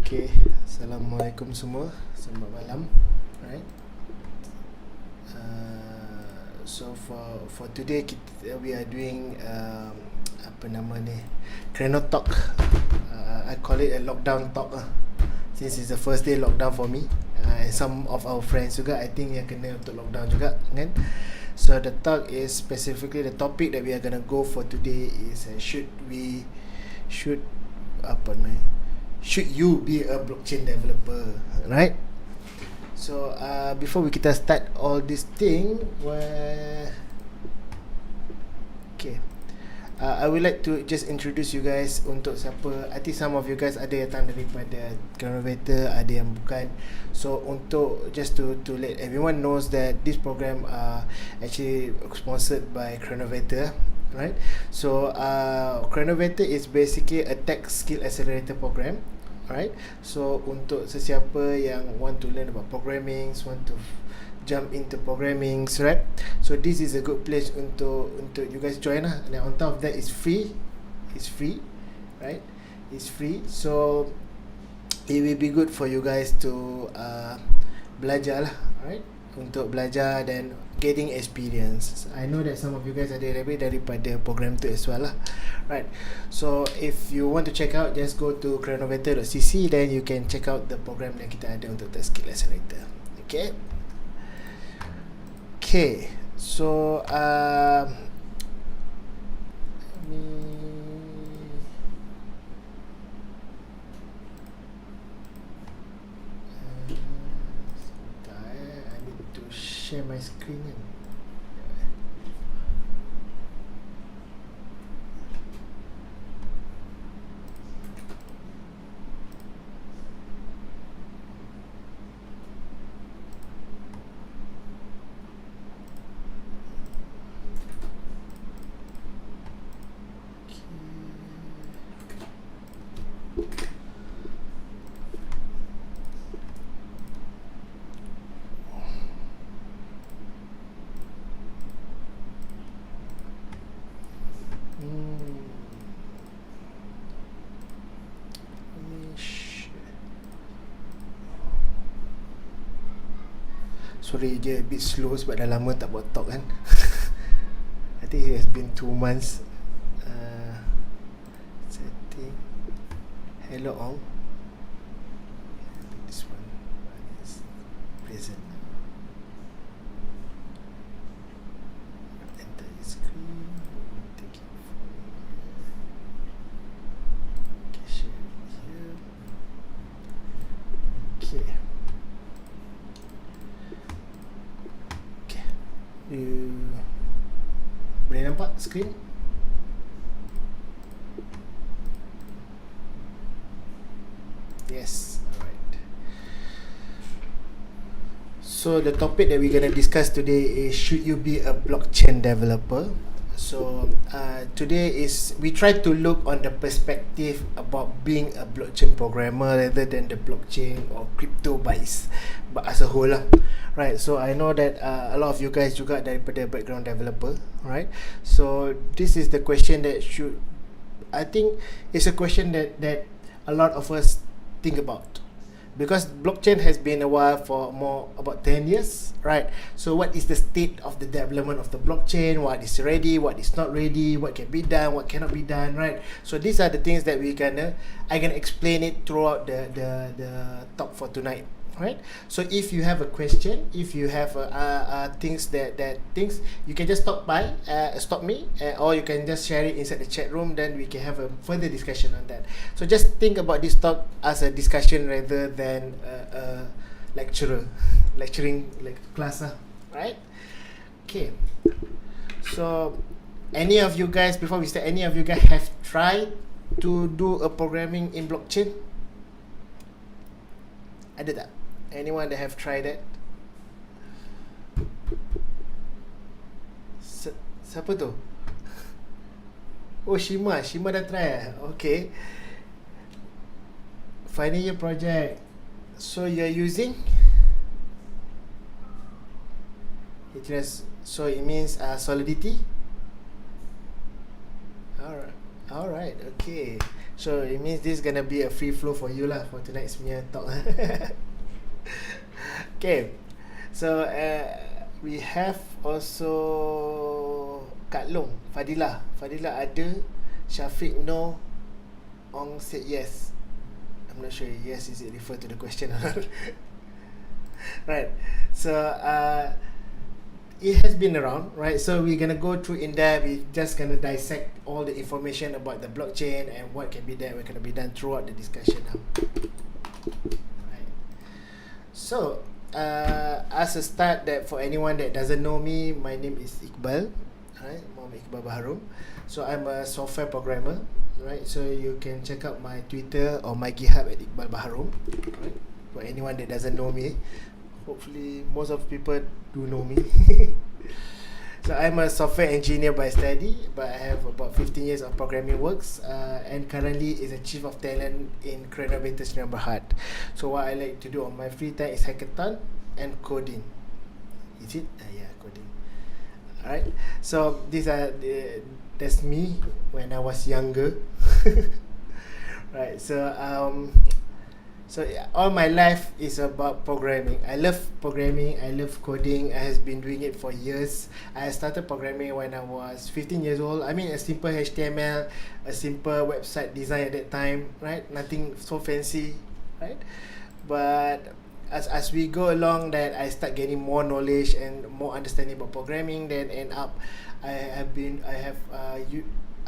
Okay, Assalamualaikum semua. Selamat malam. Right. So for today we are doing apa nama ni, KrenoTalk. I call it a lockdown talk since it's the first day lockdown for me, and some of our friends juga I think yang kena untuk lockdown juga kan. So the talk is specifically, the topic that we are gonna go for today is should you be a blockchain developer, right? So before kita start all this thing, I would like to just introduce you guys untuk siapa. I think some of you guys ada yang datang daripada KrenoTalk, ada yang bukan. So untuk just to let everyone knows that this program actually sponsored by KrenoTalk, right? So KrenoTalk is basically a tech skill accelerator program, right? So untuk sesiapa yang want to learn about programming, want to jump into programming, right? So this is a good place untuk you guys join lah. And on top of that, it's free, right? It's free, so it will be good for you guys to belajar lah, right? Untuk belajar dan getting experience. I know that some of you guys ada daripada program tu as well lah, right? So if you want to check out, just go to krenotalk.cc, then you can check out the program yang kita ada untuk the skill accelerator. Okay, so I need to share my screen kan. Sorry je a bit slow sebab dah lama tak buat talk kan. I think it has been 2 months. Setting. Hello all. This one is present. Enter the screen. Take it from here. Okay, share it here. Okay. You boleh nampak screen? Yes, alright. So the topic that we're gonna discuss today is, should you be a blockchain developer? So today we try to look on the perspective about being a blockchain programmer rather than the blockchain or crypto buys, but as a whole lah, right? So I know that a lot of you guys juga daripada background developer, right? So this is the question that I think it's a question that a lot of us think about, because blockchain has been a while for more about 10 years, right? So what is the state of the development of the blockchain? What is ready, what is not ready, what can be done, what cannot be done, right? So these are the things that I can explain it throughout the talk for tonight, right? So if you have a question, if you have things things, you can just stop me, or you can just share it inside the chat room, then we can have a further discussion on that. So just think about this talk as a discussion rather than a lecturing like class, right? Okay, so before we start, any of you guys have tried to do a programming in blockchain? Ada tak? Anyone that have tried that? Siapa tu? Oh, Shima dah try. Okay. Final year project. So you're using so it means Solidity. Alright, okay. So it means this is gonna be a free flow for you lah for tonight's punya talk. Okay, so we have also Kak Long, Fadilah ada, Syafiq no, Ong said yes. I'm not sure yes is it refer to the question or not. Right, so it has been around, right? So we're gonna go through in depth. We're just gonna dissect all the information about the blockchain and what can be done, what can be done throughout the discussion now. Right. So as a start, that for anyone that doesn't know me, my name is Iqbal, right? Muhammad Iqbal Baharum. So I'm a software programmer, right? So you can check out my Twitter or my GitHub at Iqbal Baharum, right? For anyone that doesn't know me, hopefully most of people do know me. So I'm a software engineer by study, but I have about 15 years of programming works, and currently is a chief of talent in KrenoTalk Berhad. So what I like to do on my free time is hackathon and coding. Is it? Yeah, coding. Alright. So that's me when I was younger. Right. So all my life is about programming. I love programming, I love coding. I have been doing it for years. I started programming when I was 15 years old. I mean a simple HTML, a simple website design at that time, right? Nothing so fancy, right? But as we go along, that I start gaining more knowledge and more understanding about programming, then end up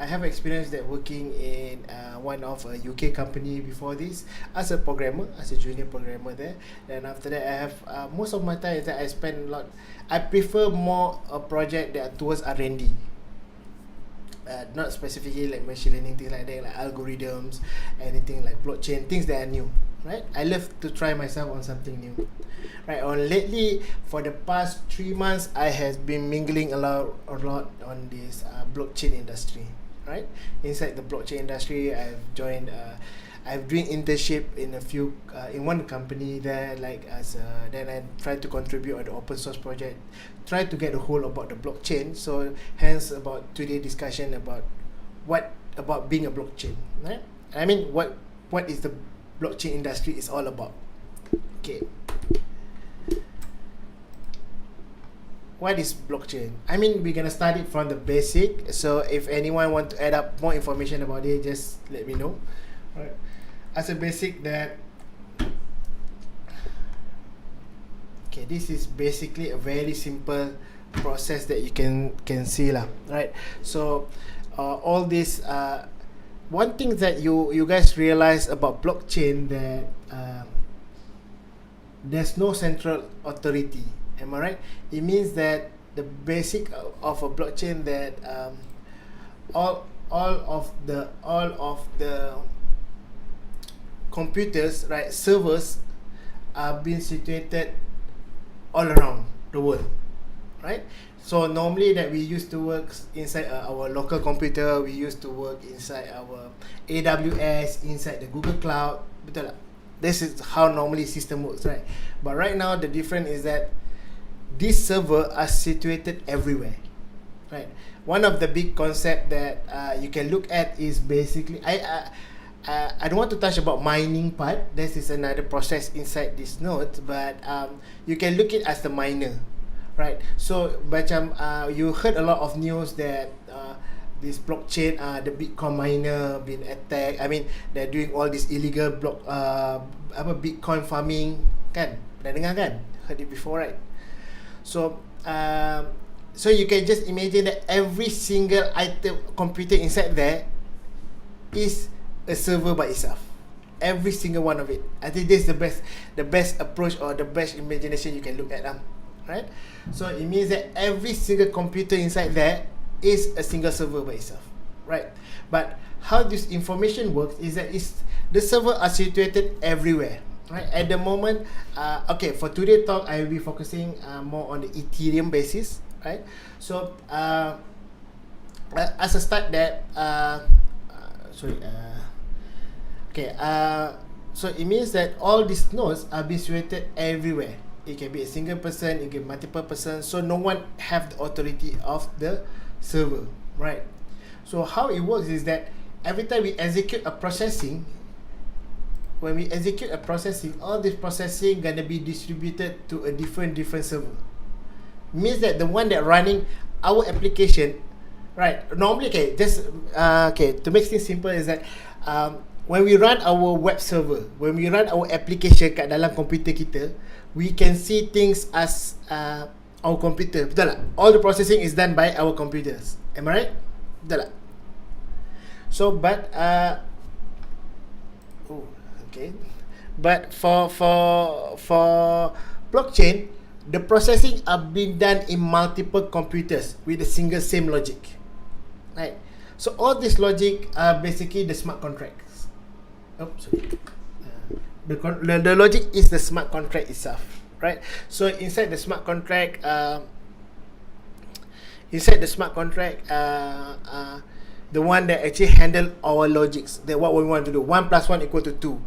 I have experience that working in one of a UK company before this as a programmer, as a junior programmer there. And after that, I have most of my time is that I spend a lot. I prefer more a project that are towards R&D, not specifically like machine learning, things like that, like algorithms, anything like blockchain, things that are new. Right, I love to try myself on something new. Right, on lately for the past 3 months, I have been mingling a lot on this blockchain industry. Right, inside the blockchain industry, I've joined. I've doing internship in in one company there, like then I try to contribute on the open source project, try to get a hold about the blockchain. So hence about today's discussion about being a blockchain. Right, I mean what is the blockchain industry is all about. Okay. What is blockchain? I mean, we're gonna start it from the basic. So if anyone want to add up more information about it, just let me know. Right. As a basic that, okay, this is basically a very simple process that you can see lah. Right. So all this one thing that you guys realize about blockchain, that there's no central authority. Am I right? It means that the basic of a blockchain, that all of the computers, right, servers are being situated all around the world, right? So normally that we used to work inside our local computer, we used to work inside our AWS, inside the Google Cloud, betul tak? This is how normally system works, right? But right now the difference is that these servers are situated everywhere, right? One of the big concept that you can look at is basically, I don't want to touch about mining part. This is another process inside this node, but you can look it as the miner, right? So macam you heard a lot of news that this blockchain, the Bitcoin miner been attacked. I mean, they're doing all this illegal Bitcoin farming, kan? Dah dengar kan? Heard it before, right? So you can just imagine that every single item computer inside there is a server by itself. Every single one of it. I think this is the best approach or the best imagination you can look at, right? So it means that every single computer inside there is a single server by itself, right? But how this information works is that the server are situated everywhere. Right, at the moment, okay, for today's talk, I will be focusing more on the Ethereum basis, right? So, as a start that, so it means that all these nodes are situated everywhere. It can be a single person, it can be multiple persons, so no one have the authority of the server, right? So how it works is that every time we execute a processing, when we execute a processing, all this processing gonna be distributed to a different server. Means that the one that running our application, right? Normally, okay, just okay, to make things simple is that when we run our web server, when we run our application kat dalam komputer kita, we can see things as our computer. Betul tak? All the processing is done by our computers. Am I right? Betul tak? So, but okay, but for blockchain, the processing are being done in multiple computers with a single same logic, right? So all this logic are basically the smart contracts. Oh, sorry. The logic is the smart contract itself, right? So inside the smart contract, the one that actually handle our logics, that what we want to do, 1 + 1 = 2.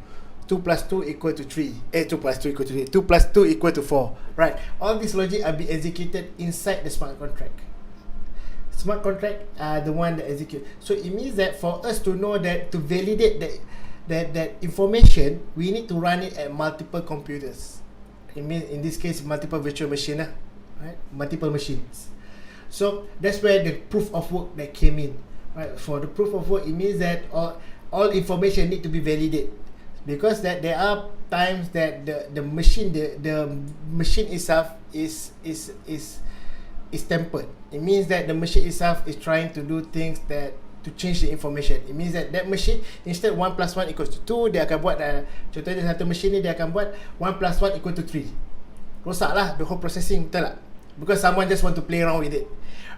2 + 2 = 3. 2 + 2 = 3. 2 + 2 = 4. Right. All this logic are be executed inside the smart contract. Smart contract are the one that execute. So it means that for us to know that, to validate that information, we need to run it at multiple computers. It means in this case multiple virtual machine, right? Multiple machines. So that's where the proof of work that came in. Right. For the proof of work, it means that all information need to be validated. Because that there are times that the machine itself is tempered. It means that the machine itself is trying to do things that to change the information. It means that machine, instead 1 + 1 = 2, dia akan buat contohnya satu machine ni dia akan buat 1 + 1 = 3. Rosaklah the whole processing, betul tak? Because someone just want to play around with it.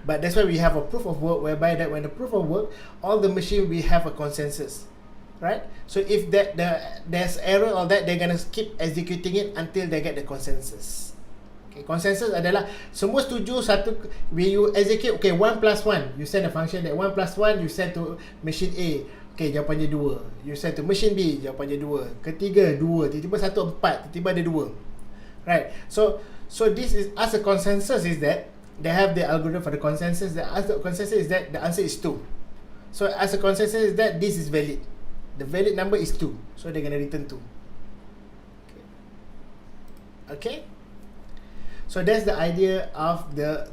But that's why we have a proof of work, whereby that when the proof of work, all the machine we have a consensus. Right? So if there's error or that, they're gonna keep executing it until they get the consensus. Okay, consensus adalah semua setuju satu. When you execute, okay, 1 + 1, you send a function that 1 + 1 you send to machine A, okay, jawapannya 2. You send to machine B, jawapannya 2. Ketiga 2, tiba-tiba 1 4, tiba-tiba ada 2. Right? So this is as a consensus is that they have the algorithm for the consensus. The consensus is that the answer is 2. So as a consensus is that this is valid. The valid number is 2. So they're going to return 2. Okay? So that's the idea of the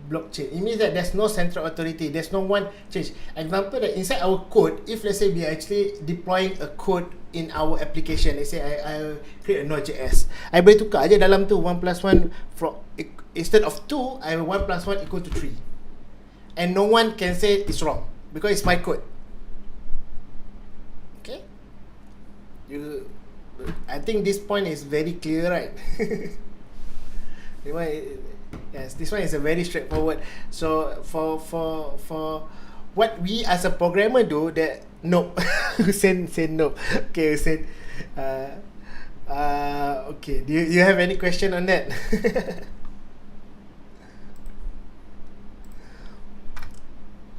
blockchain. It means that there's no central authority. There's no one change. Example that inside our code, if let's say we are actually deploying a code in our application, let's say I create a Node.js, I boleh tukar aja dalam tu 1 + 1 from, instead of 2, I 1 + 1 = 3. And no one can say it's wrong because it's my code. I think this point is very clear, right? Yes, this one is a very straightforward. So for what we as a programmer do, that no, Hussein say no. Okay, Hussein. Okay. Do you have any question on that?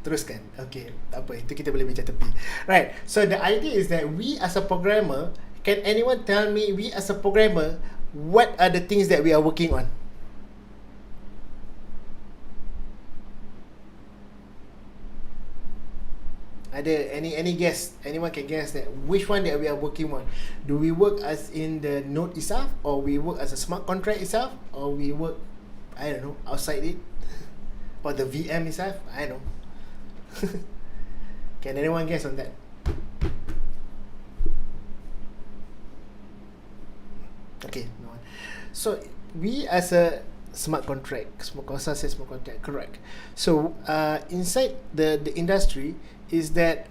Teruskan. Okay, tak apa, itu kita boleh bincang tepi. Right, so the idea is that we as a programmer, can anyone tell me, we as a programmer, what are the things that we are working on? Ada any guess? Anyone can guess that which one that we are working on? Do we work as in the node itself, or we work as a smart contract itself, or we work, I don't know, outside it, or the VM itself? I don't know. Can anyone guess on that? Okay, no one. So we as a smart contract, smart contract, correct. So inside the industry is that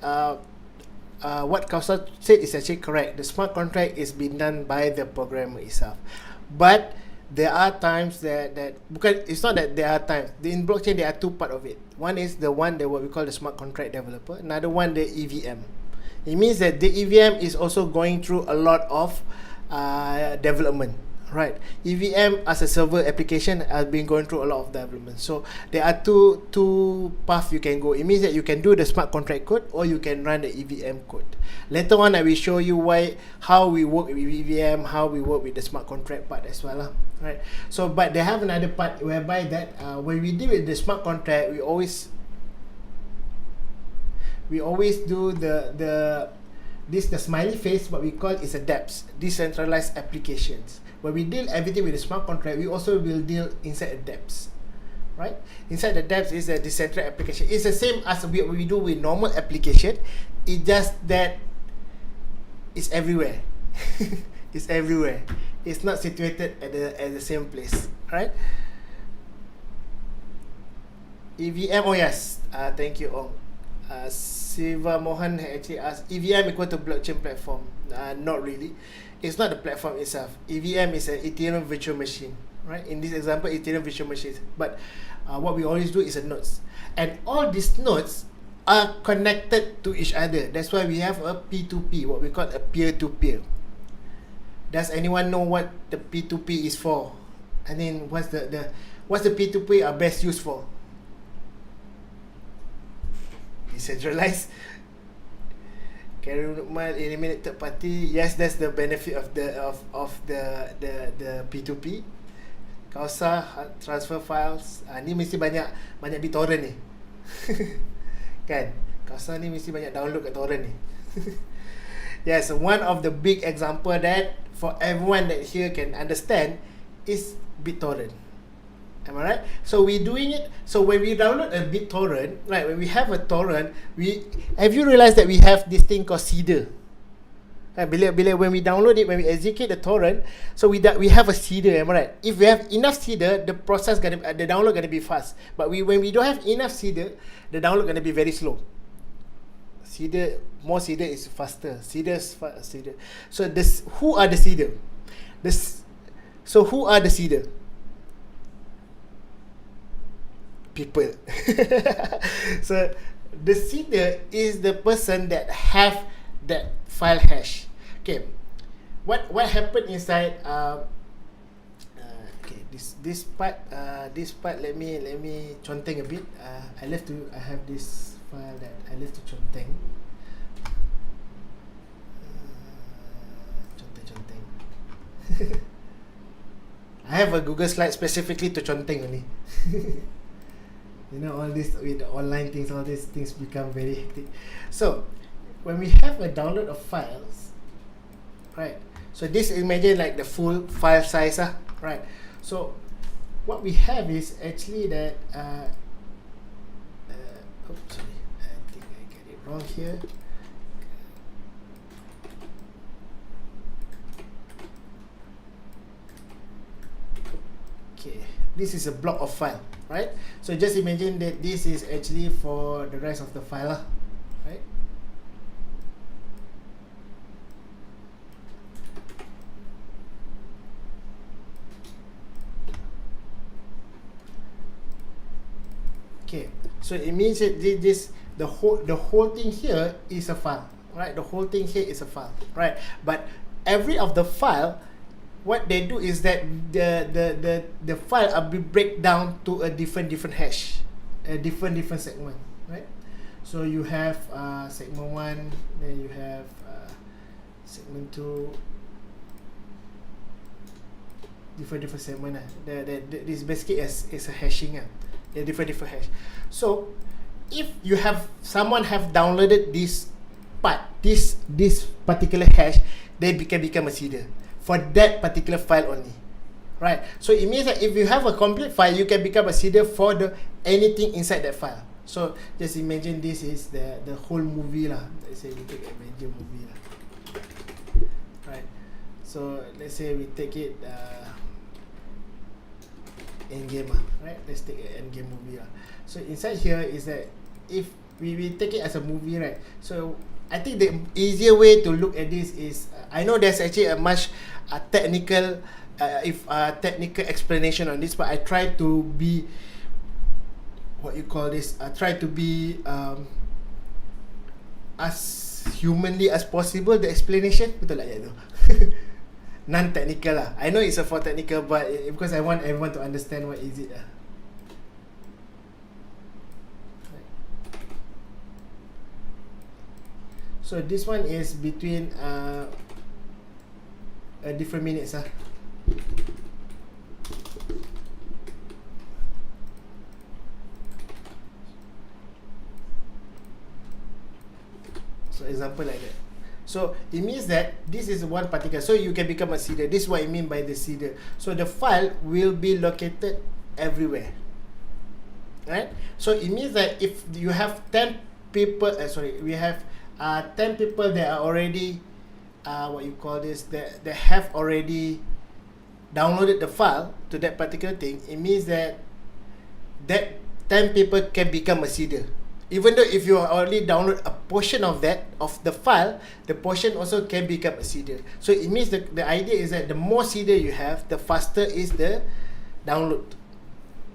what Kausar said is actually correct. The smart contract is being done by the programmer itself, but there are times that because it's not that there are times in blockchain there are two part of it. One is the one that what we call the smart contract developer. Another one the EVM. It means that the EVM is also going through a lot of development. Right, EVM as a server application has been going through a lot of development. So there are two paths you can go. It means that you can do the smart contract code, or you can run the EVM code. Later on, I will show you how we work with EVM, how we work with the smart contract part as well. Right. So, but they have another part whereby that when we deal with the smart contract, we always we always do the smiley face. What we call is a DApps, decentralized applications. When we deal everything with a smart contract, we also will deal inside a DApps, right? Inside the DApps is a decentralized application. It's the same as we do with normal application. It's just that it's everywhere. It's everywhere. It's not situated at the same place, right? EVM, oh yes, thank you, Ong. Siva Mohan actually asked, EVM equal to blockchain platform? Not really. It's not the platform itself. EVM is an Ethereum virtual machine, right? In this example, Ethereum virtual machines. But what we always do is a nodes, and all these nodes are connected to each other. That's why we have a P2P, what we call a peer-to-peer. Does anyone know what the P2P is for? I mean, what's the P2P are best used for? Decentralized. Eliminate third party. Yes, that's the benefit of the P2P. Kau usah transfer files. Ni mesti banyak BitTorrent ni. Kan? Kau usah ni mesti banyak download kat torrent ni. Yes, one of the big example that for everyone that here can understand is BitTorrent. Am I right? So we doing it. So when we download a BitTorrent, right? When we have a torrent, have you realized that we have this thing called seeder? When we download it, when we execute the torrent, so we have a seeder. Am I right? If we have enough seeder, the download gonna be fast. But when we don't have enough seeder, the download gonna be very slow. More seeder is faster. Seeder. So who are the seeder? So who are the seeder? People. So the seeder is the person that have that file hash. Okay, what happened inside? Okay, this part let me conteng a bit. I have this file that I left to conteng. Conteng. I have a Google slide specifically to conteng only. You know, all this with the online things, all these things become very hectic. So when we have a download of files, right? So this, imagine like the full file size, right? So what we have is actually that oops, sorry, I think I get it wrong here. Okay, this is a block of file, right? So just imagine that this is actually for the rest of the file, right? Okay, so it means that the whole thing here is a file, right? The whole thing here is a file, right? But every of the file, what they do is that the file will be break down to a different hash, a different segment, right? So you have segment 1, then you have segment 2, different segment. This basically is a hashing, a different hash. So if you have someone have downloaded this part, this particular hash, they can become a seeder for that particular file only, right? So it means that if you have a complete file, you can become a seeder for anything inside that file. So just imagine this is the whole movie lah. Let's say we take Avenger movie lah, right? So let's say we take it Endgame lah, right? Let's take an Endgame movie lah. So inside here is that if we take it as a movie, right? So I think the easier way to look at this is I know there's actually a much technical technical explanation on this, but I try to be try to be as humanly as possible the explanation. Betul tak ya tu? Non-technical lah. I know it's a for technical, but because I want everyone to understand what is it lah. So this one is between different minutes lah. example like that. So it means that this is one particular, so you can become a seeder. This is what I mean by the seeder. So the file will be located everywhere, right? So it means that if you have 10 people, we have 10 people that are already what you call this, that have already downloaded the file to that particular thing. It means that 10 people can become a seeder. Even though if you already download a portion of that, of the file, the portion also can become a seeder. So it means the idea is that the more seeder you have, the faster is the download,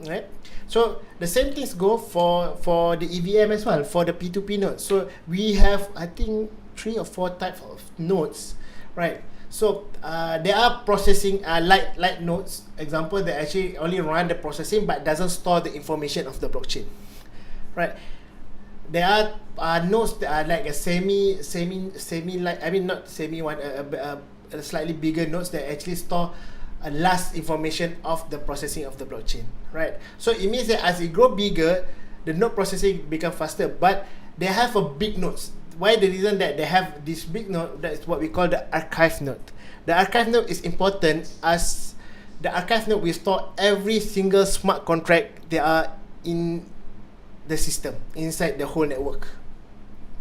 right? So the same things go for the EVM as well, for the P2P nodes. So we have, I think, 3 or 4 types of nodes, right? So there are processing light nodes, example, that actually only run the processing but doesn't store the information of the blockchain, right? There are nodes that are like a semi like, I mean not semi one, a slightly bigger nodes that actually store a last information of the processing of the blockchain, right? So it means that as it grow bigger, the node processing become faster, but they have a big nodes. Why? The reason that they have this big node, that's what we call the archive node. The archive node is important as the archive node will store every single smart contract that are in the system, inside the whole network.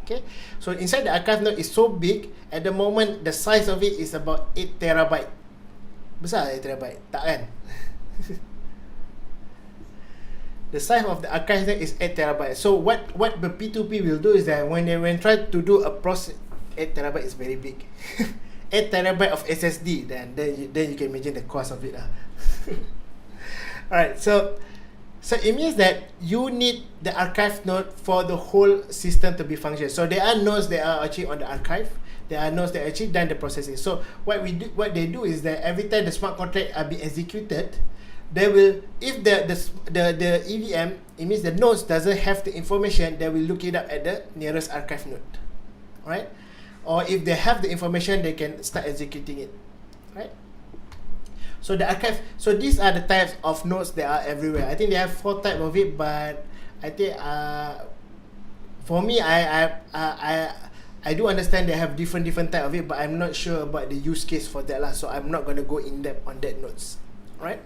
Okay, so inside the archive node is so big, at the moment the size of it is about 8 terabyte. Besar 8 terabyte? Tak kan? The size of the archive node is 8 terabyte. So what the P2P will do is that when try to do a process, 8 terabyte is very big. 8 terabyte of SSD, then you can imagine the cost of it. Alright, so it means that you need the archive node for the whole system to be functional. So there are nodes that are actually on the archive. There are nodes that actually done the processing. So what they do is that every time the smart contract are being executed, they will, if the EVM, it means the nodes doesn't have the information, they will look it up at the nearest archive node, right? Or if they have the information, they can start executing it, right? So the archive, so these are the types of nodes that are everywhere. I think they have 4 types of it, but I think for me, I do understand they have different type of it, but I'm not sure about the use case for that lah. So I'm not gonna go in depth on that nodes, right?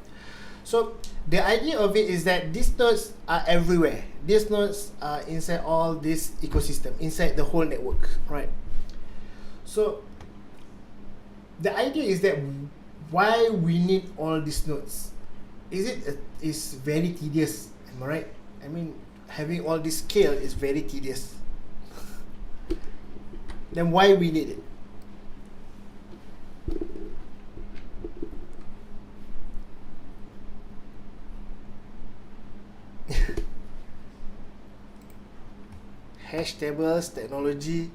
So the idea of it is that these nodes are everywhere. These nodes are inside all this ecosystem, inside the whole network, right? So the idea is that why we need all these nodes? Is very tedious, am I right? I mean, having all this scale is very tedious. Then why we need it? Hash tables, technology.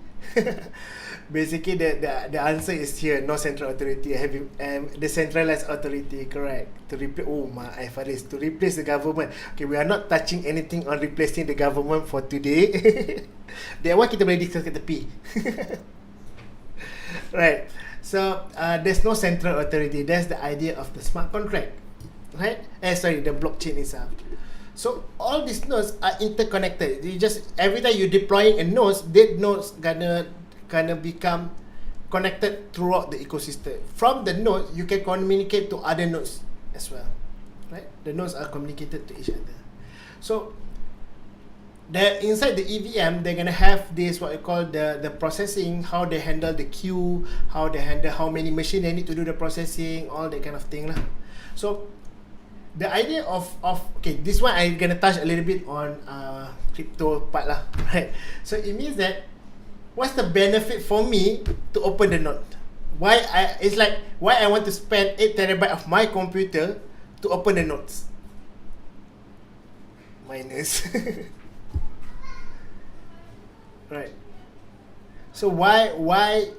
Basically, the answer is here. No central authority. Having decentralized authority, correct. To replace, Faris, to replace the government. Okay, we are not touching anything on replacing the government for today. That one kita boleh discuss kat tepi. Right. So there's no central authority. That's the idea of the smart contract, right? The blockchain itself. So all these nodes are interconnected. You just, every time you deploying a node, that nodes gonna become connected throughout the ecosystem. From the node, you can communicate to other nodes as well, right? The nodes are communicated to each other. So inside the EVM, they're gonna have this what you call the processing, how they handle the queue, how they handle how many machines they need to do the processing, all that kind of thing lah. So the idea of okay, this one I'm gonna touch a little bit on crypto part lah, right? So it means that what's the benefit for me to open the node? Why I want to spend 8 terabyte of my computer to open the nodes? Minus. Right. So why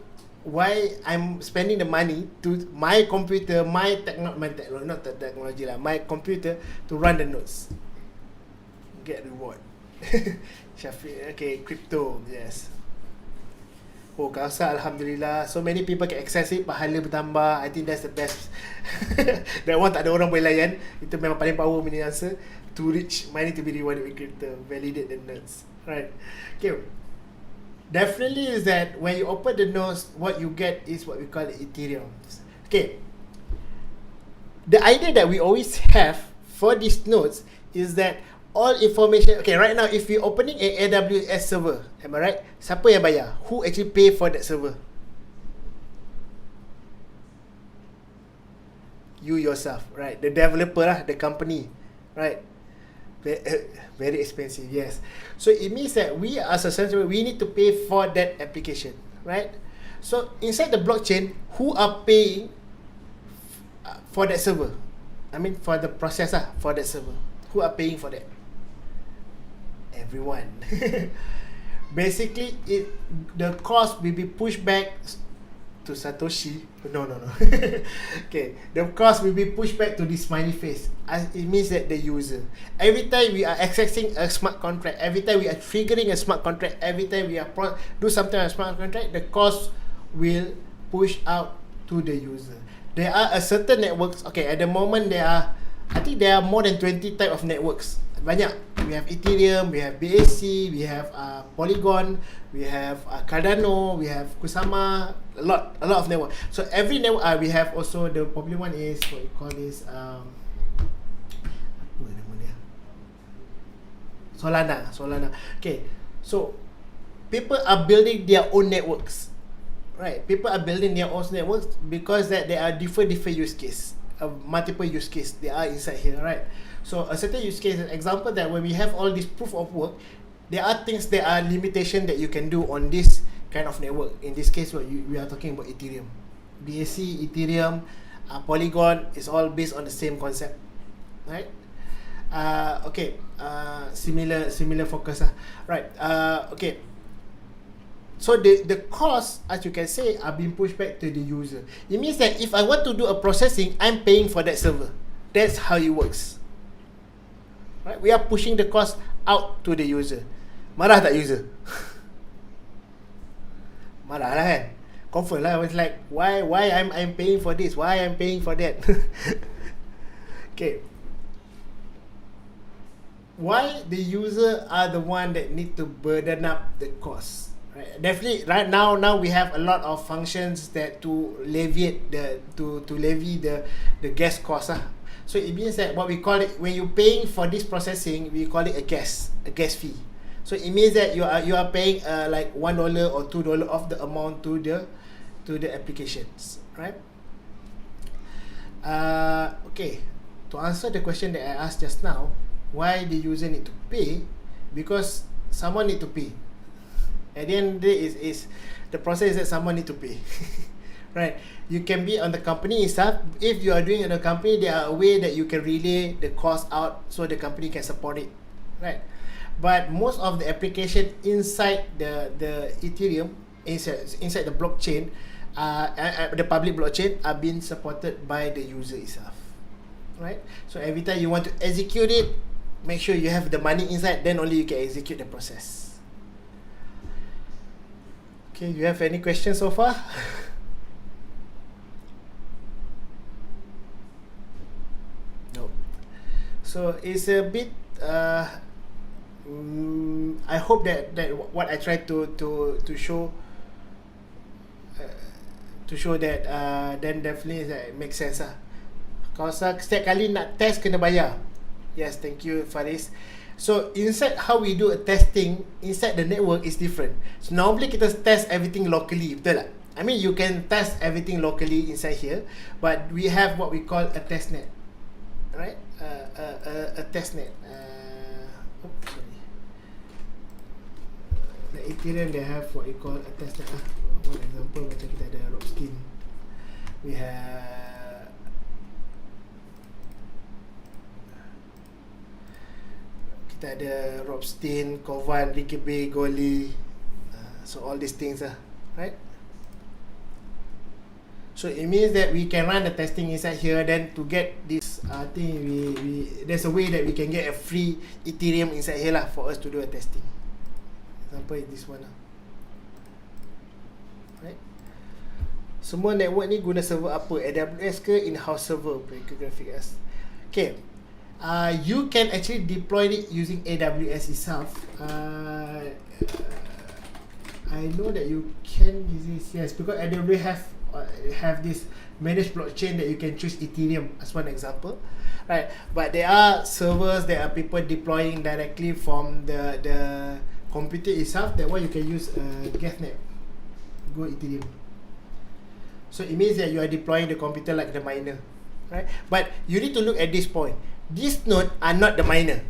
I'm spending the money to my computer, my technology lah, my computer to run the nodes, get reward. Syafiq, okay, crypto, yes. Oh, kausa, alhamdulillah, so many people can access it, pahala bertambah. I think that's the best. That one tak ada orang boleh layan. Itu memang paling power punya answer. To reach money to be rewarded with crypto, validate the nodes, right? Okay. definitely is that when you open the nodes, what you get is what we call Ethereum. Okay. The idea that we always have for these nodes is that all information, okay, right now if we're opening an AWS server, am I right? Siapa yang bayar? Who actually pay for that server? You yourself, right? The developer lah, the company, right? Very expensive, yes. So it means that we as a central, we need to pay for that application, right? So inside the blockchain, who are paying for that server? I mean for the processor for that server. Who are paying for that? Everyone. Basically, the cost will be pushed back to Satoshi. No. Okay, the cost will be pushed back to this smiley face. It means that the user. Every time we are accessing a smart contract, every time we are triggering a smart contract, every time we are do something on a smart contract, the cost will push out to the user. There are a certain networks. Okay, at the moment I think there are more than 20 type of networks. Banyak. We have Ethereum, we have BAC, we have Polygon, we have Cardano, we have Kusama, a lot of network. So every network, we have also the popular one is what you call this apa nama dia? Solana. Okay, so people are building their own networks, right? People are building their own networks because that there are different use case, multiple use case they are inside here, right? So a certain use case, an example that when we have all this proof of work, there are things that are limitation that you can do on this kind of network. In this case, we are talking about Ethereum. BAC, Ethereum, Polygon is all based on the same concept, right? Okay, similar focus, right? Okay. So the cost, as you can say, are being pushed back to the user. It means that if I want to do a processing, I'm paying for that server. That's how it works. Right? We are pushing the cost out to the user. Marah tak user? Marah lah kan? Confirm lah. It's like, why I'm paying for this? Why I'm paying for that? Okay. Why the user are the one that need to burden up the cost? Right? Definitely, right now we have a lot of functions that to alleviate to levy the gas cost. So it means that what we call it, when you're paying for this processing, we call it a gas fee. So it means that you are paying like $1 or $2 of the amount to the applications, right? Okay, to answer the question that I asked just now, why the user need to pay? Because someone need to pay. At the end of the day, is the process is that someone need to pay. Right, you can be on the company itself. If you are doing in a company, there are a way that you can relay the cost out so the company can support it, right? But most of the application inside the Ethereum, inside the blockchain, the public blockchain, are being supported by the user itself, right? So every time you want to execute it, make sure you have the money inside, then only you can execute the process. Okay, you have any questions so far? So it's a bit. I hope that what I tried to show that then definitely that makes sense Kalau setiap kali nak test kena bayar. Yes, thank you Faris. So inside how we do a testing inside the network is different. So normally kita test everything locally, betul tak? I mean you can test everything locally inside here, but we have what we call a test net. Right, a test net. Oops, sorry. The Ethereum they have what you call a test net. One example macam kita ada Ropskin. We have kita ada Ropskin, Kovan, Rikebe, Goli. So all these things right? So it means that we can run the testing inside here. Then to get this thing, we there's a way that we can get a free Ethereum inside here lah for us to do a testing. Example this one right? Semua network ni guna server apa? AWS ke in-house server? Graphics. Okay. You can actually deploy it using AWS itself. I know that you can use this, yes, because they will have this managed blockchain that you can choose Ethereum as one example, right? But there are servers, there are people deploying directly from the computer itself. That one you can use GethNet, Go Ethereum. So it means that you are deploying the computer like the miner, right? But you need to look at this point. These nodes are not the miner.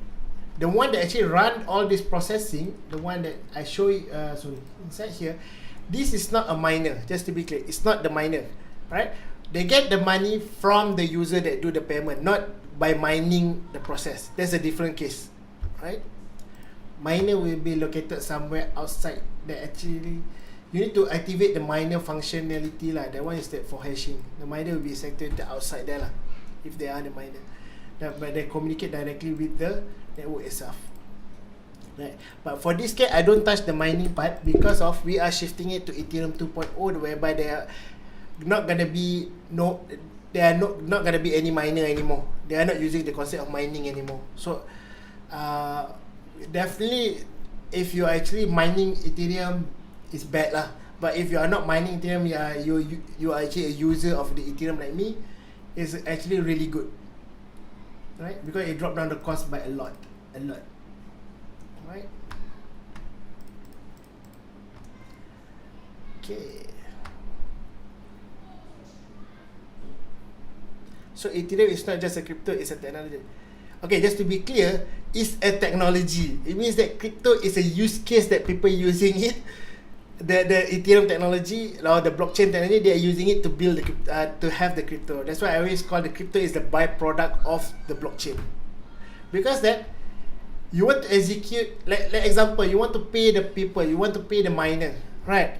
The one that actually run all this processing, the one that I show you, inside here, this is not a miner, just to be clear. It's not the miner, right? They get the money from the user that do the payment, not by mining the process. That's a different case, right? Miner will be located somewhere outside that actually, you need to activate the miner functionality lah. That one is that for hashing. The miner will be situated outside there lah, if they are the miner. But they communicate directly with the network itself, right? But for this case, I don't touch the mining part because of we are shifting it to Ethereum 2.0, whereby they are not gonna be not gonna be any miner anymore. They are not using the concept of mining anymore. So definitely, if you are actually mining Ethereum, it's bad lah. But if you are not mining Ethereum, you are actually a user of the Ethereum like me, it's actually really good, right? Because it dropped down the cost by a lot, right? Okay. So Ethereum is not just a crypto, it's a technology. Okay, just to be clear, it's a technology. It means that crypto is a use case that people using it. The Ethereum technology or the blockchain technology, they are using it to build to have the crypto. That's why I always call the crypto is the byproduct of the blockchain. Because that you want to execute, like example, you want to pay the people, you want to pay the miner, right?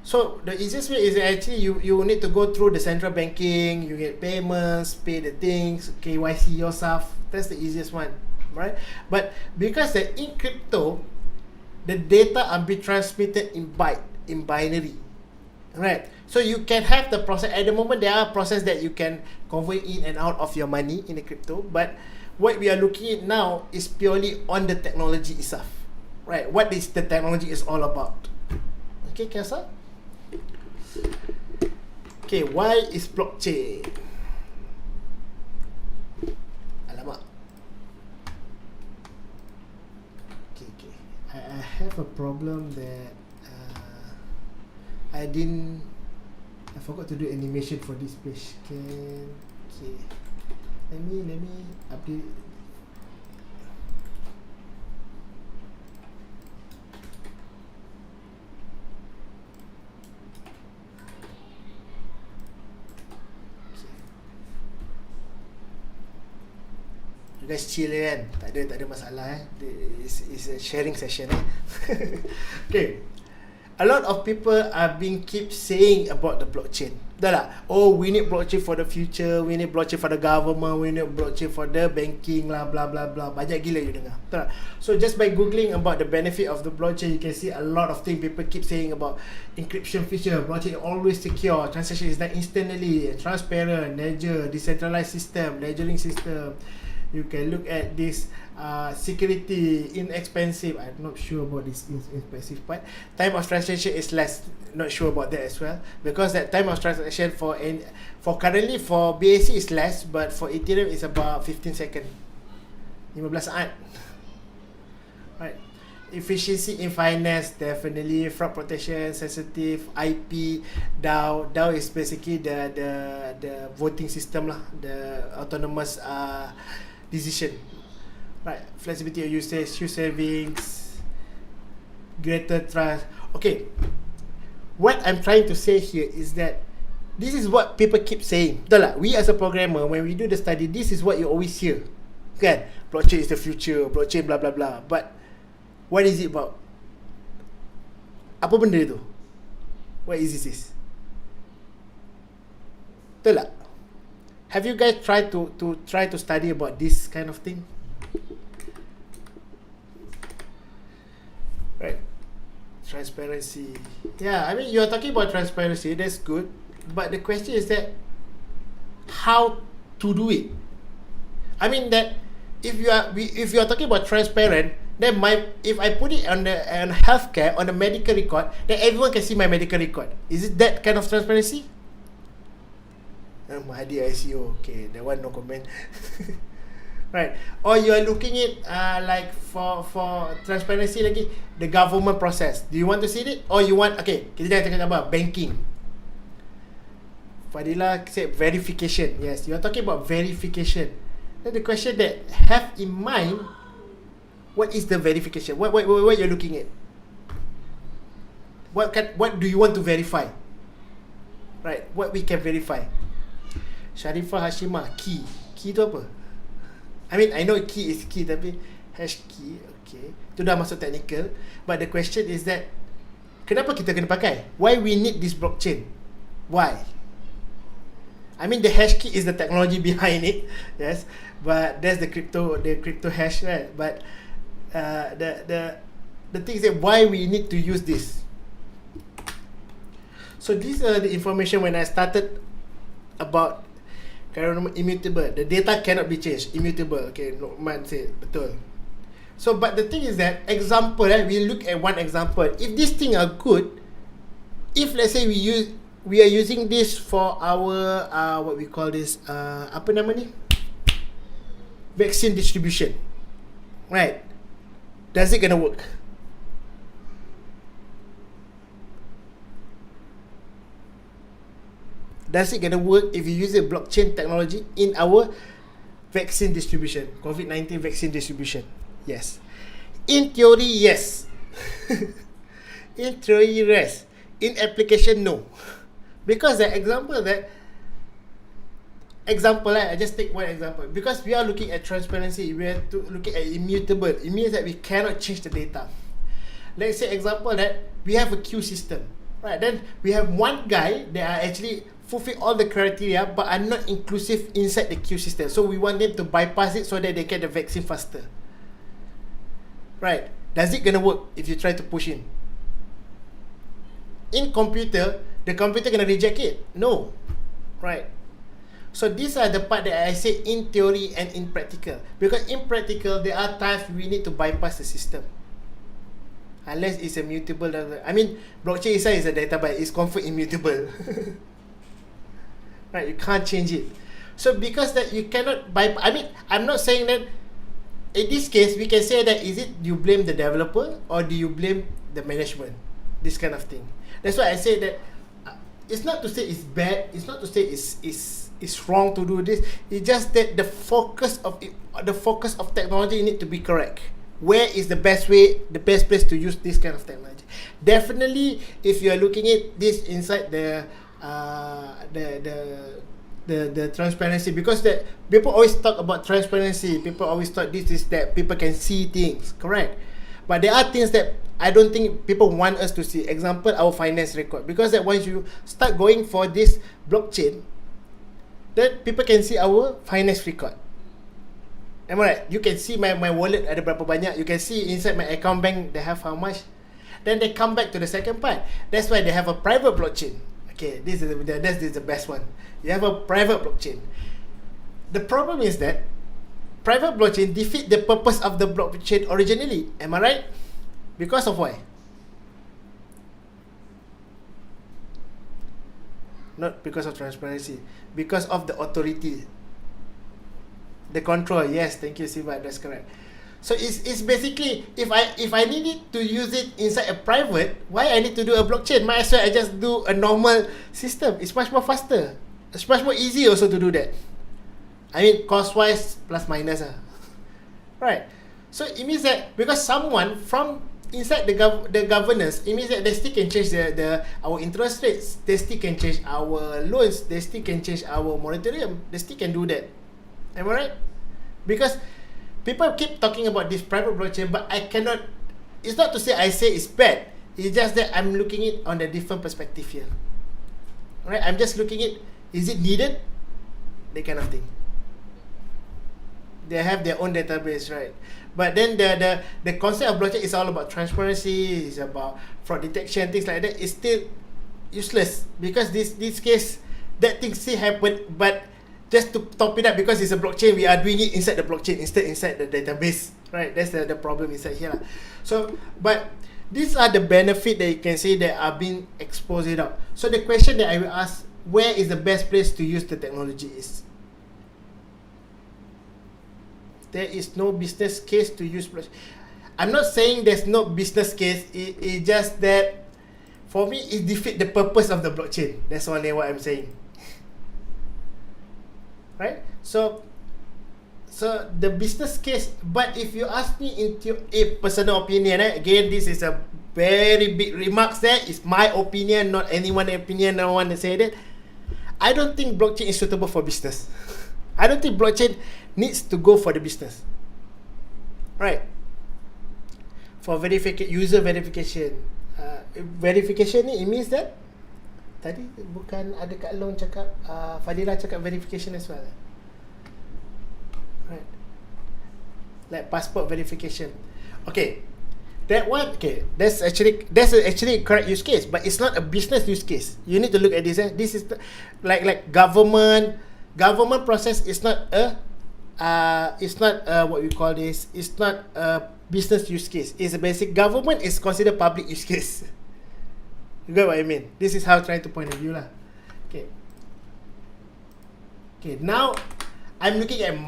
So the easiest way is actually you need to go through the central banking, you get payments, pay the things, KYC yourself. That's the easiest one, right? But because that in crypto, the data are being transmitted in binary, right? So you can have the process. At the moment, there are processes that you can convert in and out of your money in the crypto. But what we are looking at now is purely on the technology itself, right? What is the technology is all about? Okay, Kesa? Okay, why is blockchain? Alamak. I have a problem that I forgot to do animation for this page. Okay. Let me update. You guys chill kan? Tak ada masalah It's a sharing session Okay. A lot of people are keep saying about the blockchain. Dah lah. Oh, we need blockchain for the future. We need blockchain for the government. We need blockchain for the banking lah, blah blah blah. Banyak gila you dengar. Betul tak? So just by googling about the benefit of the blockchain, you can see a lot of things people keep saying about encryption feature. Blockchain always secure. Transaction is done instantly, transparent, ledger, decentralized system, ledgering system. You can look at this security, inexpensive. I'm not sure about this inexpensive part. Time of transaction is less. Not sure about that as well, because that time of transaction for currently for BAC is less, but for Ethereum is about 15 seconds. 15 saat. Right. Efficiency in finance, definitely. Fraud protection, sensitive, IP, DAO. DAO is basically the voting system lah, the autonomous decision, right? Flexibility of usage, huge savings, greater trust. Okay, what I'm trying to say here is that this is what people keep saying. Betul lah? We as a programmer, when we do the study, this is what you always hear, kan? Blockchain is the future, blockchain blah blah blah. But what is it about? Apa benda tu? What is this? Betul tak? Have you guys tried to study about this kind of thing? Right. Transparency. Yeah, I mean, you're talking about transparency, that's good. But the question is that how to do it? I mean that if you are talking about transparent, then if I put it on healthcare, on the medical record, then everyone can see my medical record. Is it that kind of transparency? Mahdi ICO, okay, that one no comment. Right. Or you are looking at like for transparency lagi, the government process. Do you want to see it? Or you want, okay, kita jangan cakap apa, banking. Fadila said verification. Yes, you are talking about verification. Then the question that have in mind, what is the verification? What you're looking at? What do you want to verify? Right, what we can verify. Sharifah Hashimah, key tu apa? I mean, I know key is key, tapi hash key, okay, tu dah masuk technical. But the question is that, kenapa kita kena pakai? Why we need this blockchain? Why? I mean, the hash key is the technology behind it, yes, but that's the crypto hash, right? But the thing is that why we need to use this. So these are the information when I started about immutable. The data cannot be changed. Immutable. Okay, Lokman said betul. So, but the thing is that example, we look at one example. If these things are good, if let's say we are using this for our what we call this apa nama ni? Vaccine distribution, right? Does it gonna work? Does it gonna work if you use a blockchain technology in our vaccine distribution, COVID-19 vaccine distribution? Yes. In theory, yes. In theory, yes. In application, no. Because the example I just take one example. Because we are looking at transparency, we are looking at immutable. It means that we cannot change the data. Let's say example that we have a queue system, right? Then we have one guy that are actually fulfill all the criteria but are not inclusive inside the queue system. So we want them to bypass it so that they get the vaccine faster. Right? Does it gonna work if you try to push in? In computer, the computer gonna reject it? No. Right? So these are the part that I say in theory and in practical. Because in practical, there are times we need to bypass the system. Unless it's a mutable. I mean, blockchain itself is a database. It's confirmed immutable. Right, you can't change it. So because that you cannot bypass, I mean, I'm not saying that in this case we can say that is it you blame the developer or do you blame the management, this kind of thing. That's why I say that it's not to say it's bad, it's not to say it's wrong to do this. It's just that the focus of technology need to be correct. Where is the best place to use this kind of technology? Definitely, if you are looking at this inside the transparency, because that people always talk about transparency, people always thought this is that people can see things, correct? But there are things that I don't think people want us to see. Example, our finance record, because that once you start going for this blockchain, then people can see our finance record. Am I right? You can see my wallet ada berapa banyak. You can see inside my account bank they have how much. Then they come back to the second part. That's why they have a private blockchain. Okay, this is the best one. You have a private blockchain. The problem is that private blockchain defeat the purpose of the blockchain originally. Am I right? Because of why? Not because of transparency. Because of the authority. The control. Yes, thank you, Siva. That's correct. So it's basically if I needed to use it inside a private, why I need to do a blockchain? Might as well I just do a normal system. It's much more faster. It's much more easy also to do that. I mean, cost wise plus minus right? So it means that because someone from inside the governance, it means that they still can change our interest rates. They still can change our loans. They still can change our moratorium. They still can do that. Am I right? Because people keep talking about this private blockchain, but I cannot. It's not to say I say it's bad. It's just that I'm looking it on a different perspective here. Right? I'm just looking at, is it needed? That kind of thing. They have their own database, right? But then the concept of blockchain is all about transparency. It's about fraud detection, things like that. It's still useless because this case that thing still happen, but just to top it up, because it's a blockchain, we are doing it inside the blockchain instead inside the database, right? That's the problem inside here. So, but these are the benefit that you can say that are being exposed out. So the question that I will ask, where is the best place to use the technology is? There is no business case to use. I'm not saying there's no business case. It's just that for me, it defeats the purpose of the blockchain. That's only what I'm saying. Right? So the business case, but if you ask me into a personal opinion, again, this is a very big remarks there. It's my opinion, not anyone's opinion. No one said it. I don't think blockchain is suitable for business. I don't think blockchain needs to go for the business. Right? For user verification. Verification ni, it means that tadi bukan ada Kak Long cakap, Fadila cakap verification as well. Right? Like passport verification. Okay. That one, okay, that's actually a correct use case, but it's not a business use case. You need to look at this. This is like government process is not what we call this. It's not a business use case. It's a basic government is considered public use case. You get what I mean? This is how I'm trying to point of view lah. Okay. Okay. Now I'm looking at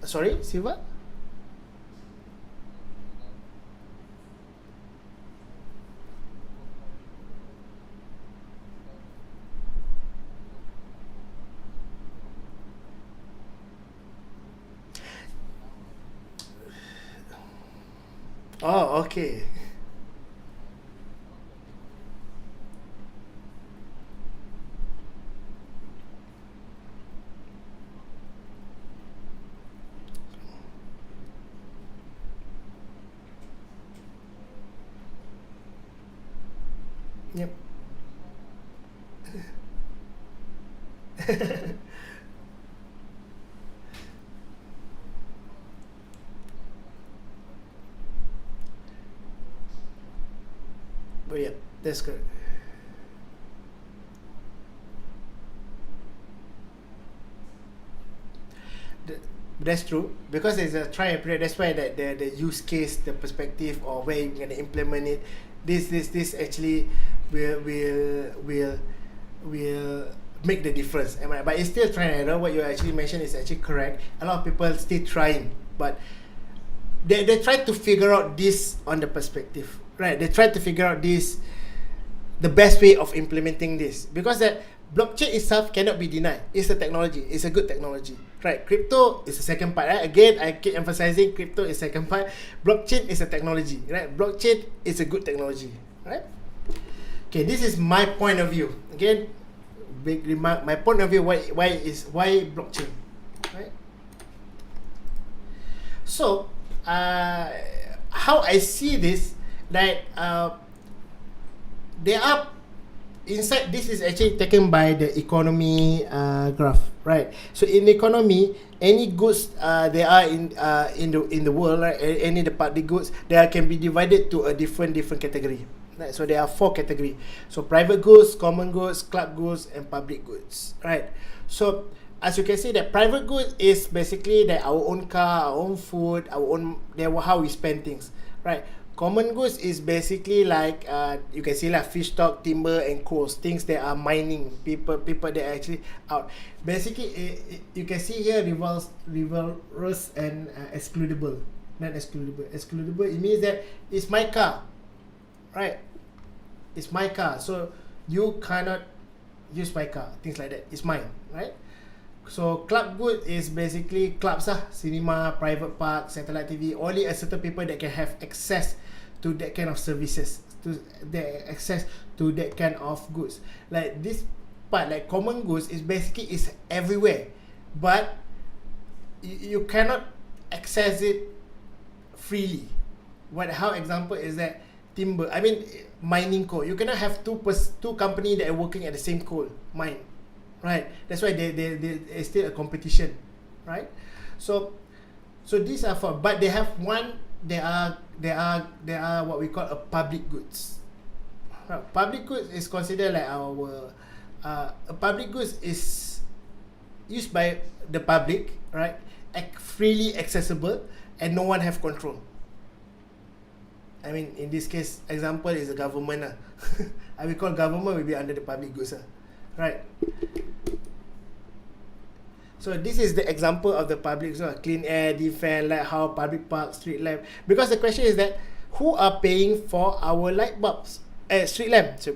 sorry, Siva. Oh, okay. Yep. But yeah, that's correct. That's true, because it's a try and period. That's why the use case, the perspective, or where you're gonna implement it. This actually will make the difference. Am I? But it's still trying. I know what you actually mentioned is actually correct. A lot of people still trying, but they try to figure out this on the perspective. Right, they try to figure out the best way of implementing this, because that blockchain itself cannot be denied. It's a technology. It's a good technology. Right, crypto is the second part. Right? Again, I keep emphasizing crypto is second part. Blockchain is a technology. Right, blockchain is a good technology. Right. Okay, this is my point of view. Again, big remark. My point of view. Why blockchain? Right. So, how I see this. That they are inside. This is actually taken by the economy graph, right? So in economy, any goods they are in the world, right? Any the public goods, they can be divided to a different category. Right? So there are 4 category. So private goods, common goods, club goods, and public goods, right? So as you can see, that private goods is basically that our own car, our own food, our own how we spend things, right? Common goods is basically like you can see like fish stock, timber, and coals, things that are mining. People that are actually out. Basically, you can see here rivalrous and excludable. Not excludable. Excludable, it means that it's my car, right? It's my car, so you cannot use my car. Things like that. It's mine, right? So club good is basically clubs cinema, private park, satellite TV. Only a certain people that can have access to that kind of services, to the access to that kind of goods. Like this part, like common goods, is basically is everywhere, but you cannot access it freely. How example is that timber? I mean mining coal. You cannot have two company that are working at the same coal mine. Right, that's why they still a competition, right? So these are for, but they have one. They are what we call a public goods. Public goods is considered like our public goods is used by the public, right? Freely accessible, and no one have control. I mean, in this case, example is the government. I will call government will be under the public goods. Right? So this is the example of the public, so clean air, defend, light how public park, street lamp. Because the question is that who are paying for our light bulbs? Street lamps.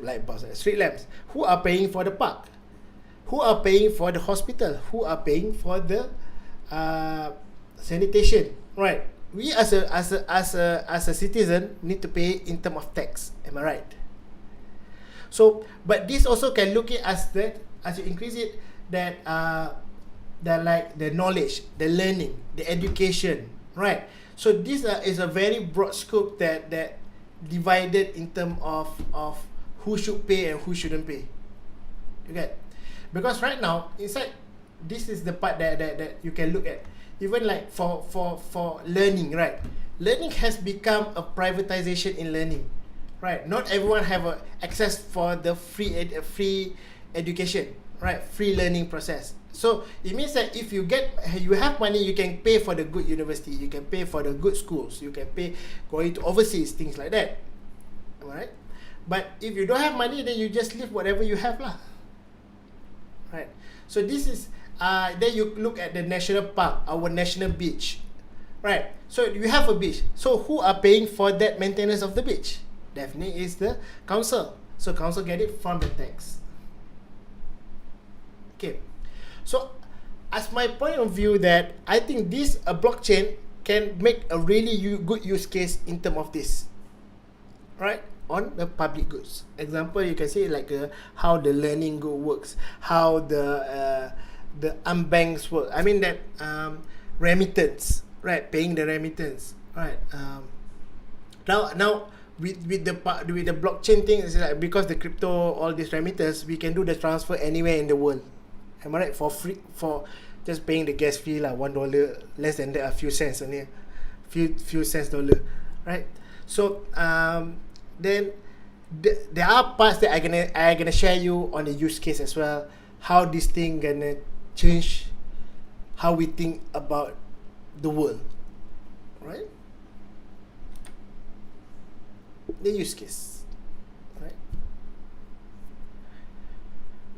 Who are paying for the park? Who are paying for the hospital? Who are paying for the sanitation? Right? We as a citizen need to pay in terms of tax. Am I right? So, but this also can look at as you increase it, that the knowledge, the learning, the education, right? So this is a very broad scope that divided in terms of who should pay and who shouldn't pay. You get? Because right now inside, this is the part that you can look at. Even like for learning, right? Learning has become a privatization in learning, right? Not everyone have access for the free education, right? Free learning process. So it means that if you have money, you can pay for the good university, you can pay for the good schools, you can pay going to overseas, things like that. Alright? But if you don't have money, then you just live whatever you have lah. Right? So this is then you look at the national park, our national beach. Right? So you have a beach. So who are paying for that maintenance of the beach? Definitely is the council. So council get it from the tax. Okay. So as my point of view, that I think this blockchain can make a really good use case in terms of this, right? On the public goods. Example, you can see like how the learning good works, how the unbanks work. I mean that remittance, right? Paying the remittance, right? Now with the blockchain thing, is like because the crypto, all these remittance, we can do the transfer anywhere in the world. Am I right? For free, for just paying the gas fee lah, $1, less than that, a few cents only, few cents dollar, right? So then there are parts that I gonna share you on the use case as well. How this thing gonna change how we think about the world, right? The use case, right?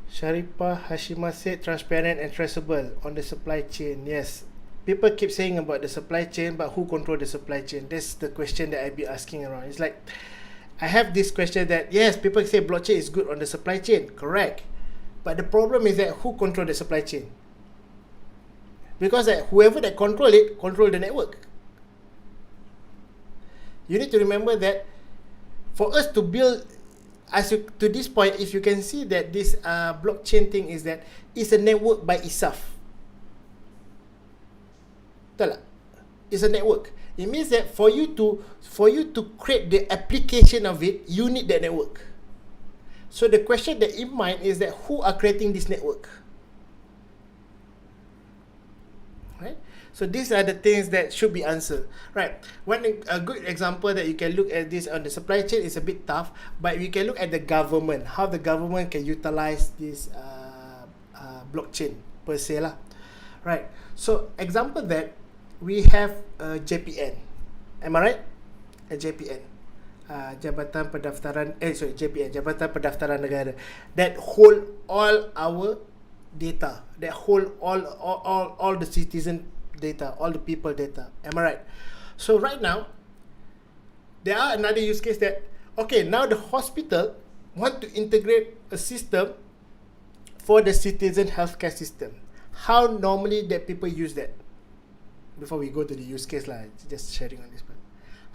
Sharifah Hashimah said transparent and traceable on the supply chain. Yes, people keep saying about the supply chain, but who control the supply chain? That's the question that I be asking around. It's like I have this question that yes, people say blockchain is good on the supply chain, correct? But the problem is that who control the supply chain? Because whoever that control it, control the network. You need to remember that for us to build, to this point, if you can see that this blockchain thing is that it's a network by itself. Betul tak? It's a network. It means that for you to create the application of it, you need that network. So the question that in mind is that who are creating this network? Right? So these are the things that should be answered. Right? A good example that you can look at this on the supply chain is a bit tough, but we can look at the government, how the government can utilize this blockchain per se lah. Right? So example that we have a JPN. Am I right? A JPN. Jabatan Pendaftaran JPN, Jabatan Pendaftaran Negara, that hold all our data, that hold all the citizen data, all the people data. Am I right? So right now there are another use case that okay, now the hospital want to integrate a system for the citizen healthcare system. How normally that people use that? Before we go to the use case lah, just sharing on this part.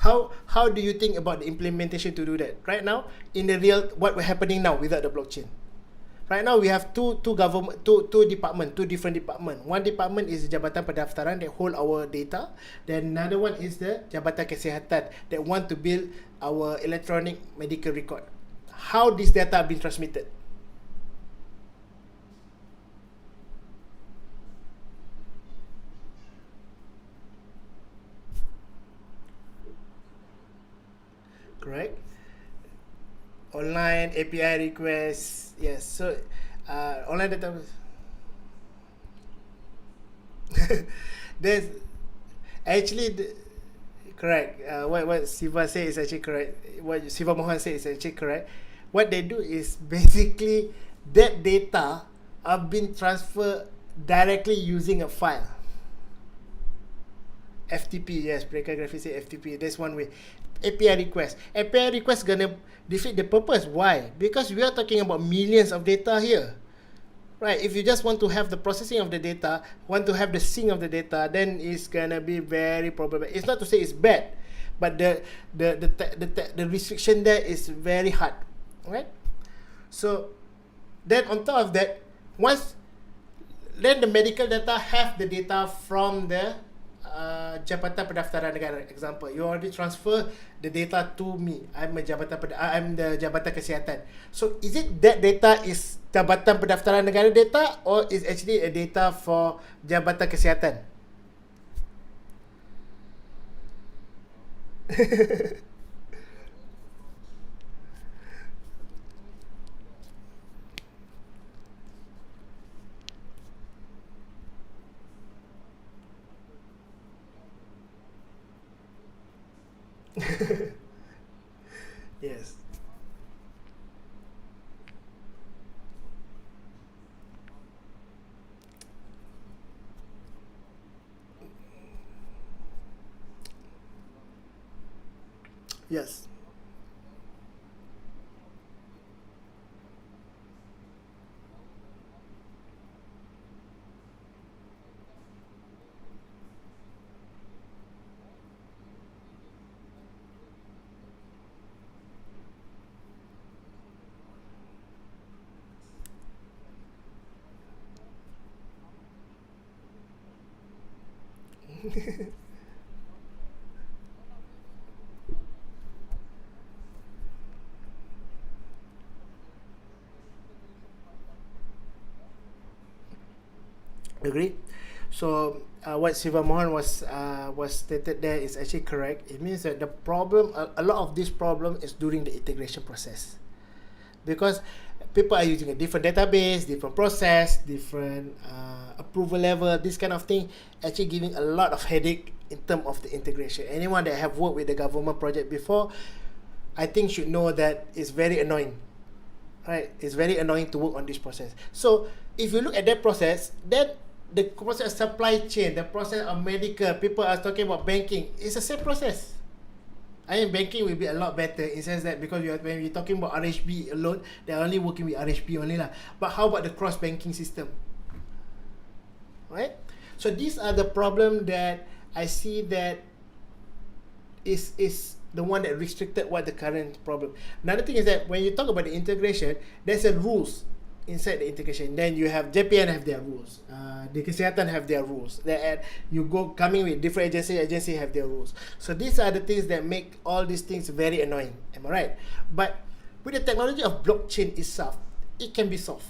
How do you think about the implementation to do that? Right now, in the real, what we're happening now without the blockchain. Right now, we have two different departments. One department is Jabatan Pendaftaran that hold our data. Then another one is the Jabatan Kesihatan that want to build our electronic medical record. How this data have been transmitted? Correct? Online API requests. Yes. So online database. There's actually correct. What Siva said is actually correct. What Siva Mohan said is actually correct. What they do is basically that data are being transferred directly using a file. FTP, yes, Breaker Graphics say FTP. That's one way. API request. API request gonna defeat the purpose. Why? Because we are talking about millions of data here. Right, if you just want to have the processing of the data, want to have the sync of the data, then it's gonna be very problematic. It's not to say it's bad, but the restriction there is very hard, right? So then on top of that, once then the medical data have the data from the Jabatan Pendaftaran Negara. Example, you already transfer the data to me. I'm the Jabatan Kesihatan. So is it that data is Jabatan Pendaftaran Negara data, or is actually a data for Jabatan Kesihatan? Yes. Yes. Agree. So what Siva Mohan was stated there is actually correct. It means that the problem, a lot of this problem is during the integration process, because people are using a different database, different process, different approval level, this kind of thing, actually giving a lot of headache in terms of the integration. Anyone that have worked with the government project before, I think should know that it's very annoying. Right? It's very annoying to work on this process. So if you look at that process, then the process of supply chain, the process of medical, people are talking about banking, it's the same process. I mean, banking will be a lot better in the sense that because when you're talking about RHB alone, they're only working with RHB only lah. But how about the cross banking system? Right? So these are the problem that I see that is the one that restricted what the current problem. Another thing is that when you talk about the integration, there's a rules inside the integration. Then you have JPN have their rules, the Kesihatan have their rules. That you go coming with different agency have their rules. So these are the things that make all these things very annoying. Am I right? But with the technology of blockchain itself, it can be solved.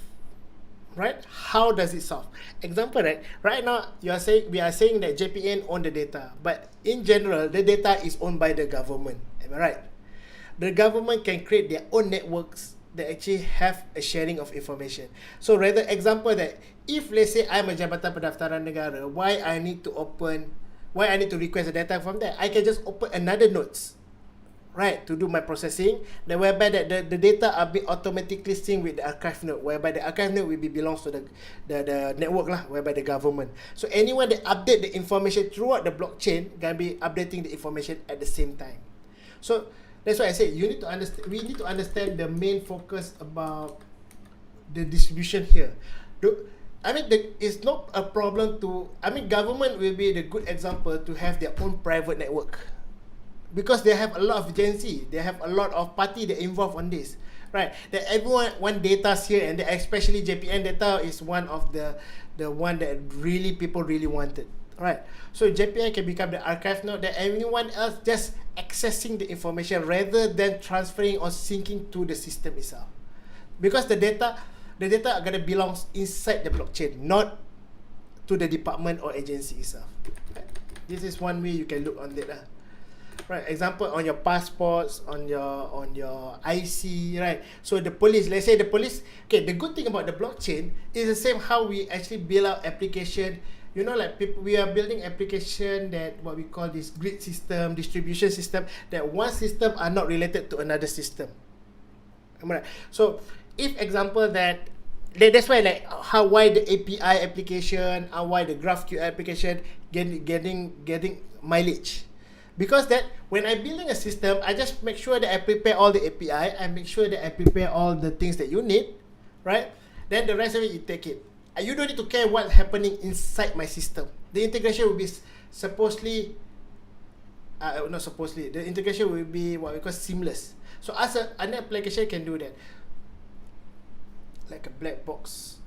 Right? How does it solve? Example, right? Right now, we are saying that JPN own the data, but in general, the data is owned by the government. Am I right? The government can create their own networks that actually have a sharing of information. So rather, example that if let's say I'm a Jabatan Pendaftaran Negara, why I need to request the data from there? I can just open another nodes, right, to do my processing, then whereby that the data are being automatically synced with the archive node, whereby the archive node will be belongs to the network lah, whereby the government. So anyone that update the information throughout the blockchain can be updating the information at the same time. So that's why I say we need to understand the main focus about the distribution here. It's not a problem to, government will be the good example to have their own private network, because they have a lot of agency, they have a lot of party that involved on this, right? That everyone want data here, and especially JPN data is one of the one that people really wanted, right? So JPN can become the archive node that anyone else just accessing the information rather than transferring or syncing to the system itself, because the data are gonna belongs inside the blockchain, not to the department or agency itself. Right? This is one way you can look on that. Right, example on your passports, on your IC, right? So the police, let's say the police, okay, the good thing about the blockchain is the same how we actually build out application You know, like people, we are building application that what we call this grid system, distribution system, that one system are not related to another system. Am I right? So if example that's why like why the API application, why the GraphQL application getting mileage. Because that when I'm building a system, I just make sure that I prepare all the API, I make sure that I prepare all the things that you need, right? Then the rest of it, you take it. You don't need to care what's happening inside my system. The integration will be supposedly, not supposedly, the integration will be what we call seamless. So as an application can do that. Like a black box.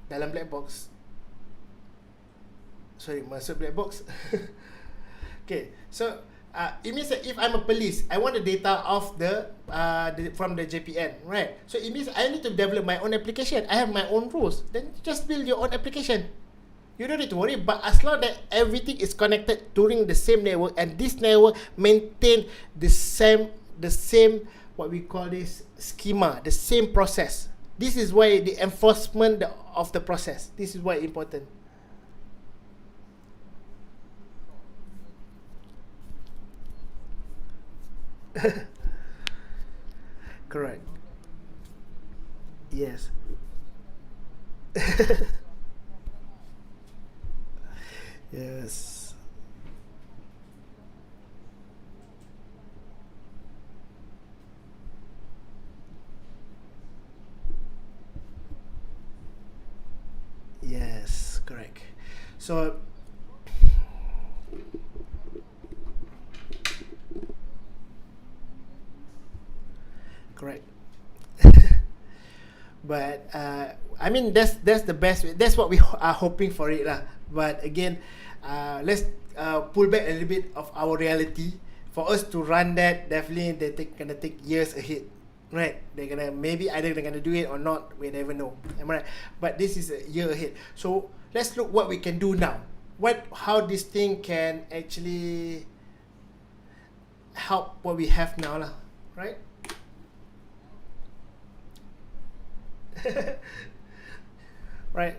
Dalam black box. Sorry, masuk black box. Okay, so it means that if I'm a police, I want the data of from the JPN, right? So it means I need to develop my own application. I have my own rules. Then just build your own application. You don't need to worry. But as long that everything is connected during the same network, and this network maintain the same what we call this schema, the same process. This is why the enforcement of the process. This is why important. Correct. Yes. Yes. Yes, correct. So correct. But I mean that's the best. That's what we are hoping for it lah. But again, let's pull back a little bit of our reality. For us to run that, definitely gonna take years ahead, right? They're gonna maybe either they're gonna do it or not. We never know. Am I right? But this is a year ahead. So let's look what we can do now. How this thing can actually help what we have now lah, right? Right.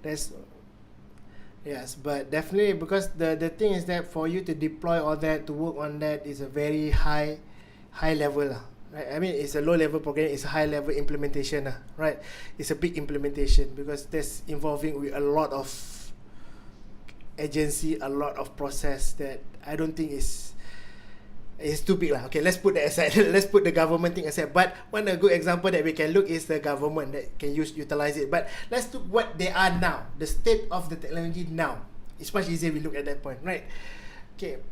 That's yes, but definitely because the thing is that for you to deploy all that, to work on that is a very high level lah. Right? I mean it's a low level program, it's a high level implementation lah, right? It's a big implementation because that's involving with a lot of agency, a lot of process that I don't think is too big lah. Okay, let's put that aside. Let's put the government thing aside. But one a good example that we can look is the government that can utilize it. But let's look what they are now. The state of the technology now. It's much easier we look at that point, right? Okay,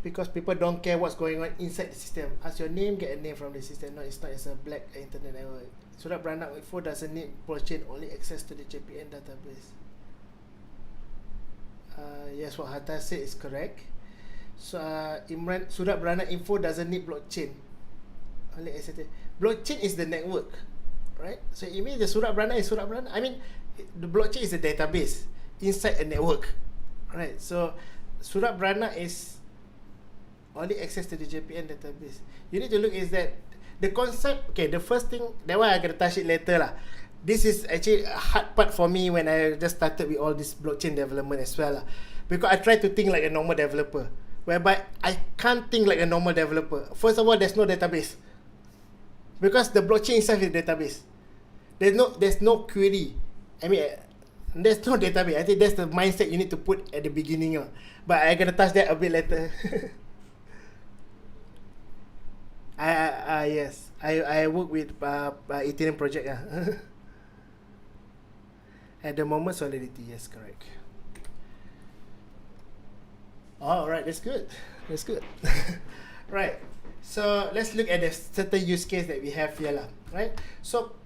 because people don't care what's going on inside the system. Ask your name, get a name from the system. No, it's not. It's a black internet network. Surat beranak info doesn't need blockchain, only access to the JPN database. Yes, what Hatta said is correct. So Imran, surat beranak info doesn't need blockchain. Only access. Blockchain is the network, right? So it means the surat beranak is surat beranak. I mean, the blockchain is a database inside a network, right? So surat beranak is only access to the JPN database. You need to look is that the concept. Okay, the first thing that one I gonna touch it later lah. This is actually a hard part for me when I just started with all this blockchain development as well lah. Because I try to think like a normal developer, whereby I can't think like a normal developer. First of all, there's no database. Because the blockchain itself is a database. There's no query. I mean, there's no database. I think that's the mindset you need to put at the beginning. But I'm going to touch that a bit later. Yes. I work with Ethereum project. At the moment, Solidity. Yes, correct. Oh, right, that's good. That's good. Right. So let's look at the certain use case that we have here, lah. Right. So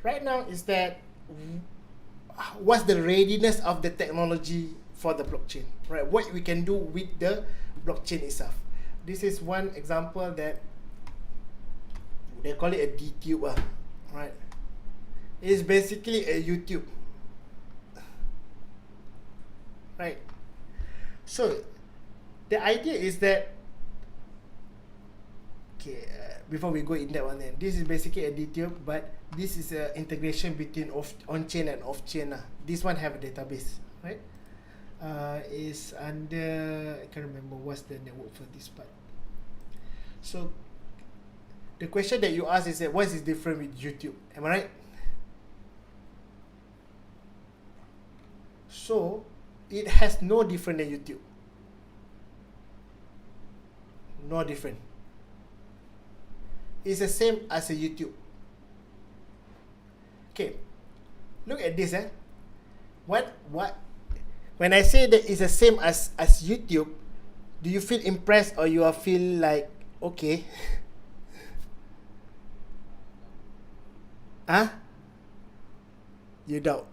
right now is that what's the readiness of the technology for the blockchain? Right. What we can do with the blockchain itself. This is one example that they call it a DTube, right? It's basically a YouTube, right? So the idea is that okay, before we go in depth on that, this is basically a detail, but this is a integration between on-chain and off-chain. This one have a database, right? Is under, I can't remember what's the network for this part. So the question that you ask is that what is different with YouTube? Am I right? So it has no different than YouTube. No different. It's the same as a YouTube. Okay, look at this. What? When I say that it's the same as YouTube, do you feel impressed or you are feel like okay? Huh? You doubt.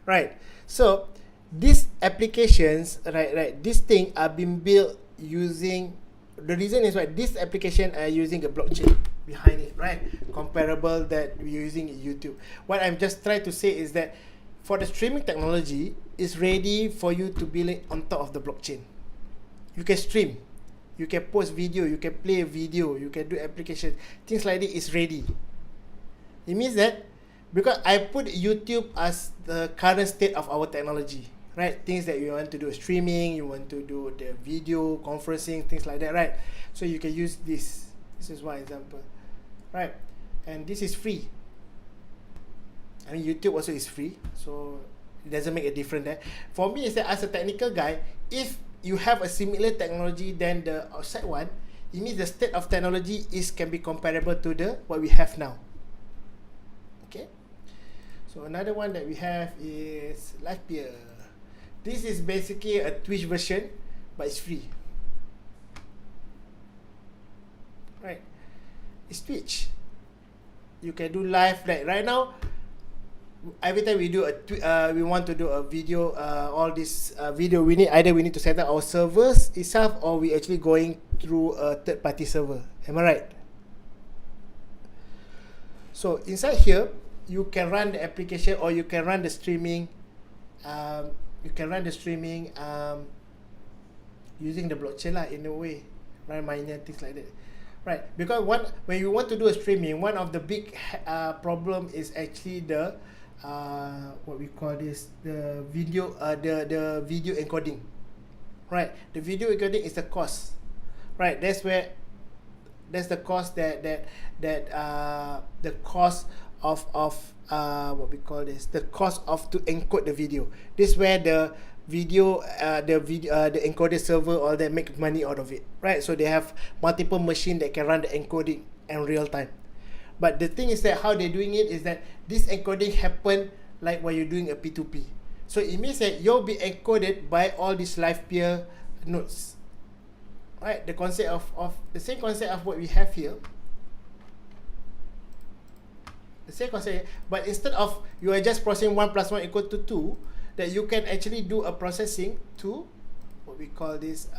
Right. So these applications, right, this thing are being built using. The reason is why this application are using a blockchain behind it, right? Comparable that we're using in YouTube. What I'm just trying to say is that for the streaming technology, it's ready for you to build it on top of the blockchain. You can stream, you can post video, you can play a video, you can do applications, things like that is ready. It means that because I put YouTube as the current state of our technology, right? Things that you want to do streaming, you want to do the video conferencing, things like that, right? So you can use this. This is one example, right? And this is free. I mean, YouTube also is free, so it doesn't make a difference there. For me, is that as a technical guy, if you have a similar technology than the outside one, it means the state of technology can be comparable to the what we have now. Okay. So another one that we have is Lifebear. This is basically a Twitch version, but it's free. Right. It's Twitch. You can do live, like right now. Every time we do we want to do a video, all this video, we need to set up our servers itself, or we actually going through a third-party server. Am I right? So inside here, you can run the application, or you can run the streaming. Using the blockchain in a way, run miner, things like that. Right, because when you want to do a streaming, one of the big problem is actually the what we call this, the video the video encoding. Right, the video encoding is the cost. Right, that's the cost the cost of what we call this, the cost of to encode the video. This is where the encoder server, all that, make money out of it, right? So they have multiple machines that can run the encoding in real time. But the thing is that how they're doing it is that this encoding happen like when you're doing a P2P. So it means that you'll be encoded by all these Lifebear nodes, right? The concept of the same concept of what we have here. The same concept, but instead of you are just processing 1 + 1 = 2, that you can actually do a processing to what we call this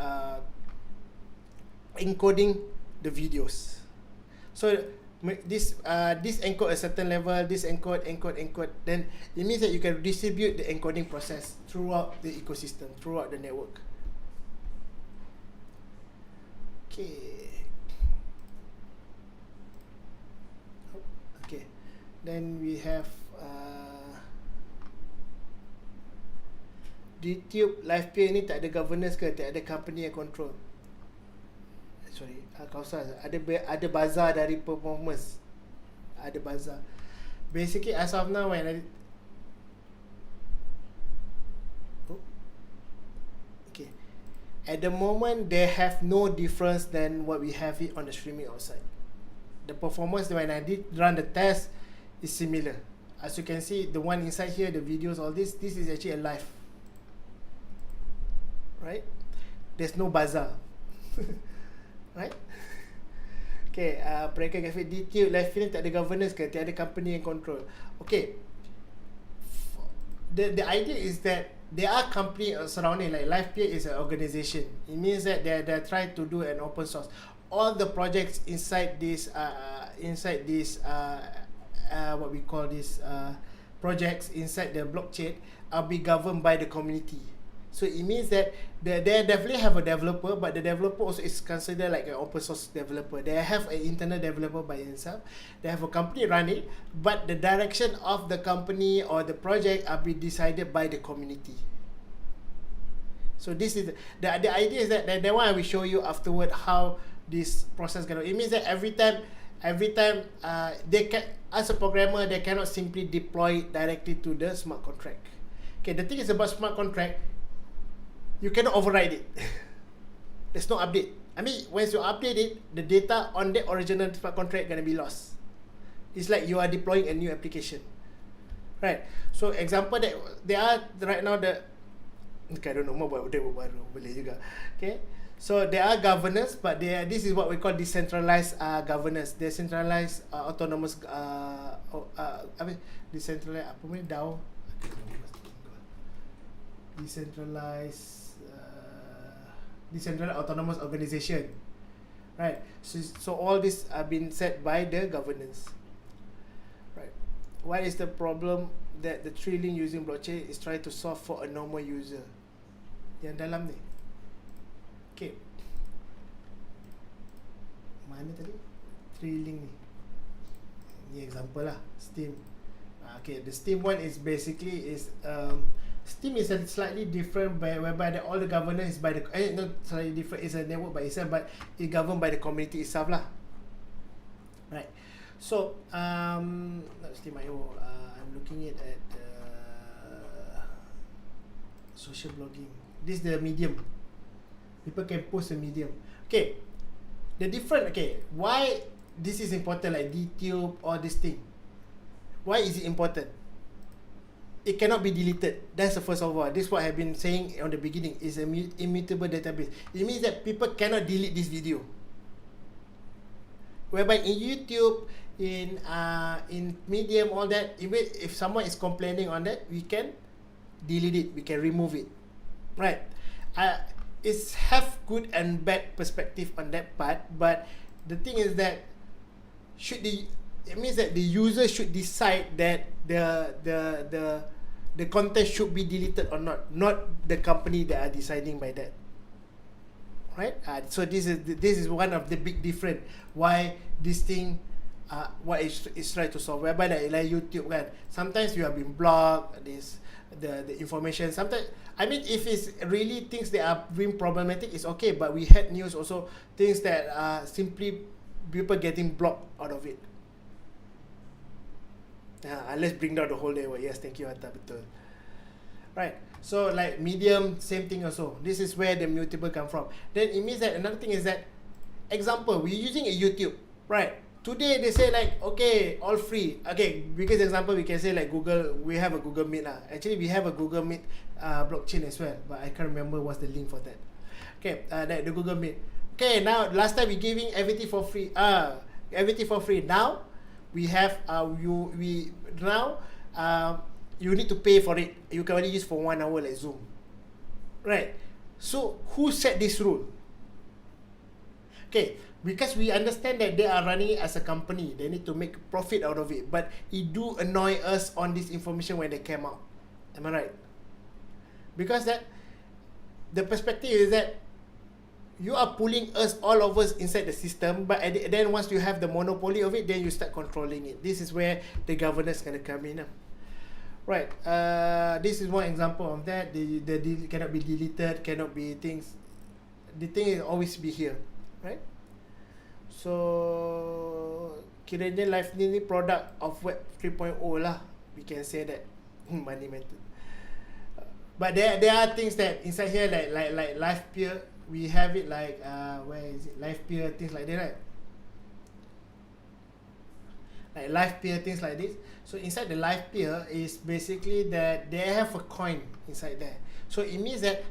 encoding the videos. So this encode a certain level, this encode, then it means that you can distribute the encoding process throughout the ecosystem, throughout the network. Okay, then we have YouTube. Lifebear ni tak ada governance ke, tak ada company yang control. Sorry, ada bazar dari performance, ada bazar. Basically as of now, when at the moment they have no difference than what we have it on the streaming outside. The performance when I did run the test is similar. As you can see, the one inside here, the videos, all this is actually a live, right? There's no bazaar. Right? Okay, mereka graphic detail, live film tak ada governance ke, tak ada company yang control. Okay, the idea is that there are company surrounding, like Lifebear is an organization. It means that they're trying to do an open source. All the projects inside this what we call this projects inside the blockchain are be governed by the community. So it means that they definitely have a developer, but the developer also is considered like an open source developer. They have an internal developer by themselves. They have a company running, but the direction of the company or the project are be decided by the community. So this is the idea is that the one I will show you afterward how this process goes. It means that every time they can, as a programmer, they cannot simply deploy it directly to the smart contract. Okay, the thing is about smart contract, you cannot override it. There's no update. I mean, once you update it, the data on the original smart contract gonna be lost. It's like you are deploying a new application, right? So example that there are right now okay, I don't know more about baru boleh juga. Okay, so there are governance, but this is what we call decentralized governance, decentralized autonomous decentralized apa ni DAO, decentralized autonomous organization, right? So all this are been set by the governance, right? What is the problem that the trilling using blockchain is trying to solve for a normal user? Yang dalam ni, okay, mana tadi trilling ni? Ni example lah, Steam. Okay, the Steam one is basically Steam is a slightly different whereby all the governance is by the not slightly different, it's a network by itself, but it governed by the community itself lah, right? So not Steam.io, I'm looking at social blogging. This is the medium. People can post a medium. Okay, the different, okay, why this is important, like DTube or this thing, why is it important? It cannot be deleted. That's the first of all. This is what I've been saying on the beginning. It's an immutable database. It means that people cannot delete this video. Whereby in YouTube, in Medium, all that, even if someone is complaining on that, we can delete it. We can remove it. Right? It's have good and bad perspective on that part. But the thing is that it means that the user should decide that the content should be deleted or not the company that are deciding by that, right? So this is one of the big difference why this thing what is trying to solve, whereby like YouTube kan, sometimes you have been blocked, the information sometimes, I mean, if it's really things that are being problematic, it's okay, but we had news also things that are simply people getting blocked out of it. Let's bring down the whole network. Yes, thank you, Hatta, betul. Right. So like Medium, same thing also. This is where the mutable come from. Then it means that another thing is that, example, we're using a YouTube, right? Today they say like, okay, all free. Okay, biggest example we can say like Google. We have a Google Meet lah. Actually, we have a Google Meet blockchain as well, but I can't remember what's the link for that. Okay, the Google Meet. Okay, now last time we giving everything for free. Everything for free. Now we have you need to pay for it. You can only use for 1 hour like Zoom, right? So who set this rule? Okay, because we understand that they are running it as a company, they need to make profit out of it, but it do annoy us on this information when they came out. Am I right? Because that the perspective is that you are pulling us all of us inside the system, but then once you have the monopoly of it, then you start controlling it. This is where the governance gonna come in. Right. This is one example of that. The cannot be deleted, cannot be things. The thing is always be here, right? So kiranya life ni product of Web 3.0 lah. We can say that money method. But there are things that inside here like Lifebear. We have it like where is it? Lifebear, things like that, right? Like Lifebear, things like this. So inside the Lifebear is basically that they have a coin inside there. So it means that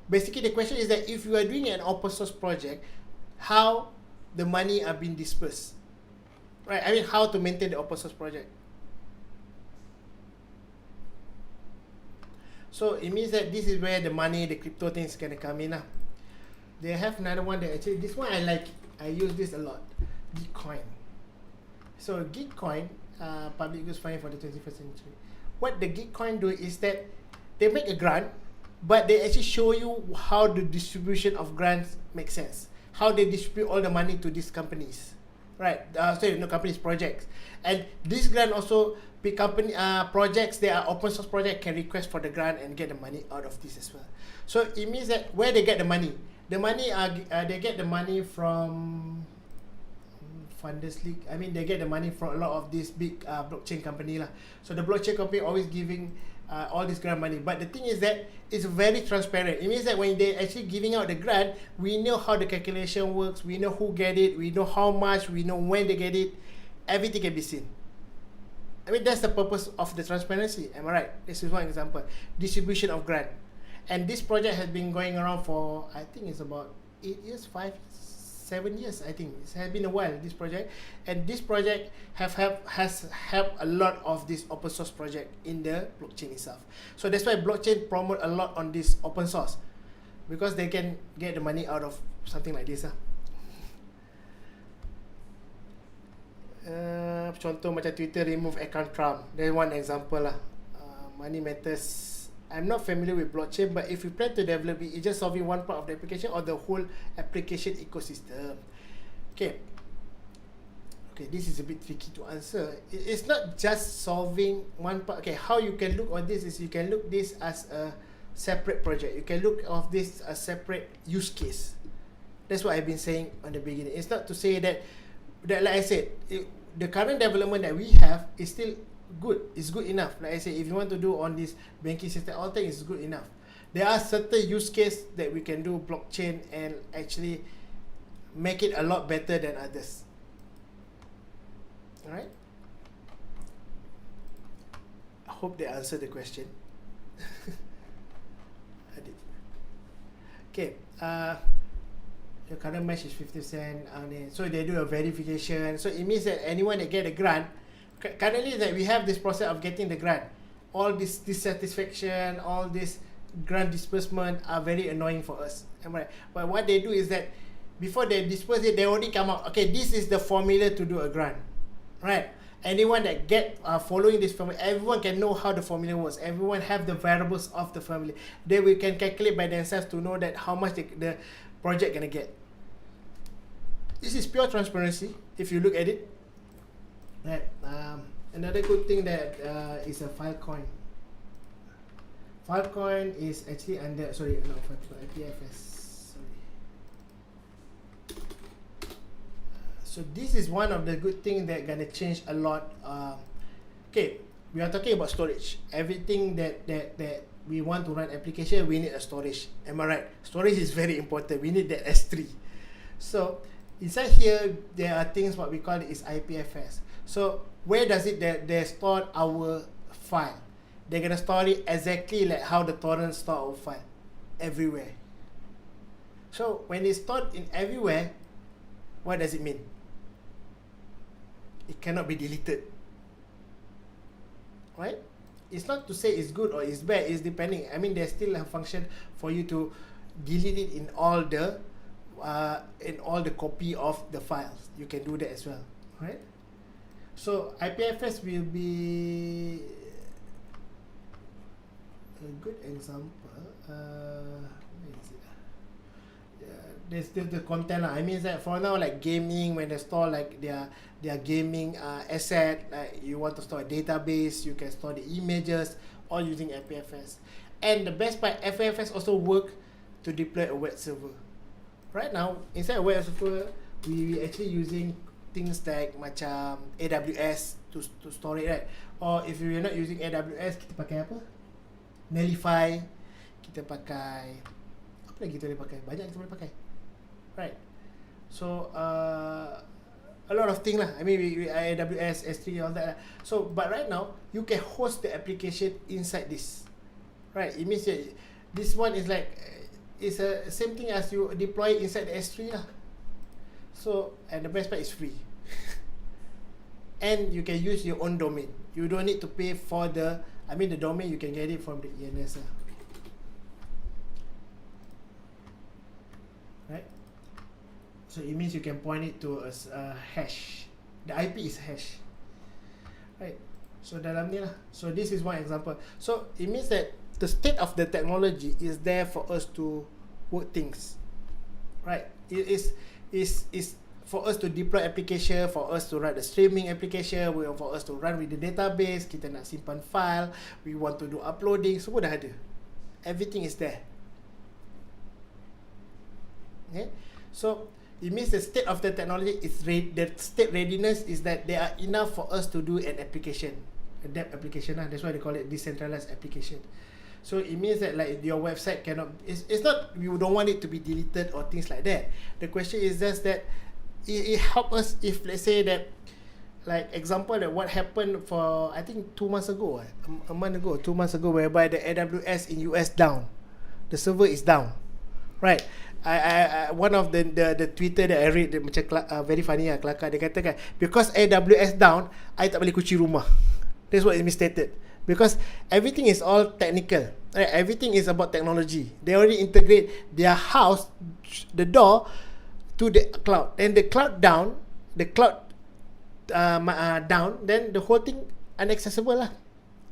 basically the question is that if you are doing an open source project, how the money are being dispersed, right? I mean, how to maintain the open source project. So it means that this is where the money, the crypto things gonna come in. They have another one that actually, this one I like. I use this a lot. Gitcoin. So Gitcoin, public use fund for the 21st century. What the Gitcoin do is that they make a grant, but they actually show you how the distribution of grants makes sense, how they distribute all the money to these companies, right? Sorry, no companies, projects. And this grant also, big company projects, they are open source project, can request for the grant and get the money out of this as well. So it means that where they get the money they get the money from Funders League. I mean, they get the money from a lot of these big blockchain company lah. So the blockchain company always giving all this grant money. But the thing is that it's very transparent. It means that when they actually giving out the grant, we know how the calculation works, we know who get it, we know how much, we know when they get it. Everything can be seen. I mean, that's the purpose of the transparency. Am I right? This is one example. Distribution of grant. And this project has been going around for, I think it's about 8 years, 7 years, I think. It has been a while, this project. And this project has helped a lot of this open source project in the blockchain itself. So that's why blockchain promote a lot on this open source, because they can get the money out of something like this. Contoh macam Twitter remove account Trump. There's one example lah. Money matters. I'm not familiar with blockchain, but if you plan to develop it, it's just solving one part of the application or the whole application ecosystem. Okay, this is a bit tricky to answer. It's not just solving one part. Okay, how you can look on this is you can look this as a separate project. You can look of this as separate use case. That's what I've been saying on the beginning. It's not to say that like I said, the current development that we have is still good. It's good enough. Like I said, if you want to do on this banking system, all things is good enough. There are certain use cases that we can do blockchain and actually make it a lot better than others. Alright? I hope they answered the question. I did. Okay. The current match is 50 cents. So they do a verification. So it means that anyone that get a grant, currently that we have this process of getting the grant, all this dissatisfaction, all this grant disbursement are very annoying for us. Am I right? But what they do is that before they disperse it, they already come out. Okay, this is the formula to do a grant, right? Anyone that get following this formula, everyone can know how the formula works. Everyone have the variables of the formula. Then we can calculate by themselves to know that how much the project gonna get. This is pure transparency if you look at it. Right. Another good thing that is a Filecoin. Filecoin is actually under IPFS. Sorry. So this is one of the good things that gonna change a lot. Okay, we are talking about storage. Everything that we want to run application, we need a storage. Am I right? Storage is very important. We need that S3. So inside here, there are things what we call it is IPFS. So where does it they store our file? They're gonna store it exactly like how the torrent store our file, everywhere. So when it's stored in everywhere, what does it mean? It cannot be deleted, right? It's not to say it's good or it's bad. It's depending. I mean, there's still a function for you to delete it in all the copy of the files. You can do that as well, right? So IPFS will be a good example. Where is it? There's still the content. I mean that for now, like gaming, when they store like their gaming asset, like you want to store a database, you can store the images, all using IPFS. And the best part, IPFS also work to deploy a web server. Right now, inside a web server, we actually using things like macam AWS to store it, right? Or if you're not using AWS, kita pakai apa? Netlify, kita pakai apa lagi kita boleh pakai? Banyak kita boleh pakai, right? So a lot of things lah. I mean, we AWS, S3, all that lah. So but right now, you can host the application inside this, right? It means that this one is like it's a same thing as you deploy inside the S3 lah. So, and the best part is free. And you can use your own domain. You don't need to pay for the domain, you can get it from the ENS. Right? So it means you can point it to a hash. The IP is hash. Right? So dalam ni lah. So this is one example. So it means that the state of the technology is there for us to work things, right? It is for us to deploy application, for us to write the streaming application, for us to run with the database, kita nak simpan file, we want to do uploading, semua dah ada. Everything is there. Okay? So it means the state of the technology is the state readiness is that there are enough for us to do an application, a dev application. That's why they call it decentralized application. So it means that like your website cannot. It's not you don't want it to be deleted or things like that. The question is just that it help us if let's say that like example that what happened for I think 2 months ago, a month ago, 2 months ago, whereby the AWS in US down, the server is down, right? I one of the Twitter that I read macam very funny lah, kelakar dia katakan because AWS down, I tak boleh kunci rumah. That's what it misstated. Because everything is all technical, right? Everything is about technology. They already integrate their house, the door to the cloud. Then the cloud down, down, then the whole thing inaccessible lah.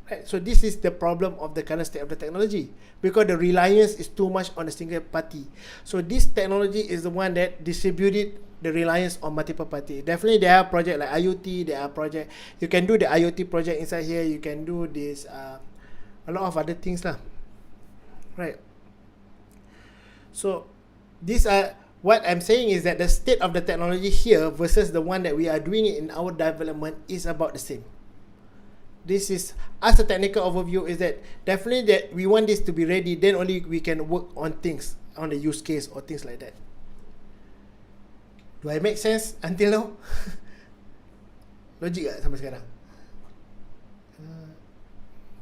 Right? So this is the problem of the current state of the technology, because the reliance is too much on a single party. So this technology is the one that distributed the reliance on multiple party. Definitely there are projects like IoT, there are projects, you can do the IoT project inside here, you can do this, a lot of other things lah. Right. So these are, what I'm saying is that the state of the technology here versus the one that we are doing it in our development is about the same. This is, as a technical overview, is that definitely that we want this to be ready, then only we can work on things, on the use case or things like that. Do I make sense until now? Logik tak sampai sekarang?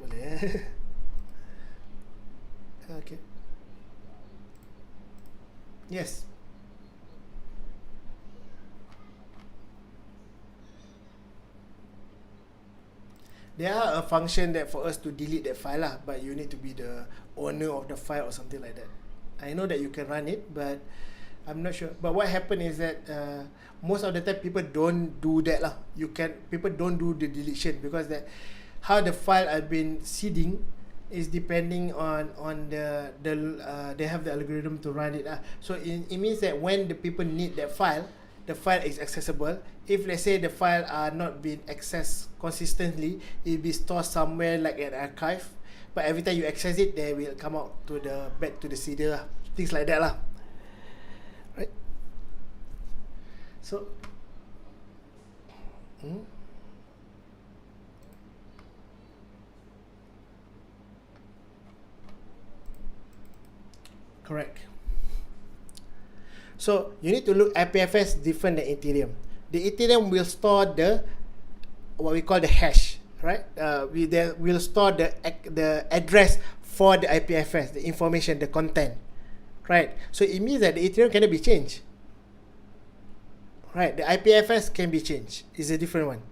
Boleh. Okay. Yes. There are a function that for us to delete that file lah, but you need to be the owner of the file or something like that. I know that you can run it, but I'm not sure. But what happened is that most of the time people don't do that lah. People don't do the deletion because that how the file have been seeding is depending on the they have the algorithm to run it lah. So it means that when the people need that file, the file is accessible. If let's say the file are not being accessed consistently, it will be stored somewhere like an archive. But every time you access it, they will come out to the back to the CD lah. Things like that lah. Right? So correct. So you need to look IPFS different than Ethereum. The Ethereum will store the what we call the hash, right? Will store the address for the IPFS, the information, the content, right? So it means that the Ethereum cannot be changed, right? The IPFS can be changed. It's a different one.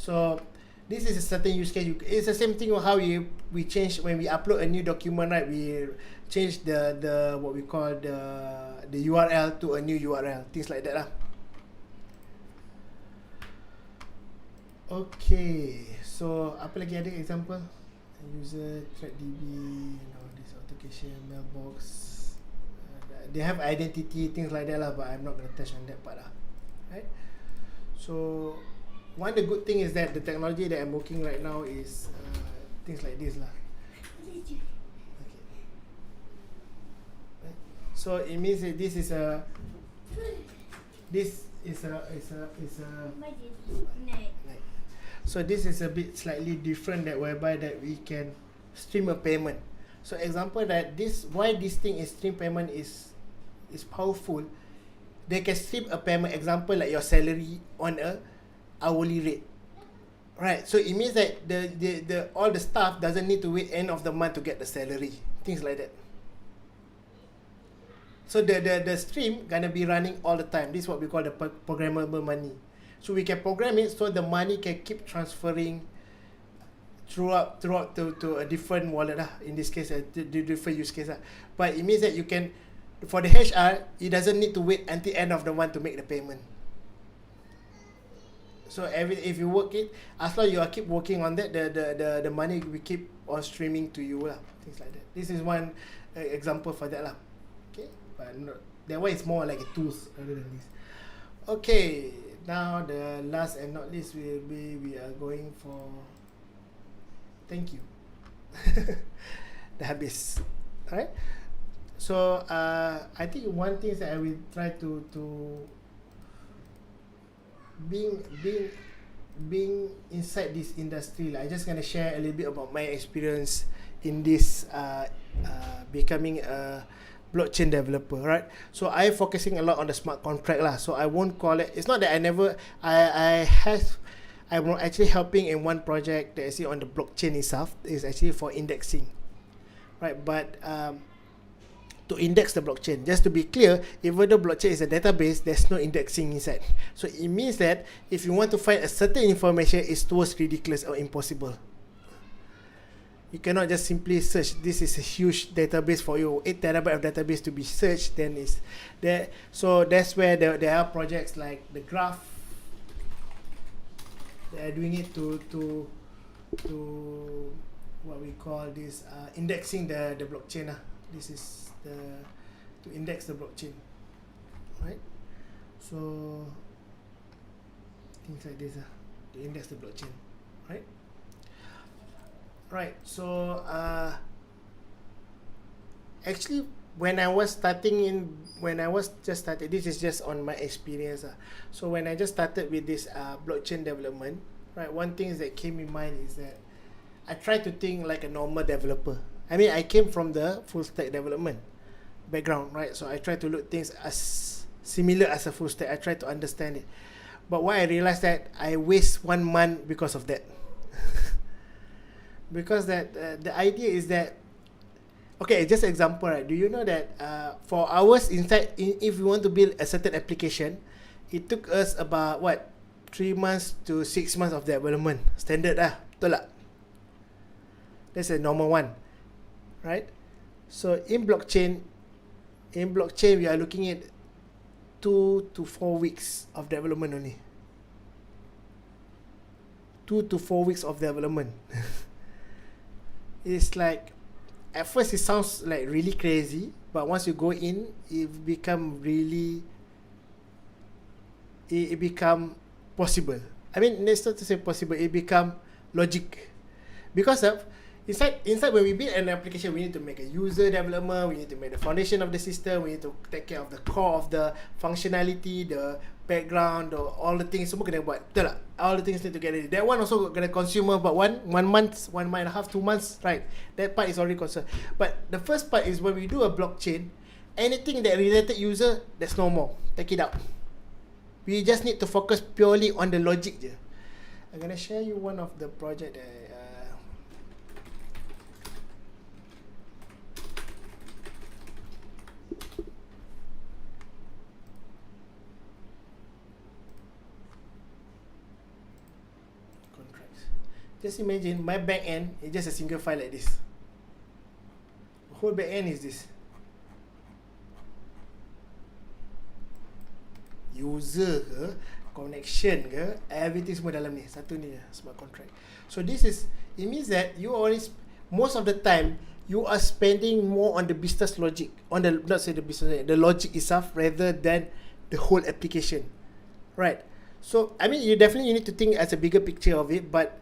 So this is a certain use case. It's the same thing how we change when we upload a new document, right? We change the what we call the URL to a new URL, things like that lah. Okay, so apa lagi ada example? User ThreadDB, this authentication, mailbox. They have identity, things like that lah, but I'm not going to touch on that part lah. Right? So one of the good thing is that the technology that I'm working right now is things like this lah. Okay. Right. So it means that this is a so this is a bit slightly different that whereby that we can stream a payment. So example that why this thing is stream payment is powerful. They can stream a payment, example like your salary on a hourly rate, right? So it means that the all the staff doesn't need to wait end of the month to get the salary, things like that. So the stream gonna be running all the time. This is what we call the programmable money. So we can program it so the money can keep transferring throughout to a different wallet lah. In this case, the different use case lah. But it means that you can, for the HR, it doesn't need to wait until end of the month to make the payment. So if you work it, as long you are keep working on that, the money will keep on streaming to you lah. Things like that. This is one example for that lah. Okay, but that one is more like a tools rather than this. Okay, now the last and not least will be we are going for thank you. Dah habis. Alright. So I think one thing that I will try to being inside this industry, like, I just gonna share a little bit about my experience in this becoming a blockchain developer, right? So I'm focusing a lot on the smart contract lah. So I won't call it. It's not that I'm actually helping in one project that is on the blockchain itself. Is actually for indexing, right? But to index the blockchain, just to be clear, even though blockchain is a database, there's no indexing inside. So it means that if you want to find a certain information, it's towards ridiculous or impossible. You cannot just simply search. This is a huge database for you, 8 terabyte of database to be searched. Then is there. So that's where there are projects like the Graph. They are doing it to what we call this indexing the blockchain. This is to index the blockchain, right? So things like this to index the blockchain, right? Right. So actually, when I was just started, this is just on my experience. So when I just started with this blockchain development, right, one thing that came in mind is that I tried to think like a normal developer. I mean, I came from the full stack development background, right? So I try to look things as similar as a full stack. I try to understand it. But what I realized that I waste 1 month because of that. Because that the idea is that, okay, just example, right? Do you know that for hours inside, if we want to build a certain application, it took us about 3 months to 6 months of development. Standard betul tak? That's a normal one, right? So in blockchain we are looking at 2 to 4 weeks of development only. 2 to 4 weeks of development. It's like, at first it sounds like really crazy, but once you go in, it become possible. I mean, let's not to say possible, it become logic. Because of inside when we build an application, we need to make a user development, we need to make the foundation of the system, we need to take care of the core of the functionality, the background, all the things semua kena buat. Betul tak? All the things need to get ready. That one also gonna consume about one month, 1 month and a half, 2 months, right? That part is already concerned. But the first part is when we do a blockchain, anything that related user, there's no more. Take it out. We just need to focus purely on the logic je. I'm gonna share you one of the project that just imagine my back end is just a single file like this. The whole back end is this. User ke, connection ke, everything semua dalam ni. Satu ni smart contract. So this is, it means that you always, most of the time, you are spending more on the business logic, on the, not say the business logic, the logic itself rather than the whole application. Right? So, I mean, you need to think as a bigger picture of it, but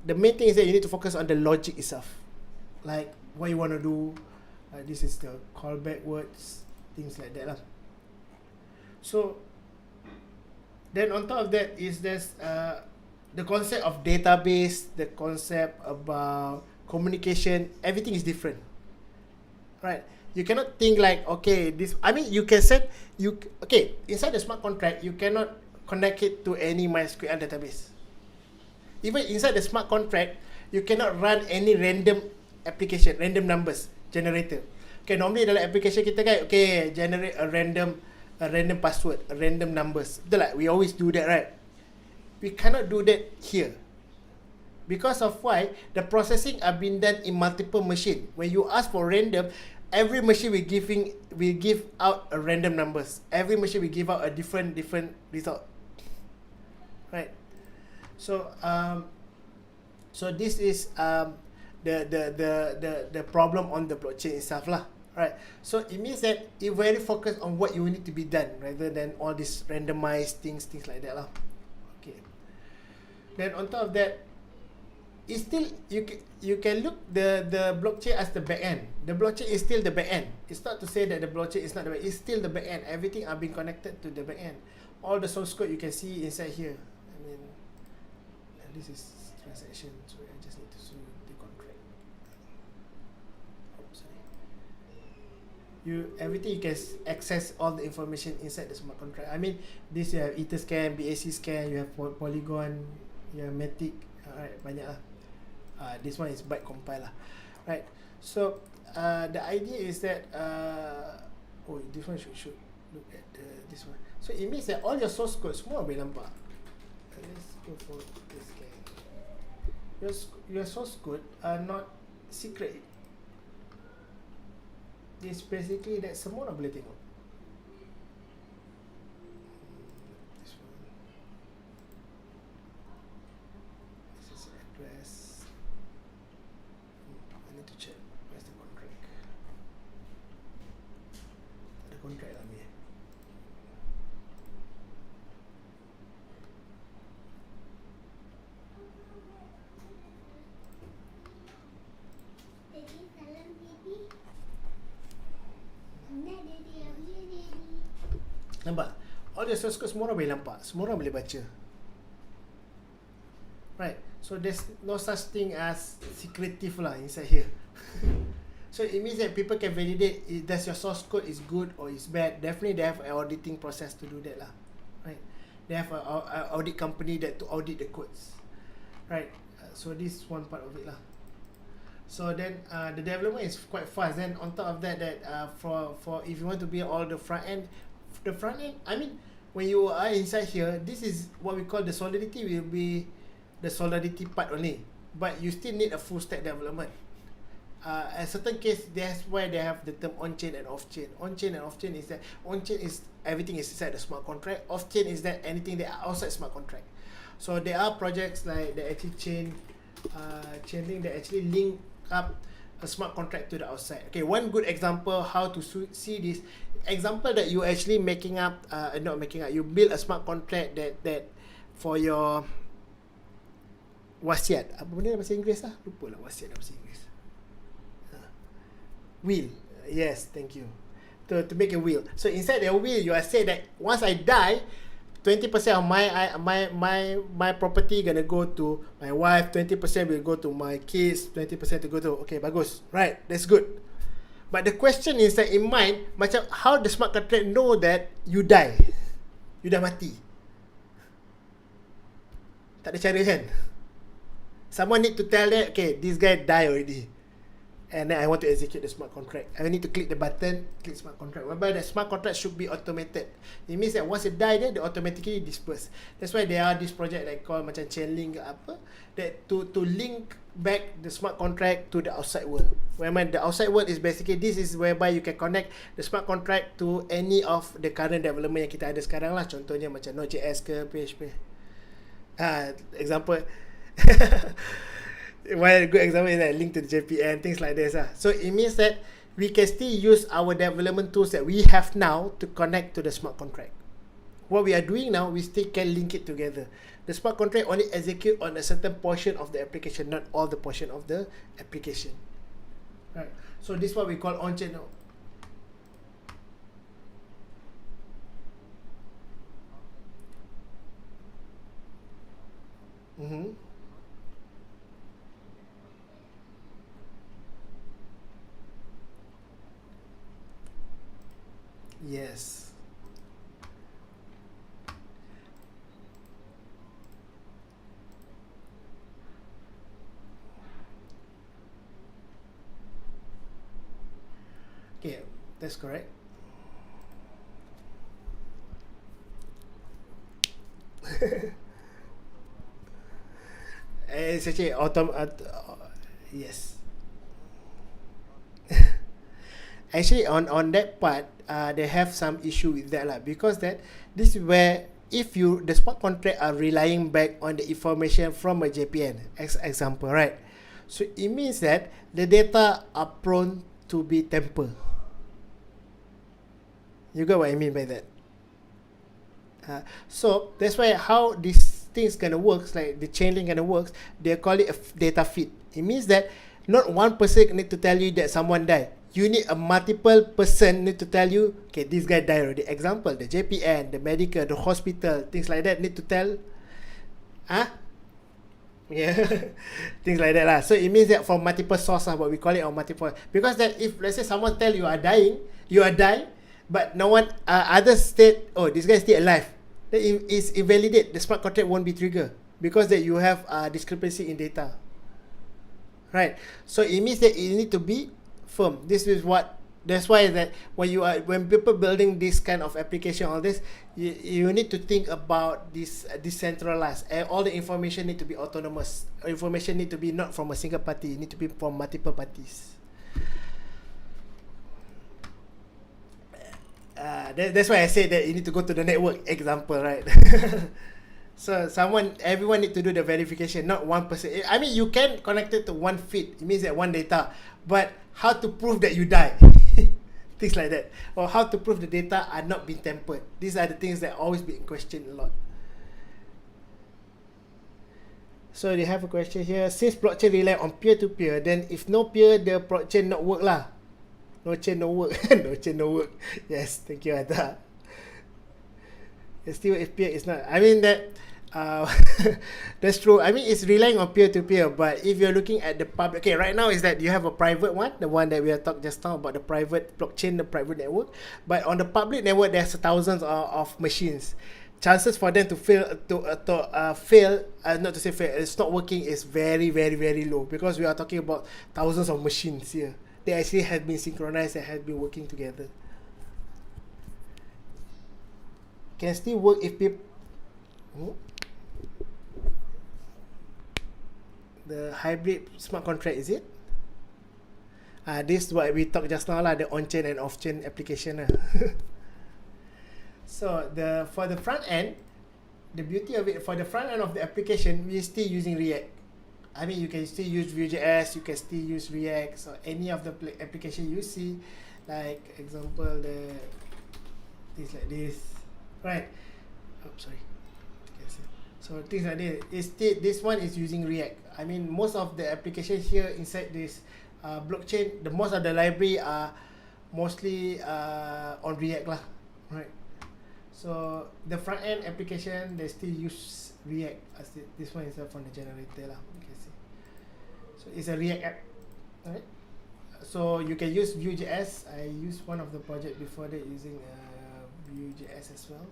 the main thing is that you need to focus on the logic itself. Like, what you want to do. This is the callback words. Things like that lah. So, then on top of that is there's the concept of database, the concept about communication. Everything is different. Right? You cannot think like, okay, this, I mean, you can set, okay, inside the smart contract, you cannot connect it to any MySQL database. Even inside the smart contract, you cannot run any random application, random numbers generator. Okay, normally dalam application kita kan, okay, generate a random password, a random numbers. Betul tak? We always do that, right? We cannot do that here. Because of why? The processing are being done in multiple machine. When you ask for random, every machine will give out a random numbers. Every machine will give out a different result. Right? So so this is the problem on the blockchain itself lah. Right. So it means that it very focused on what you need to be done rather than all these randomized things like that lah. Okay. Then on top of that, it's still you can look the blockchain as the back end. The blockchain is still the back end. It's not to say that the blockchain is not the back end. It's still the back end. Everything are being connected to the back end. All the source code you can see inside here. I mean, this is transaction. So I just need to show the contract. Oh, sorry. Everything you can access all the information inside the smart contract. I mean, this you have Etherscan, BAC scan, you have Polygon, you have Matic. Alright, banyak lah. This one is byte compile lah. Right. So the idea is that this one should look at this one. So it means that all your source code semua boleh nampak. Let's go for this guy. Your source code are not secret. It's basically that semua orang boleh tengok. This one. This is address. I need to check. Where's the contract? Ada contract lah ni. Nampak? All the source code semua orang boleh nampak. Semua orang boleh baca. Right. So there's no such thing as secretive lah inside here. So it means that people can validate does your source code is good or is bad. Definitely they have an auditing process to do that lah. Right. They have a audit company that to audit the codes. Right. So this is one part of it lah. So then the development is quite fast. Then on top of that, for if you want to be all the front end, I mean, when you are inside here, this is what we call the solidity will be the solidity part only. But you still need a full stack development. A certain case, that's why they have the term on-chain and off-chain. On-chain and off-chain is that on-chain is everything is inside the smart contract. Off-chain is that anything that are outside smart contract. So there are projects like the actually chain link that actually link up a smart contract to the outside. Okay, one good example how to see this example that you actually making up, not making up, you build a smart contract that for your wasiat. Apa benda dalam bahasa Inggeris lah? Lupa lah wasiat dalam bahasa Inggeris. Will. Yes, thank you. To make a will. So inside the will, you are say that once I die, 20% of my property gonna go to my wife, 20% will go to my kids, 20% to go to, okay, bagus. Right, that's good. But the question is that in mind, macam how the smart contract know that you die? You dah mati. Tak ada cara kan? Someone need to tell that, okay, this guy die already. And then I want to execute the smart contract. I need to click the button, click smart contract. Whereby the smart contract should be automated. It means that once it die, then they automatically disperse. That's why there are this project like called macam Chainlink apa, that to link back the smart contract to the outside world. Whereby the outside world is basically this is whereby you can connect the smart contract to any of the current development yang kita ada sekarang lah. Contohnya macam Node.js ke PHP. Example. One good example is that link to the JPN, things like this. So it means that we can still use our development tools that we have now to connect to the smart contract. What we are doing now, we still can link it together. The smart contract only execute on a certain portion of the application, not all the portion of the application. Right. So this is what we call on-chain now. Yes. Okay, that's correct. It's actually yes. Actually, on that part, they have some issue with that lah, because that this is where if the smart contract are relying back on the information from a JPN, example, right? So it means that the data are prone to be tampered. You get what I mean by that? So that's why how these things gonna works, like the chain link gonna works, they call it a data feed. It means that not one person need to tell you that someone died. You need a multiple person need to tell you, okay, this guy died already. Example, the JPN, the medical, the hospital, things like that need to tell. Yeah, things like that lah. So it means that from multiple sources, what we call it on multiple. Because that if let's say someone tell you are dying, but no one others state, oh, this guy is still alive, then it is invalidate. The smart contract won't be triggered because that you have discrepancy in data, right? So it means that it need to be firm. That's why that when people building this kind of application, all this, you need to think about this decentralized. All the information need to be autonomous. Information need to be not from a single party. It need to be from multiple parties. That's why I say that you need to go to the network example, right? So everyone need to do the verification, not one person. I mean, you can connect it to one feed. It means that one data. But how to prove that you die? Things like that. Or how to prove the data are not being tampered. These are the things that always be in question a lot. So they have a question here. Since blockchain rely on peer-to-peer, then if no peer, the blockchain not work lah. No chain, no work. No chain, no work. Yes, thank you, Ada. Still, if peer is not, I mean that, that's true. I mean, it's relying on peer-to-peer, but if you're looking at the public, okay, right now is that you have a private one, the one that we are talking just now about the private blockchain, the private network. But on the public network, there's thousands of machines. Chances for them to fail, not to say fail, it's not working is very, very, very low because we are talking about thousands of machines here. They actually have been synchronized and have been working together. Can still work if people. The hybrid smart contract, is it? This is what we talked just now lah, the on-chain and off-chain application lah. So for the front end, the beauty of it, for the front end of the application, we're still using React. I mean, you can still use Vue.js, you can still use React, so any of the application you see, like example, the things like this, right? Oh, sorry. So things like this. This one is using React. I mean, most of the applications here inside this blockchain, the most of the library are mostly on React lah, right? So the front end application, they still use React. As this one is from the generator lah. You can see. So it's a React app, right? So you can use Vue.js. I used one of the project before that using Vue.js as well.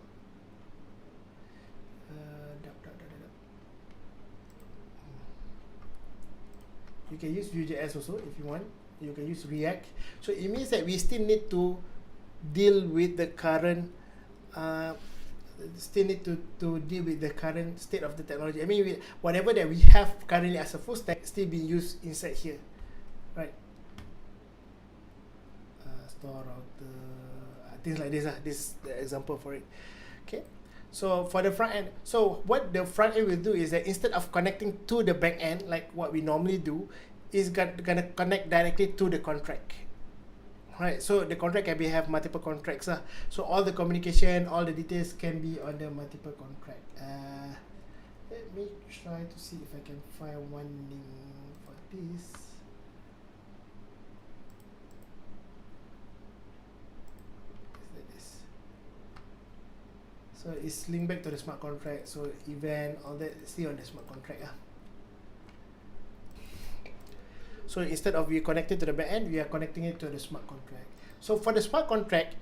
You can use Vue.js also if you want. You can use React. So it means that we still need to deal with the current deal with the current state of the technology. I mean, whatever that we have currently as a full stack still being used inside here, right? Store router, things like this. This is the example for it. Okay. So for the front end, so what the front end will do is that instead of connecting to the back end like what we normally do, is gonna connect directly to the contract. Right, so the contract can have multiple contracts. So all the communication, all the details can be on the multiple contract. Let me try to see if I can find one link for this. Like this. So it's linked back to the smart contract. So event, all that, still on the smart contract. So instead of we connected to the back end, we are connecting it to the smart contract. So for the smart contract,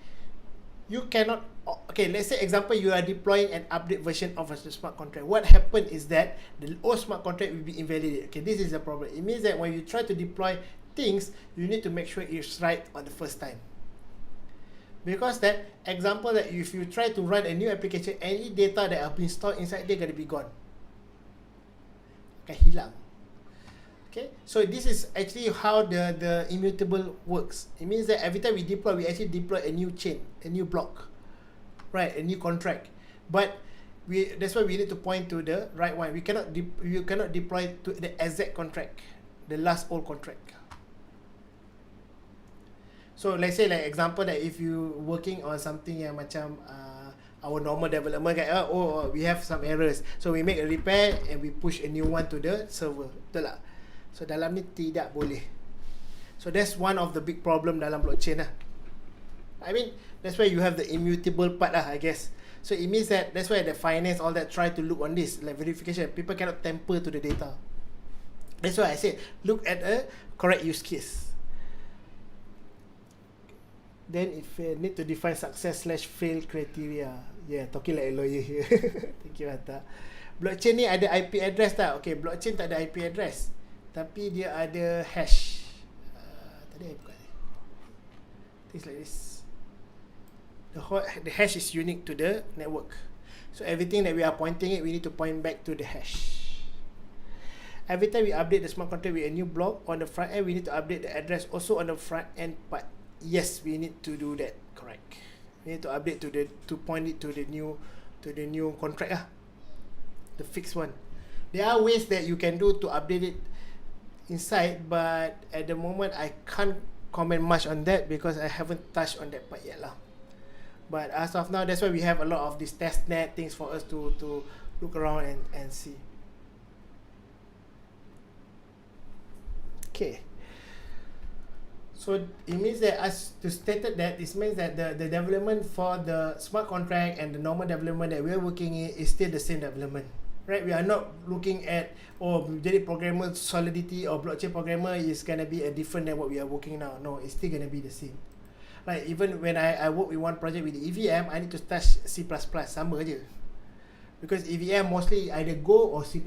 you cannot, okay, let's say example, you are deploying an update version of a smart contract. What happened is that the old smart contract will be invalidated. Okay, this is the problem. It means that when you try to deploy things, you need to make sure it's right on the first time. Because that example that if you try to run a new application, any data that have been stored inside there gonna be gone. Okay, hilang. Okay, so this is actually how the immutable works. It means that every time we deploy, we actually deploy a new chain, a new block, right, a new contract. But that's why we need to point to the right one. You cannot deploy to the exact contract, the last old contract. So let's say like example that if you working on something yang macam our normal development kan, we have some errors, so we make a repair and we push a new one to the server, betul tak? So dalam ni tidak boleh. So that's one of the big problem dalam blockchain lah. I mean that's why you have the immutable part lah, I guess. So it means that that's why the finance all that try to look on this like verification. People cannot tamper to the data. That's why I said look at a correct use case. Then if need to define success/fail criteria. Yeah, talking like a lawyer here. Thank you, Hatta. Blockchain ni ada IP address tak? Okay, blockchain tak ada IP address, tapi dia ada hash. Tadi I buka ni. Things like this. The hash is unique to the network. So everything that we are pointing it, we need to point back to the hash. Every time we update the smart contract with a new block on the front end, we need to update the address also on the front end part. Yes, we need to do that. Correct. We need to update to point it to the new contract lah, the fixed one. There are ways that you can do to update it inside, but at the moment I can't comment much on that because I haven't touched on that part yet lah. But as of now, that's why we have a lot of these testnet things for us to look around and see. Okay. So it means that as to stated that this means that the development for the smart contract and the normal development that we are working in is still the same development, right? We are not looking at jadi programmer solidity or blockchain programmer is gonna be a different than what we are working now. No, it's still gonna be the same. Like even when I work with one project with the EVM, I need to touch C++, sama je. Because EVM mostly either Go or C++.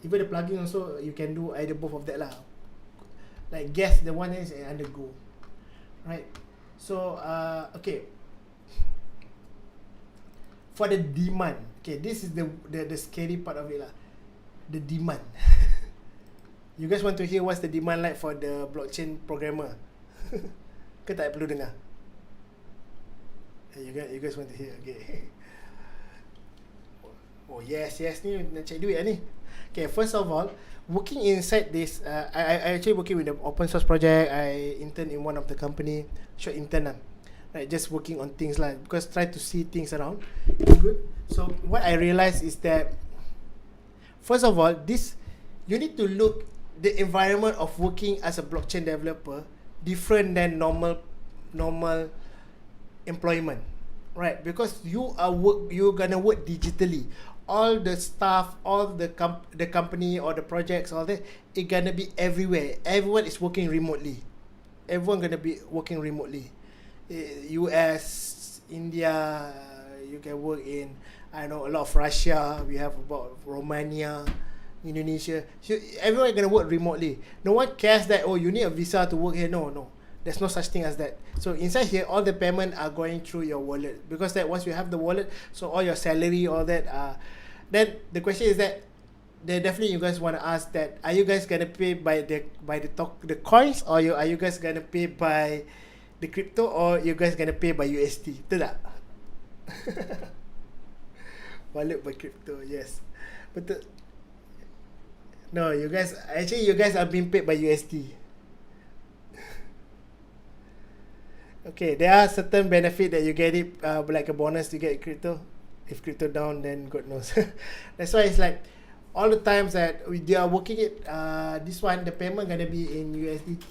Even the plugin also you can do either both of that lah. Like guess the one is under Go, right? So okay, for the demand, okay, this is the scary part of it lah, the demand. You guys want to hear what's the demand like for the blockchain programmer? Ke tak perlu dengar? You guys want to hear? Okay. Oh yes, ni nak cek duit lah ni. Okay, first of all, working inside this, I actually working with the open source project. I intern in one of the company, short intern lah, right? Just working on things lah, because try to see things around. It's good. So what I realized is that, first of all, you need to look the environment of working as a blockchain developer different than normal employment, right? Because you're gonna work digitally. All the staff, all the company or the projects, all that, it gonna be everywhere. Everyone is working remotely. Everyone gonna be working remotely. US, India, you can work in, I know a lot of Russia. We have about Romania, Indonesia. So everyone gonna work remotely. No one cares that you need a visa to work here. No. There's no such thing as that. So inside here, all the payment are going through your wallet, because that once you have the wallet, so all your salary, all that. Then the question is that, definitely you guys want to ask that, are you guys gonna pay by the coins, or are you guys gonna pay by the crypto, or you guys gonna pay by USD? Betul tak? Wallet by crypto, yes. Betul. No, you guys are being paid by USD. Okay, there are certain benefit that you get it, like a bonus to get crypto. If crypto down, then God knows. That's why it's like all the times that they are working it, this one, the payment gonna be in USDT,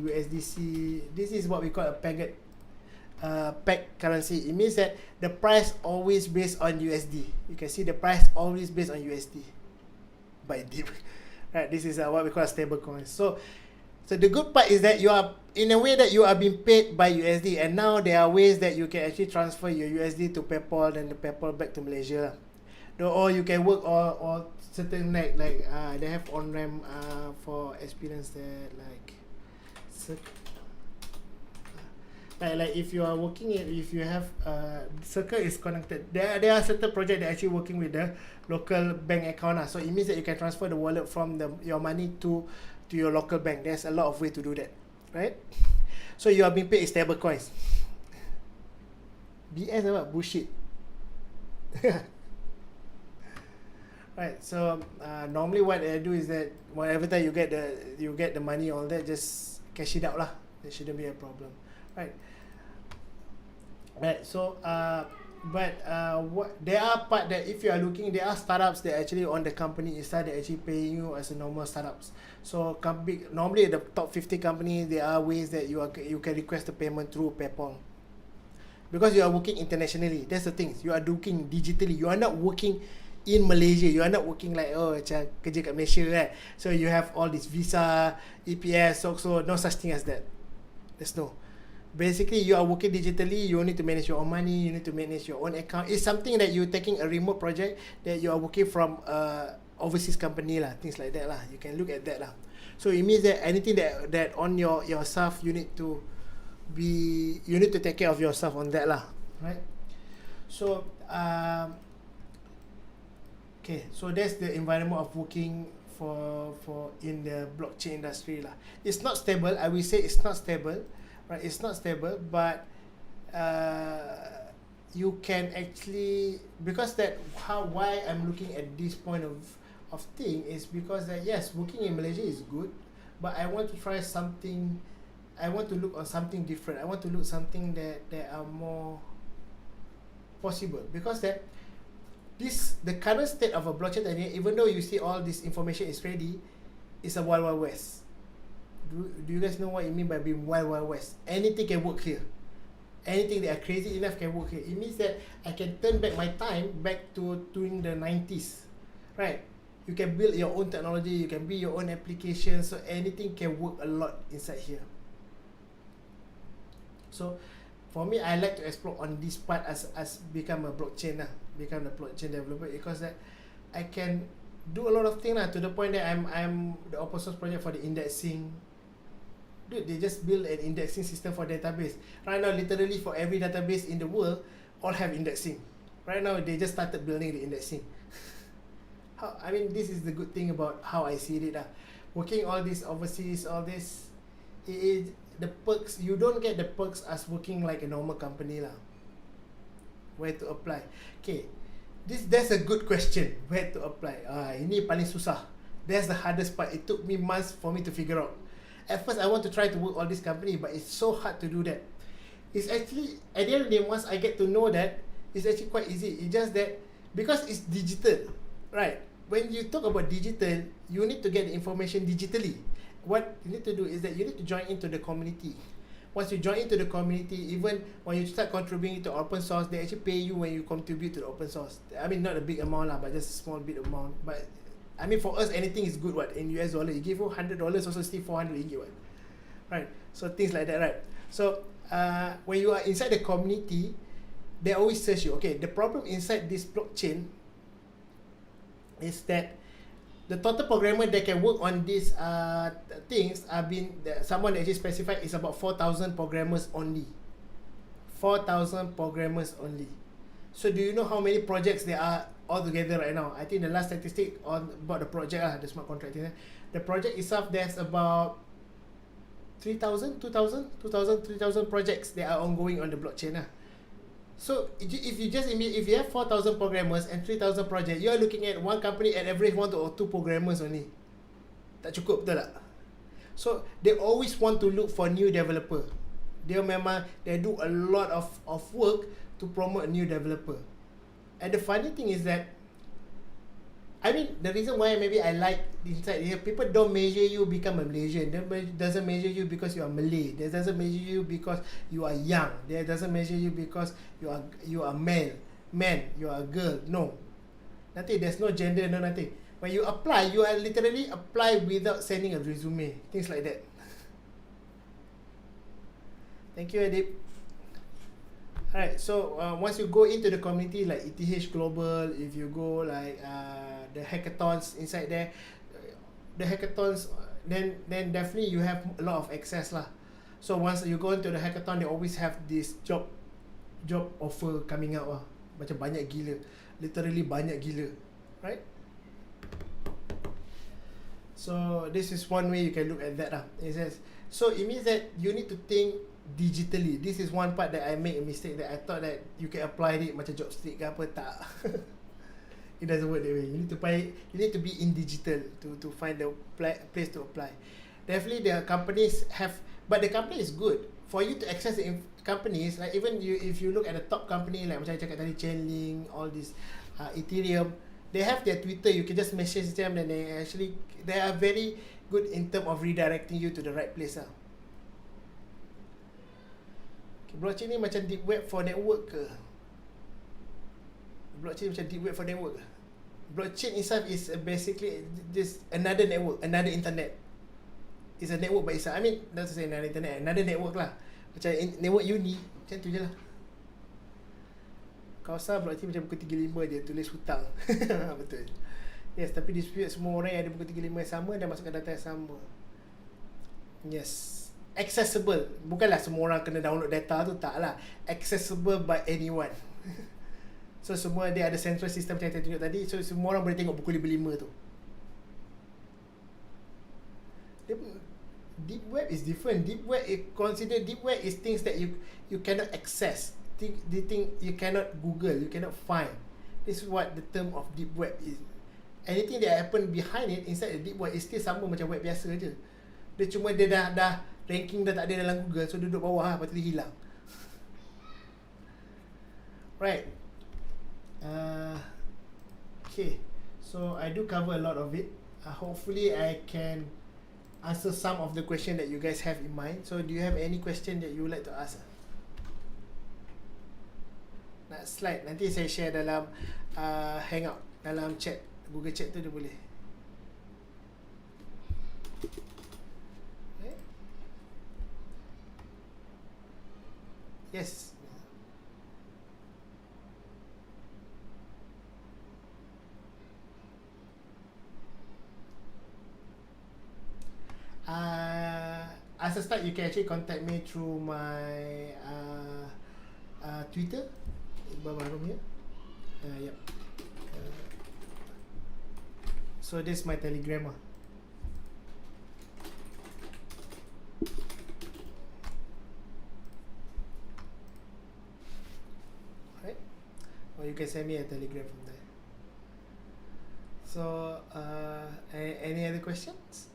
USDC. This is what we call a pegged currency. It means that the price always based on USD. You can see the price always based on USD by deep. Right, this is what we call a stable coin. So the good part is that you are, in a way that you are being paid by USD, and now there are ways that you can actually transfer your USD to PayPal, then the PayPal back to Malaysia. Or you can work or certain like they have on-ramp for experience that like if you are working if you have Circle is connected, there are certain projects that actually working with the local bank account. So it means that you can transfer the wallet from your money to your local bank. There's a lot of way to do that, right? So you are being paid in stable coins. BS apa? Bullshit. Right. So normally what I do is that whenever time you get the money, all that, just cash it out lah. There shouldn't be a problem, right? Right. So what there are part that if you are looking, there are startups that actually on the company inside that actually paying you as a normal startups. So normally the top 50 companies, there are ways that you can request the payment through PayPal. Because you are working internationally, that's the thing. You are working digitally. You are not working in Malaysia. You are not working like macam kerja kat Malaysia kan. So you have all this visa, EPS, so no such thing as that. There's no. Basically, you are working digitally. You need to manage your own money. You need to manage your own account. It's something that you're taking a remote project that you are working from overseas company lah, things like that lah. You can look at that lah. So it means that anything that on yourself, you need to take care of yourself on that lah, right? So okay, so that's the environment of working for in the blockchain industry lah. It's not stable. I will say it's not stable, right? It's not stable, but you can actually, because why I'm looking at this point of thing is because that yes, working in Malaysia is good, but I want to try something. I want to look on something different. I want to look something that are more possible, because that the current state of a blockchain, even though you see all this information is ready, it's a wild west. Do you guys know what I mean by being wild west? Anything can work here. Anything that are crazy enough can work here. It means that I can turn back my time back to in the 90s, right? You can build your own technology. You can build your own application. So anything can work a lot inside here. So for me, I like to explore on this part as become a blockchain become a blockchain developer, because that I can do a lot of things to the point that I'm the open source project for the indexing. Dude, they just build an indexing system for database. Right now, literally for every database in the world, all have indexing. Right now, they just started building the indexing. I mean, this is the good thing about how I see it. Working all this overseas, all this, the perks, you don't get the perks as working like a normal company lah. Where to apply? Okay, that's a good question. Where to apply? Ini paling susah. That's the hardest part. It took me months for me to figure out. At first, I want to try to work all this company, but it's so hard to do that. It's actually, at the end of the day, once I get to know that, it's actually quite easy. It's just that because it's digital, right? When you talk about digital, you need to get the information digitally. What you need to do is that you need to join into the community. Once you join into the community, even when you start contributing to open source, they actually pay you when you contribute to the open source. I mean, not a big amount lah, but just a small bit amount. But I mean, for us, anything is good. What in US dollar, you give you $100, also still 400 ringgit, what? Right? So things like that, right? So when you are inside the community, they always search you. Okay, the problem inside this blockchain is that the total programmer that can work on these things someone actually specified is about 4,000 programmers only. 4,000 programmers only. So do you know how many projects there are all together right now? I think the last statistic about the project the smart contract, the project itself, there's about 3,000 projects that are ongoing on the blockchain. So if you have 4,000 programmers and 3,000 projects, you are looking at one company at average 1 or 2 programmers only. Tak cukup, betul tak? So they always want to look for new developer. They do a lot of work to promote a new developer. And the funny thing is that, I mean, the reason why maybe I like inside here, people don't measure you become a Malaysian. They doesn't measure you because you are Malay. They doesn't measure you because you are young. They doesn't measure you because you are male, man, you are a girl. No, nothing. There's no gender, no nothing. When you apply, you are literally apply without sending a resume. Things like that. Thank you, Adib. Alright, so once you go into the community like ETH Global, if you go like the hackathons inside there, the hackathons, then definitely you have a lot of access lah. So once you go into the hackathon, they always have this job offer coming out lah. Macam banyak gila, literally banyak gila, right? So this is one way you can look at that lah. It says, so it means that you need to think digitally. This is one part that I make a mistake, that I thought that you can apply it macam job street ke apa. Tak. It doesn't work that way. You need to be in digital to find the place to apply. Definitely the companies have, but the company is good for you to access the companies. Like even if you look at the top company, like macam I cakap tadi, Chainlink, all this, Ethereum, they have their Twitter. You can just message them, and they are very good in terms of redirecting you to the right place lah. Okay, blockchain ni macam deep web for network ke? Blockchain macam deep web for network ke? Blockchain itself is basically just another network, another internet. It's a network by itself. I mean, not to say another internet, another network lah. Macam network uni, macam tu je lah. Kau rasa blockchain macam buku 35 dia tulis hutang. Betul. Yes, tapi dispute semua orang yang ada buku 35 yang sama dan masukkan data yang sama. Yes. Accessible. Bukanlah semua orang kena download data tu, tak lah. Accessible by anyone. So semua dia ada central system macam saya tunjuk tadi. So semua orang boleh tengok buku 55 tu. Deep web is different. Deep web is things that you cannot access. The thing you cannot Google, you cannot find. This is what the term of deep web is. Anything that happen behind it inside the deep web is still sama macam web biasa je. Dia cuma dia dah ranking dah tak ada dalam Google, so duduk bawah lah, lepas tu dia hilang. Right. Okay. So I do cover a lot of it. Hopefully I can answer some of the question that you guys have in mind. So do you have any question that you would like to ask? Nak slide nanti saya share dalam hangout, dalam chat, Google Chat tu dia boleh. Okay. Yes. As a start, you can actually contact me through my Twitter, Iqbal Baharum here. Yep. So this is my Telegram. Alright. Or you can send me a Telegram from there. So any other questions?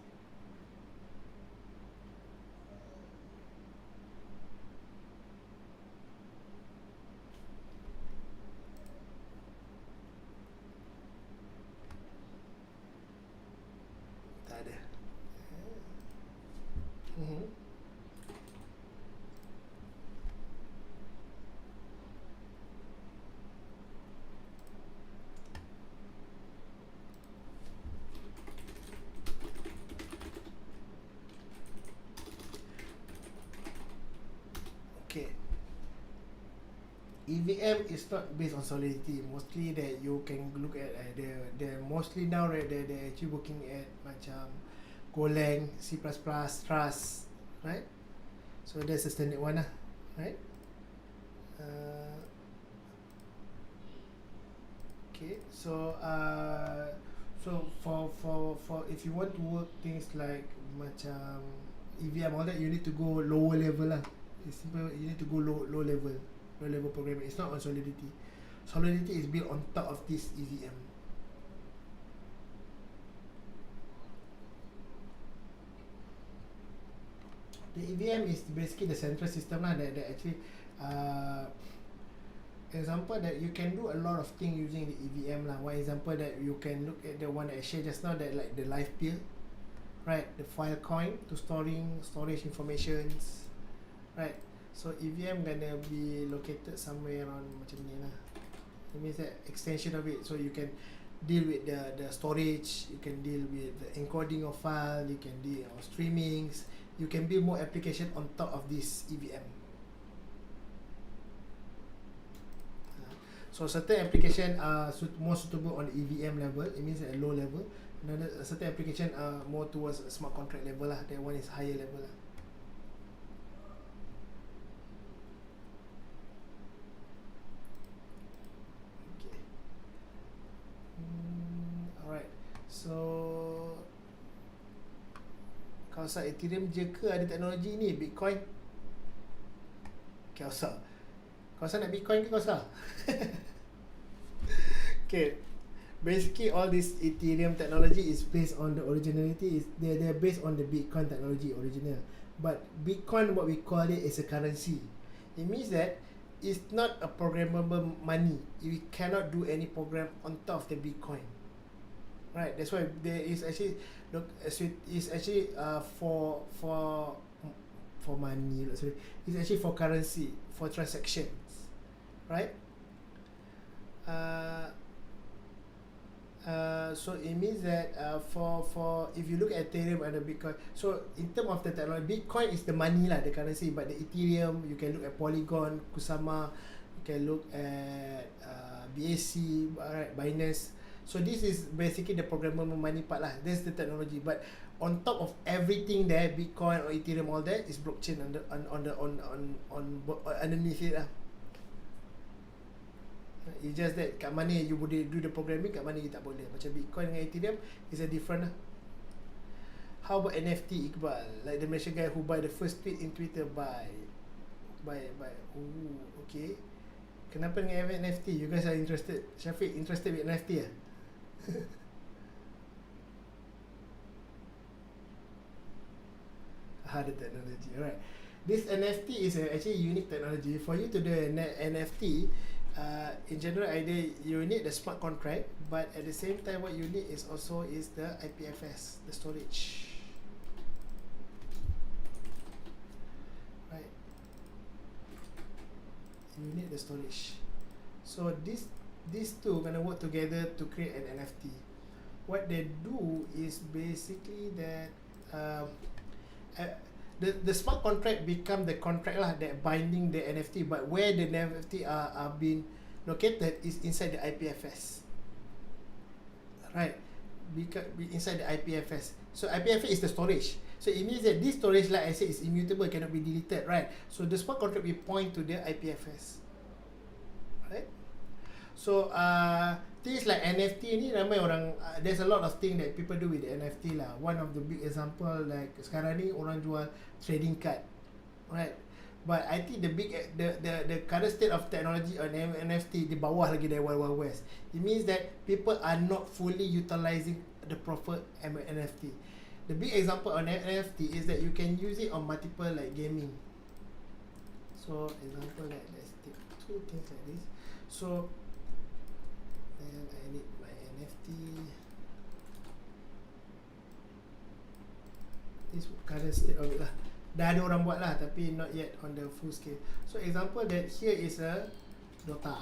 Okay. EVM is not based on solidity. Mostly that you can look at the mostly now, right, they're actually working at macam Golang, C++, Rust, right? So that's the standard one lah, right? Okay, so for if you want to work things like macam EVM, all that, you need to go lower level lah. It's simple. You need to go low level programming. It's not on Solidity. Solidity is built on top of this EVM. The EVM is basically the central system lah, that actually example that you can do a lot of things using the EVM lah. One example that you can look at, the one that I shared just now, that like the Lifebear, right? The Filecoin to storage informations, right? So EVM gonna be located somewhere around macam ni lah. It means that extension of it, so you can deal with the storage, you can deal with the encoding of file, you can deal with streamings, you can build more application on top of this EVM. So certain application are more suitable on the EVM level. It means at a low level. Another certain application are more towards a smart contract level lah. That one is higher level lah. Okay. Alright. So kalau saya Ethereum je ke ada teknologi ni, Bitcoin? Kau sah. Kau sah nak Bitcoin ke kau sah? Okay. Basically all this Ethereum technology is based on the originality, is they're based on the Bitcoin technology original. But Bitcoin, what we call it, is a currency. It means that it's not a programmable money. You cannot do any program on top of the Bitcoin. Right, that's why there is actually it's actually for money. Sorry, it's actually for currency, for transactions, right? So it means that for if you look at Ethereum and the Bitcoin, so in terms of the technology, Bitcoin is the money lah, the currency, but the Ethereum, you can look at Polygon, Kusama, you can look at BAC, right, Binance. So this is basically the programmable money part lah. That's the technology. But on top of everything there, Bitcoin or Ethereum, all that is blockchain underneath it lah. It's just that kat mana you boleh do the programming, kat mana you tak boleh. Macam Bitcoin dengan Ethereum is a different lah. How about NFT, Iqbal? Like the Malaysian guy who buy the first tweet in Twitter, buy. Oh, okay. Kenapa dengan NFT? You guys are interested? Syafiq interested with NFT lah? The technology, right? This NFT is actually unique technology. For you to do an NFT, in general idea, you need the smart contract, but at the same time, what you need is the IPFS, the storage, right? You need the storage. So these two gonna work together to create an NFT. What they do is basically that the smart contract become the contract lah that binding the NFT, but where the NFT are being located is inside the IPFS, right? Because inside the IPFS. So IPFS is the storage. So it means that this storage, like I said, is immutable, cannot be deleted, right? So the smart contract will point to the IPFS, right? So things like NFT ni ramai orang, there's a lot of things that people do with the NFT lah. One of the big example, like sekarang ni orang jual trading card, right? But I think the current state of technology on NFT di bawah lagi dari Wild West. It means that people are not fully utilizing the proper NFT. The big example on NFT is that you can use it on multiple like gaming. So example like, let's take two things like this. So then I need my NFT. This current state of it lah. Dah ada orang buat lah, tapi not yet on the full scale. So example that here is a Dota.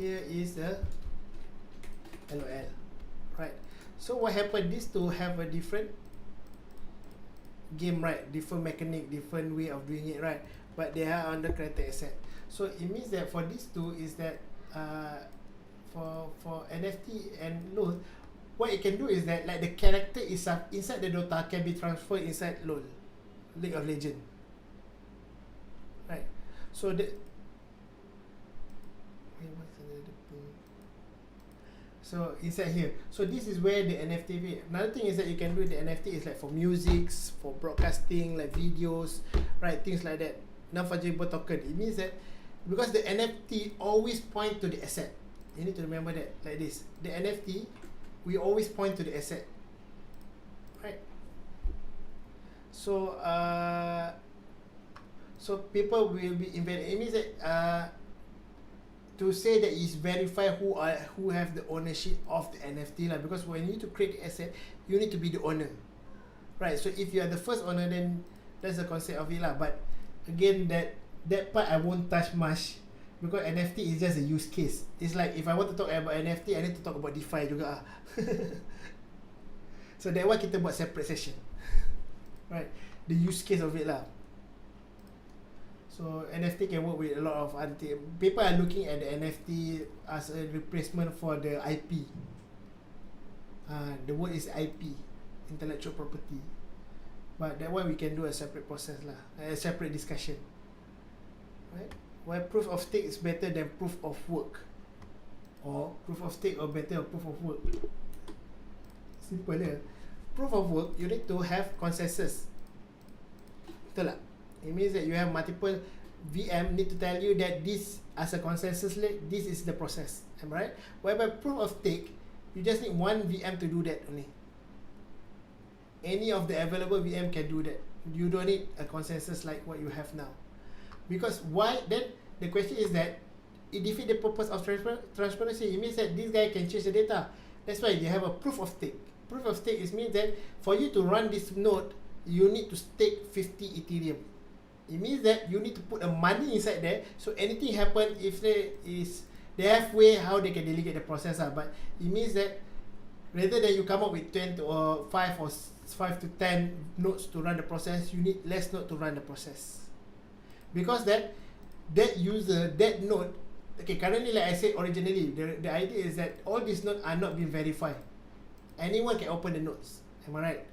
Here is a LOL. Right. So what happened? These two have a different game, right? Different mechanic, different way of doing it, right? But they are under character asset. So it means that for these two is that for NFT and LOL, what it can do is that like the character is inside the Dota can be transferred inside LOL, League of Legends, right? So so inside here, so this is where the NFT be. Another thing is that you can do the NFT is like for music, for broadcasting, like videos, right? Things like that. Non-fungible token. It means that because the NFT always point to the asset. You need to remember that like this. The NFT, we always point to the asset, right? So so people will be invented. It means that to say that is verify who have the ownership of the NFT lah. Because when you need to create the asset, you need to be the owner, right? So if you are the first owner, then that's the concept of it lah. But again, that part I won't touch much. Because NFT is just a use case. It's like if I want to talk about NFT, I need to talk about DeFi juga. So that why kita buat separate session, right? The use case of it lah. So NFT can work with a lot of other things. People are looking at the NFT as a replacement for the IP. The word is IP, intellectual property. But that one we can do a separate process lah, a separate discussion, right? Why proof of stake is better than proof of work, or proof of stake or better than proof of work? Simple ya. Proof of work, you need to have consensus. Betul tak? It means that you have multiple VM need to tell you that this as a consensus list, this is the process. Am I right? Whereby proof of stake, you just need one VM to do that only. Any of the available VM can do that. You don't need a consensus like what you have now. Because why? Then the question is that it defeats the purpose of transparency. It means that this guy can change the data. That's why you have a proof of stake. Proof of stake is means that for you to run this node, you need to stake 50 Ethereum. It means that you need to put a money inside there, so anything happen if they have way how they can delegate the process. But it means that rather than you come up with 10 or 5 or 5 to 10 nodes to run the process, you need less node to run the process. Because that user, that node, okay, currently like I said originally, the idea is that all these nodes are not being verified. Anyone can open the nodes. Am I right?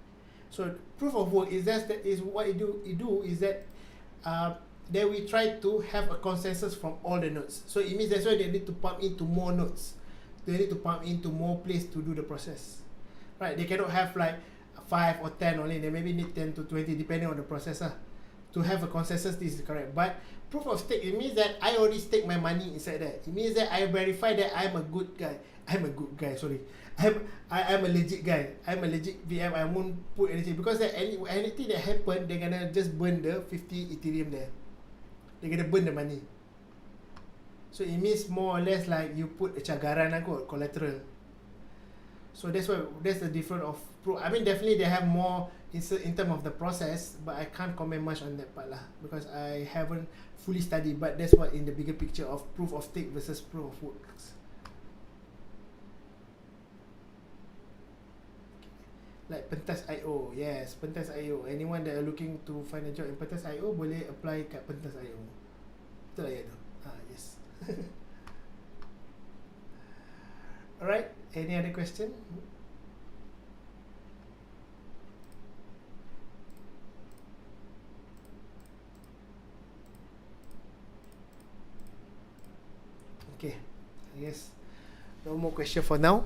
So proof of work is just that is what it do is that then we try to have a consensus from all the nodes. So it means that's why they need to pump into more nodes. They need to pump into more place to do the process. Right? They cannot have like 5 or 10 only. They maybe need 10 to 20 depending on the processor. To have a consensus, this is correct. But proof of stake, it means that I already stake my money inside there. It means that I verify that I'm a good guy. I'm a legit guy. I'm a legit VM. I won't put anything because that anything that happen, they're gonna just burn the 50 Ethereum there. They're gonna burn the money. So it means more or less like you put a cagaran collateral. So that's the difference of proof. I mean, definitely they have more in terms of the process, but I can't comment much on that part lah because I haven't fully studied. But that's what in the bigger picture of proof of stake versus proof of works. Like Pentas.io, yes, Pentas.io. Anyone that are looking to find a job in Pentas.io boleh apply kat Pentas.io. Betul lah ya tu? Yes. Alright, any other question? Okay, I guess no more question for now.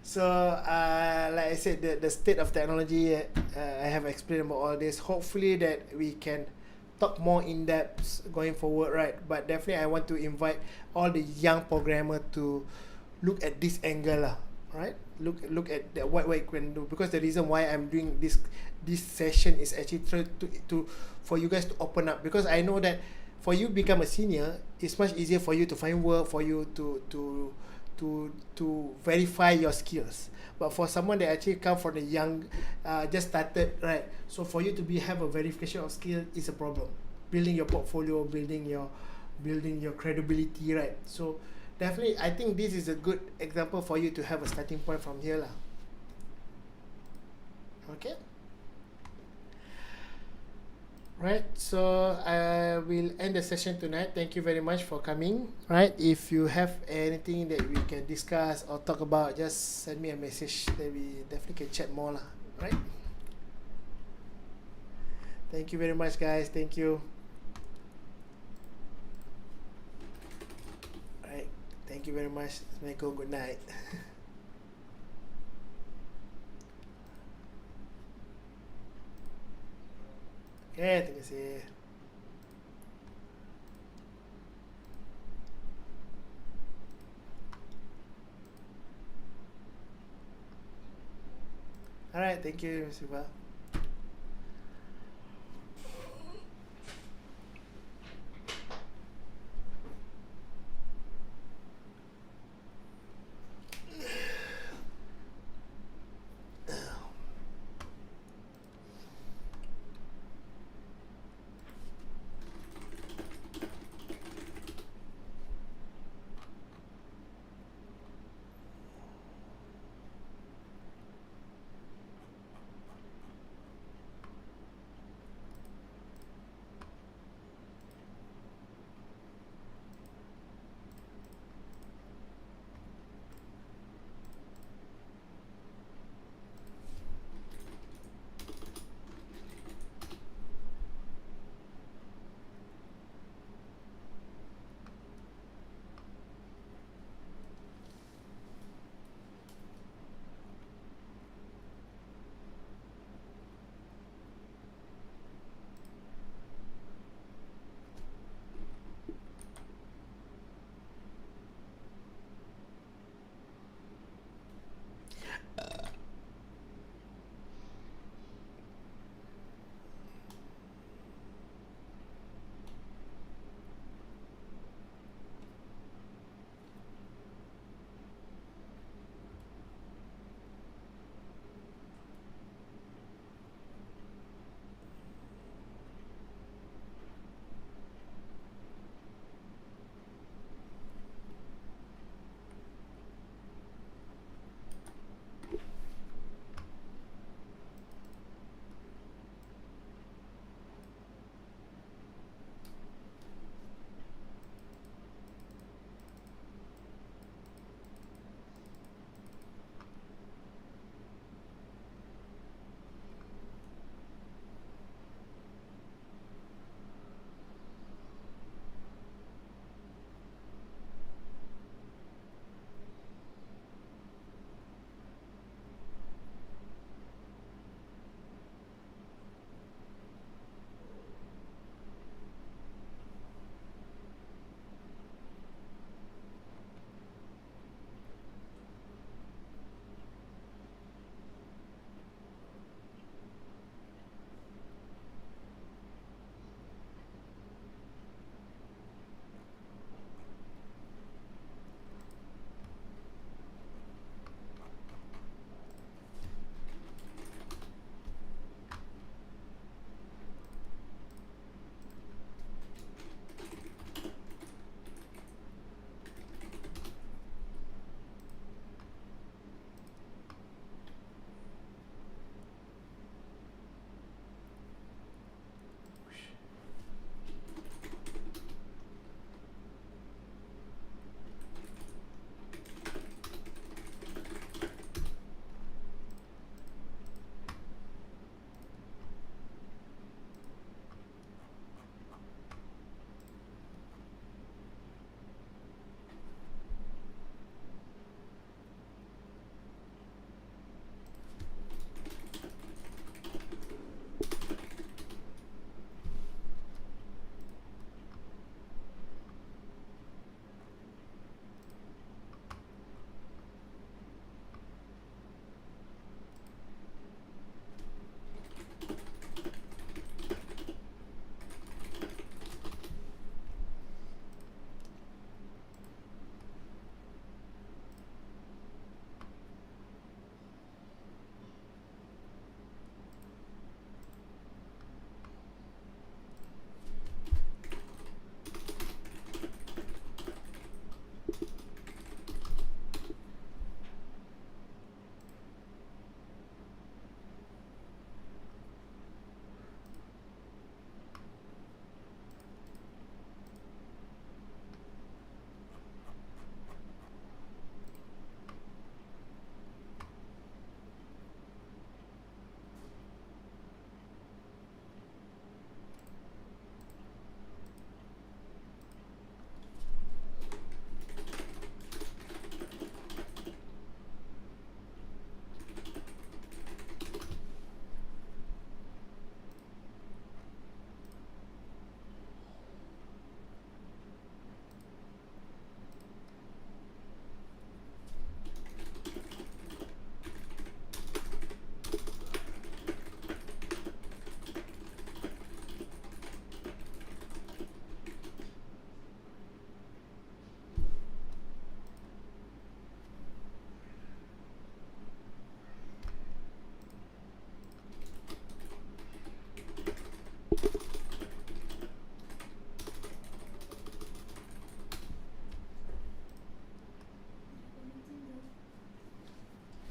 So, like I said, the state of technology, I have explained about all this. Hopefully that we can talk more in depth going forward, right? But definitely I want to invite all the young programmer to look at this angle, right? Look at what we can do, because the reason why I'm doing this session is actually to for you guys to open up, because I know that for you become a senior, it's much easier for you to find work, for you to verify your skills. But for someone that actually come from the young, just started, right? So for you to have a verification of skill is a problem. Building your portfolio, building your credibility, right? So definitely, I think this is a good example for you to have a starting point from here lah. Okay. Right, so I will end the session tonight. Thank you very much for coming. Right, if you have anything that we can discuss or talk about, just send me a message. That we definitely can chat more lah. Right. Thank you very much, guys. Thank you. Right, thank you very much. Assalamualaikum. Good night. Okay, terima kasih. Alright, thank you, Mr. Iqbal.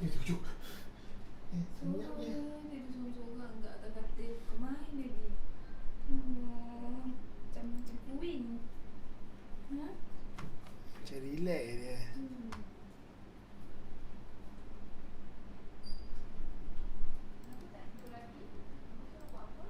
Tujuk. Senyap Sorang je. dia sorang-sorang kat atas katil. Kemain lagi. Macam puing. Ha? Macam relax dia. Aku tak tidur lagi. Aku buat apa?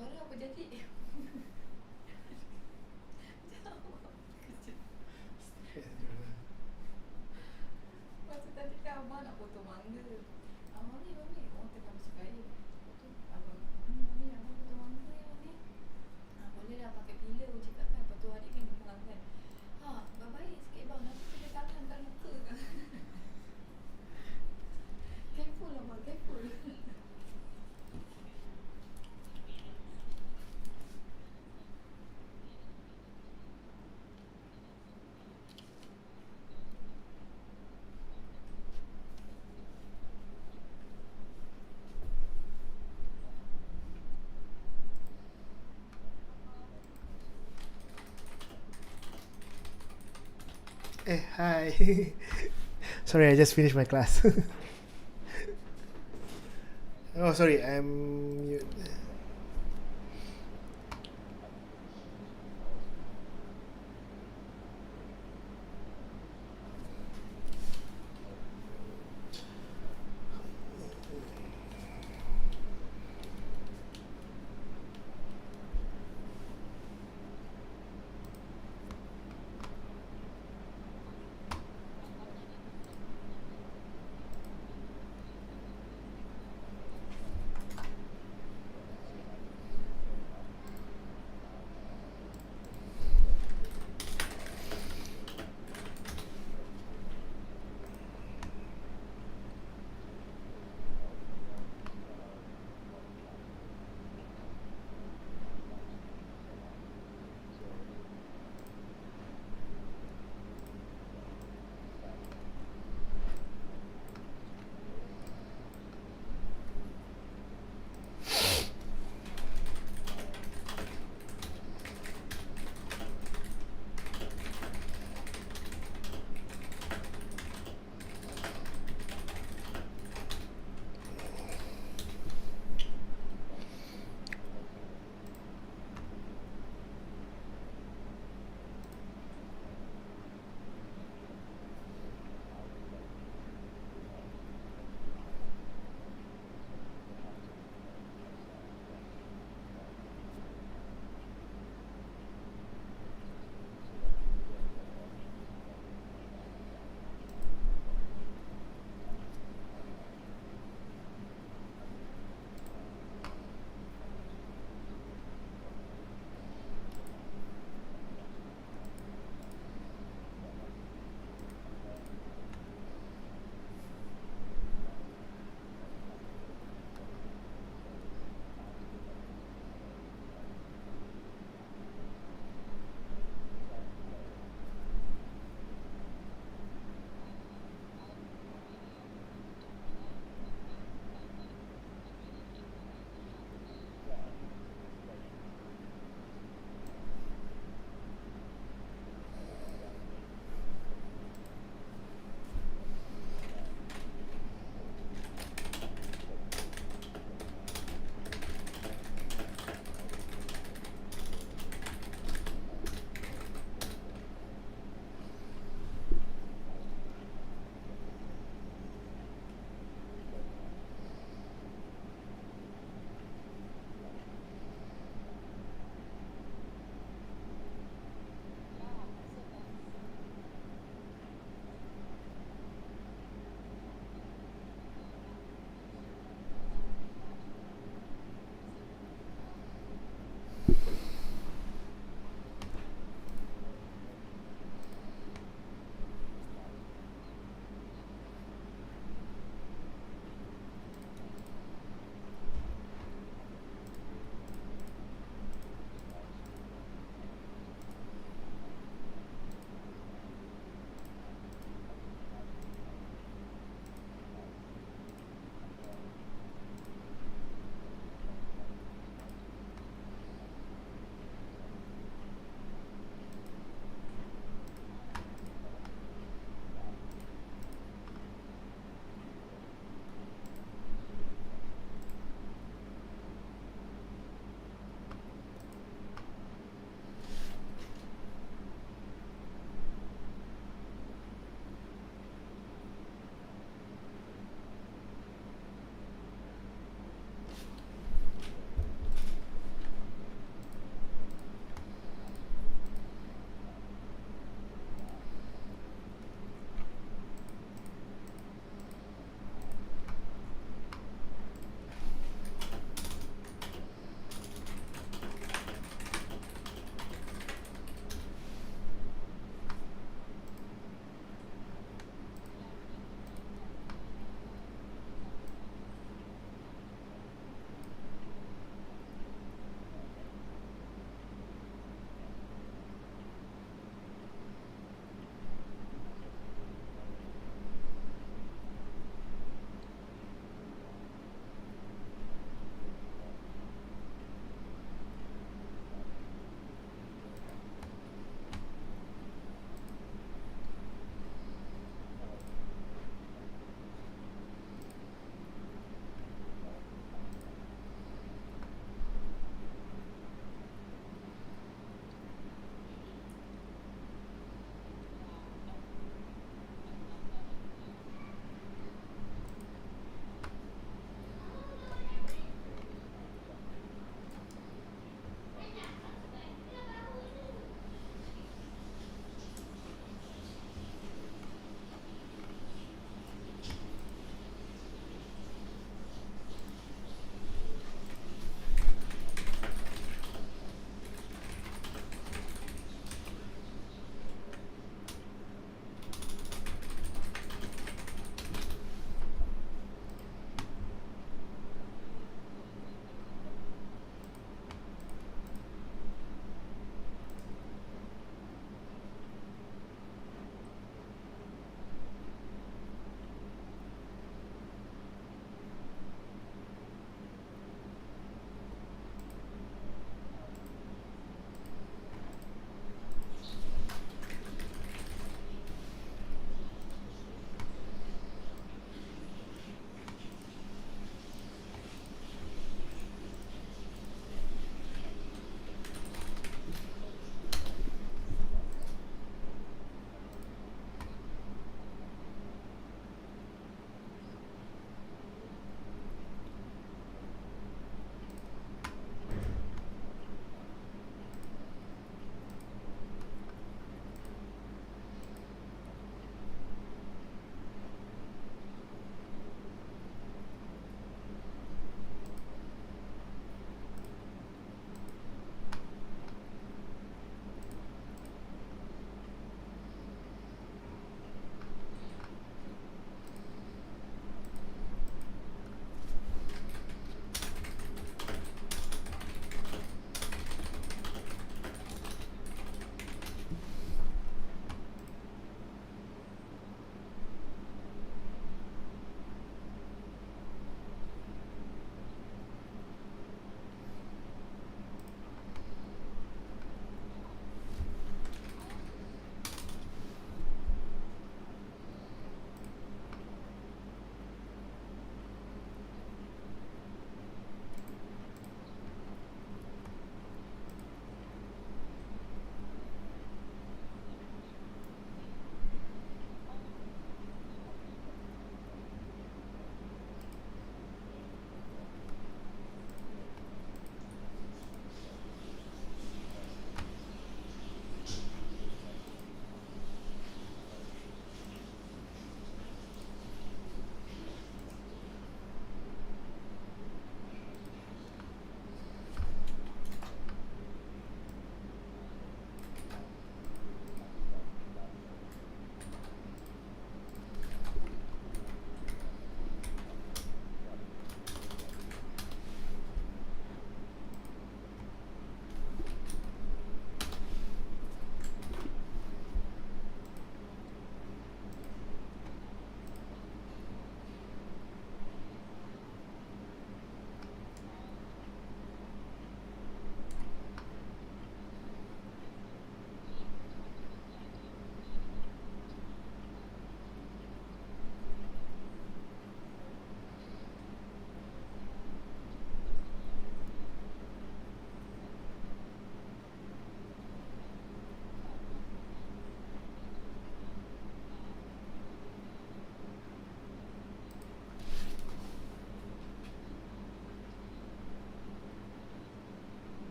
suara apa jadi? Masa tadi kan abang nak potong mangga. Mami, orang tengah bercakap air. Abang, mami, abang potong mangga ya, mami. Boleh lah pakai pillar, cakap kan. Lepas tu adik kan bilang kan, baik sikit bang, nanti kena tangan kat luka kan. Careful lah bang, careful. Hi. Sorry, I just finished my class. Oh, sorry, I'm mute.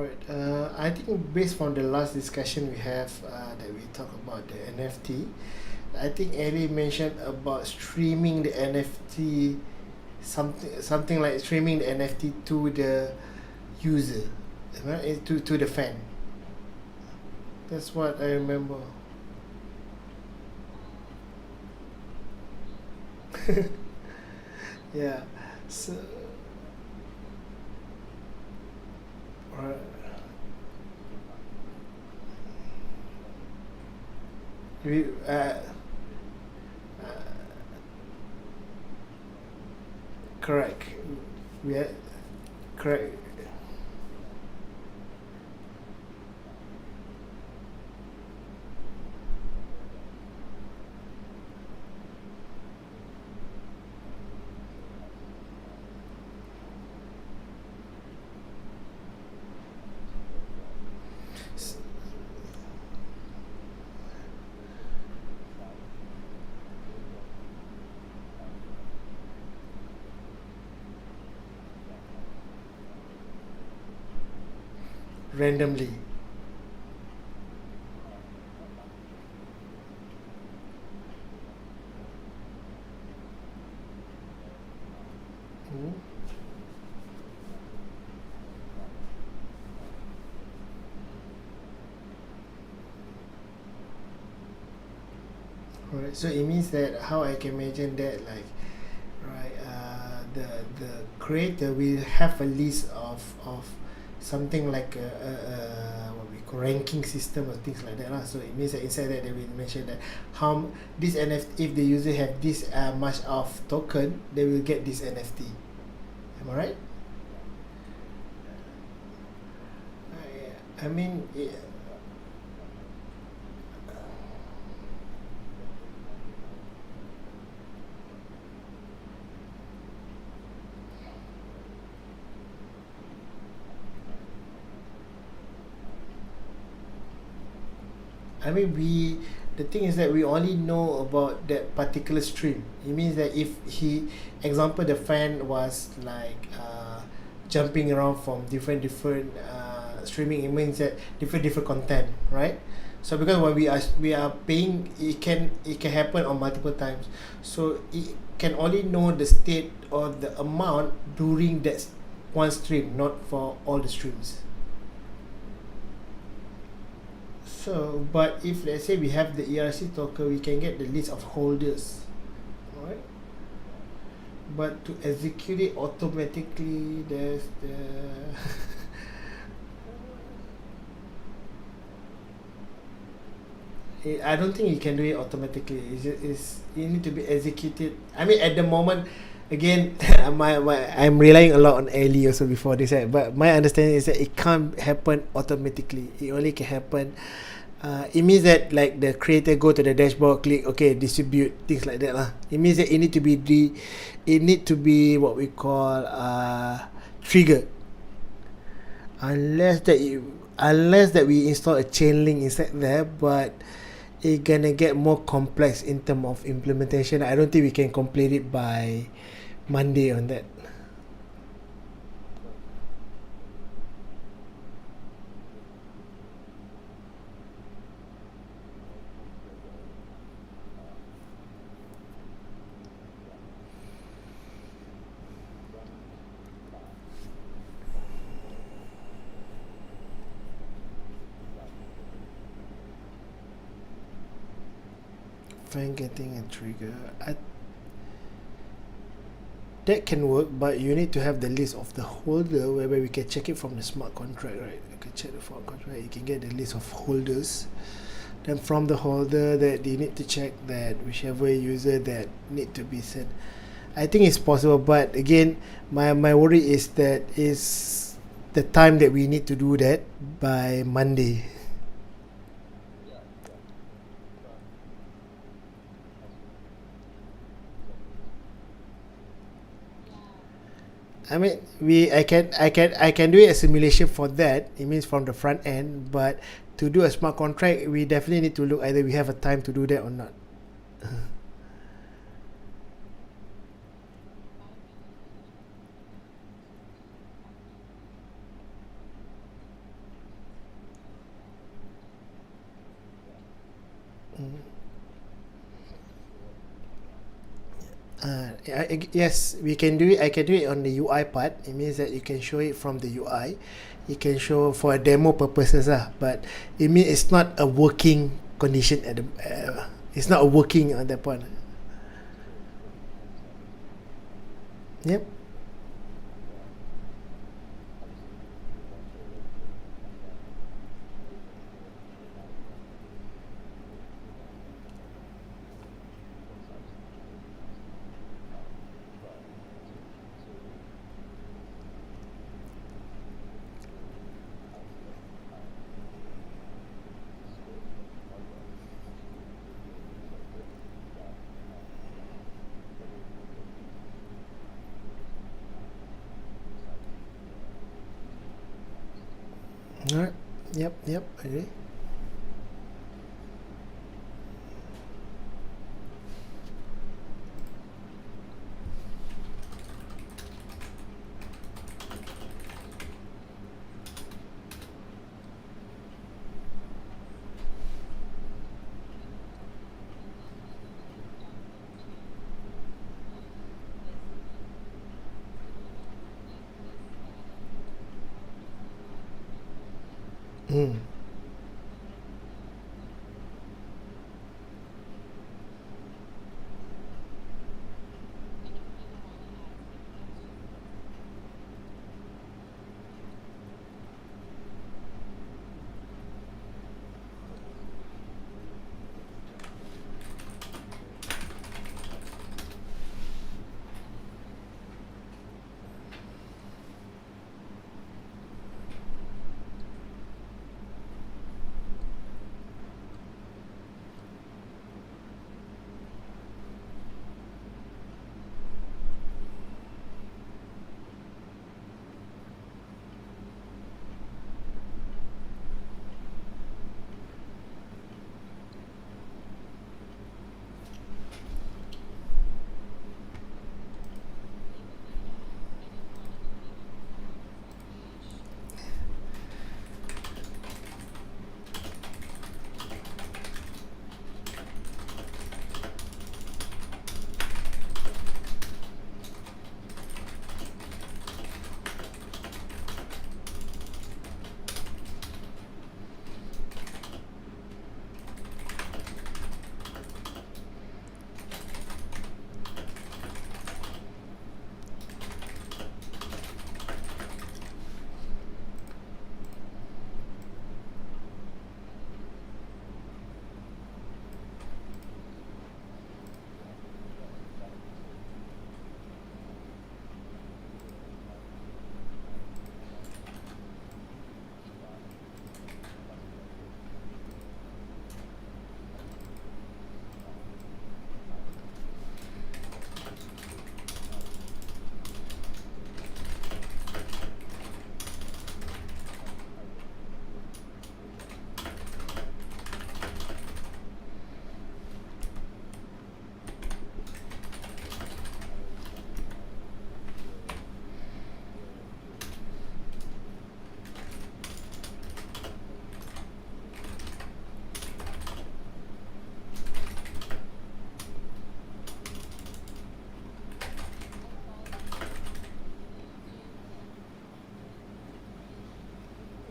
Alright, I think based on the last discussion we have that we talk about the NFT, I think Ellie mentioned about streaming the NFT, something like streaming the NFT to the user, right? To the fan. That's what I remember. Yeah. So, alright. We uh, correct. We are correct. S- Randomly. Mhm. Alright, so it means that how I can imagine that, like, right, the creator will have a list of something like a what we call ranking system or things like that lah. So it means that inside that they will mention that this NFT, if the user have this much of token, they will get this NFT. Am I right? I mean, I mean, the thing is that we only know about that particular stream. It means that if example, the fan was like jumping around from different streaming, it means that different content, right? So because when we are paying, it can happen on multiple times. So it can only know the state or the amount during that one stream, not for all the streams. So, but if let's say we have the ERC token, we can get the list of holders, right? But to execute it automatically, there's the I don't think you can do it automatically. You need to be executed. I mean, at the moment, again, I'm relying a lot on Ellie also before this. But my understanding is that it can't happen automatically. It only can happen. It means that like the creator go to the dashboard, click okay, distribute things like that lah. It means that it need to be what we call triggered. Unless that we install a chain link inside there, but it gonna get more complex in terms of implementation. I don't think we can complete it by Monday on that. Fine getting a trigger. That can work, but you need to have the list of the holder whereby we can check it from the smart contract, right? You can check the smart contract, you can get the list of holders. Then from the holder that you need to check that whichever user that need to be sent. I think it's possible, but again, my worry is that is the time that we need to do that by Monday. I mean, I can do a simulation for that. It means from the front end, but to do a smart contract, we definitely need to look either we have a time to do that or not. Yes, we can do it. I can do it on the UI part. It means that you can show it from the UI. You can show for a demo purposes lah. But it means it's not a working condition at the. It's not a working on that point. Yep. Alright. Yep. Yep. Agree. Hmm.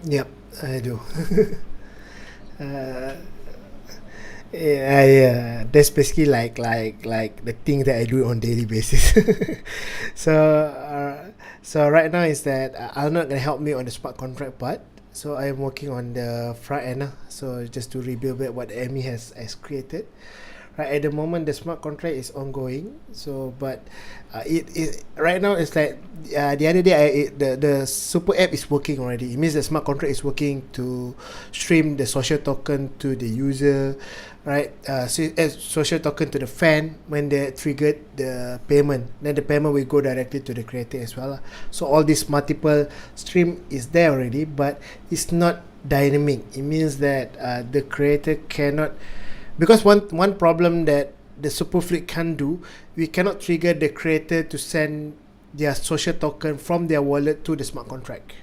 Yep, I do. uh, that's basically like the thing that I do on daily basis. so so right now is that Arnold gonna help me on the smart contract part. So I am working on the front end. So just to rebuild back what Amy has created. Right at the moment, the smart contract is ongoing. So, but it right now it's like the other day the super app is working already. It means the smart contract is working to stream the social token to the user, right? Social token to the fan when they triggered the payment. Then the payment will go directly to the creator as well. So all this multiple stream is there already, but it's not dynamic. It means that the creator cannot. Because one problem that the Superfleet can't do, we cannot trigger the creator to send their social token from their wallet to the smart contract.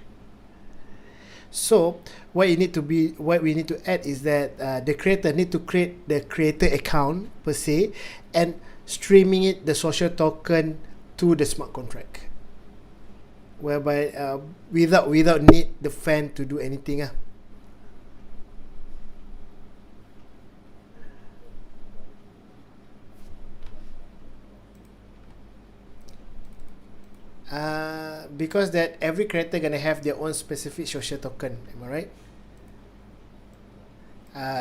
So what we need to add is that the creator need to create the creator account per se, and streaming it, the social token, to the smart contract, whereby without need the fan to do anything. Because that every creator gonna have their own specific social token, am I right?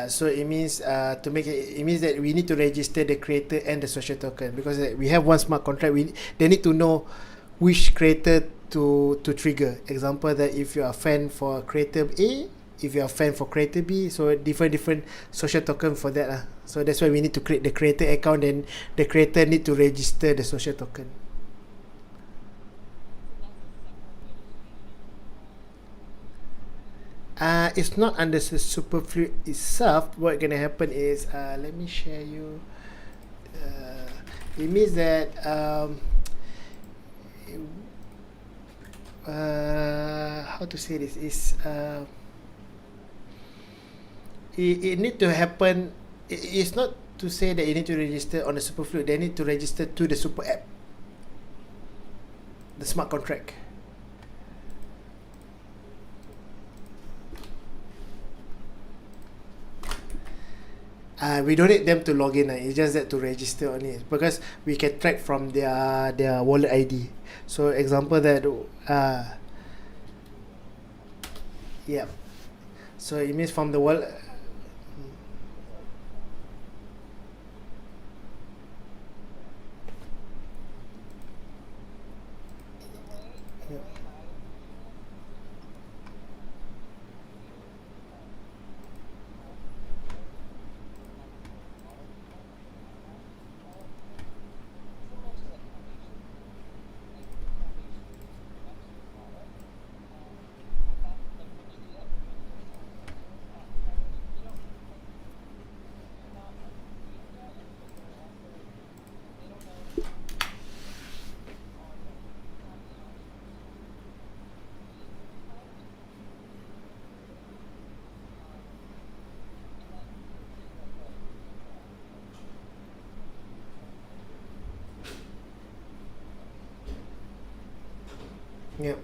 So it means to make it, it means that we need to register the creator and the social token, because we have one smart contract. They need to know which creator to trigger. Example, that if you are a fan for creator A, if you are a fan for creator B, so different social token for that. So that's why we need to create the creator account, and the creator need to register the social token. It's not under the superfluid itself. What gonna happen is, let me share you. It means that how to say this is it need to happen. It's not to say that you need to register on the superfluid. They need to register to the super app, the smart contract. We don't need them to log in. It's just that to register on it, because we can track from their wallet ID. So example that yeah. So it means from the wallet. Yeah.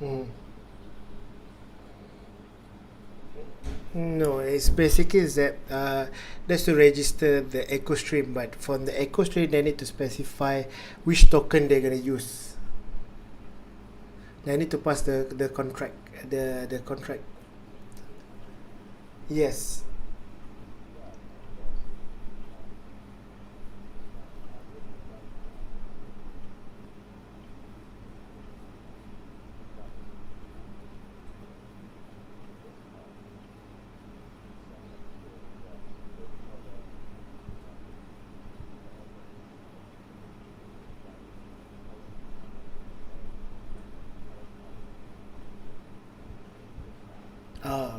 Mm. No, it's basically is that that's to register the echo stream, but from the echo stream they need to specify which token they're gonna use. They need to pass the contract, the contract. Yes. Ah,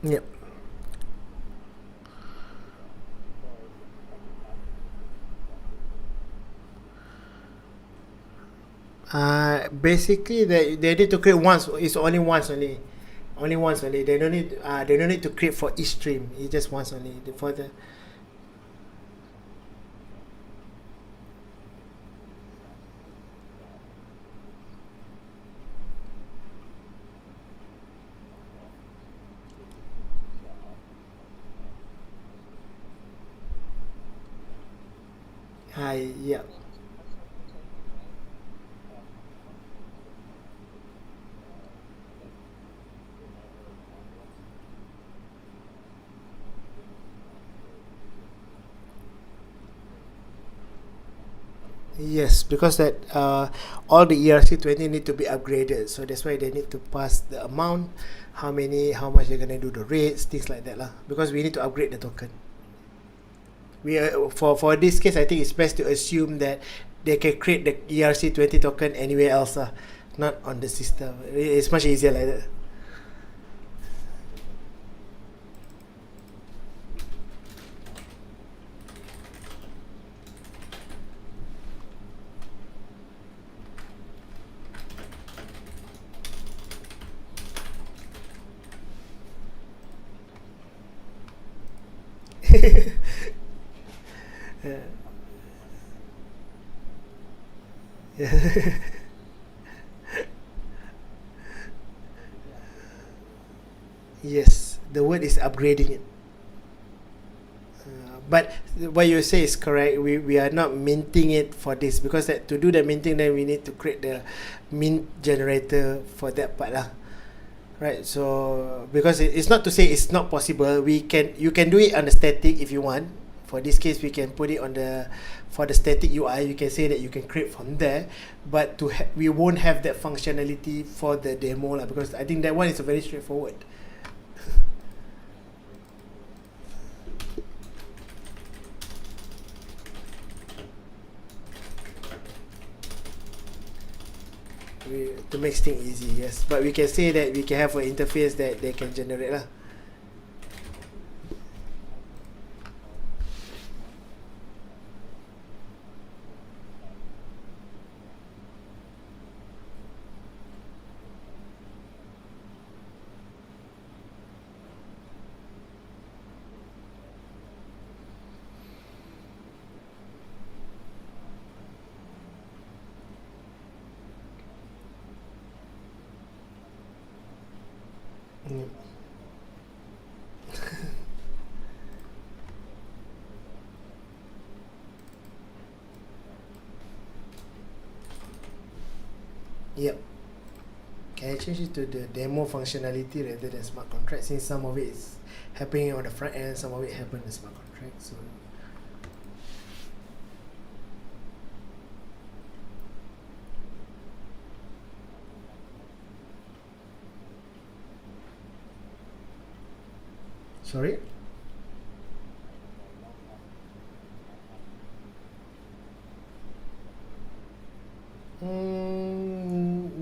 yep. Basically they need to create once. It's only once only. Only once only. They don't need to create for each stream. It just once only. For the yeah. Yes, because that all the ERC20 need to be upgraded, so that's why they need to pass the amount, how much they're gonna do the rates, things like that lah. Because we need to upgrade the token. We for this case, I think it's best to assume that they can create the ERC20 token anywhere else lah, not on the system. It's much easier like that. Yeah. Yes, the word is upgrading it. But what you say is correct. We are not minting it for this, because that to do the minting, then we need to create the mint generator for that part lah. Right, so because it's not to say it's not possible. You can do it on the static if you want. For this case, we can put it on the for the static UI. You can say that you can create from there, but we won't have that functionality for the demo lah, because I think that one is very straightforward. To make things easy, yes, but we can say that we can have an interface that they can generate lah. Mm. Yep. Can I change it to the demo functionality rather than smart contract, since some of it is happening on the front end, some of it happen in smart contract. So sorry.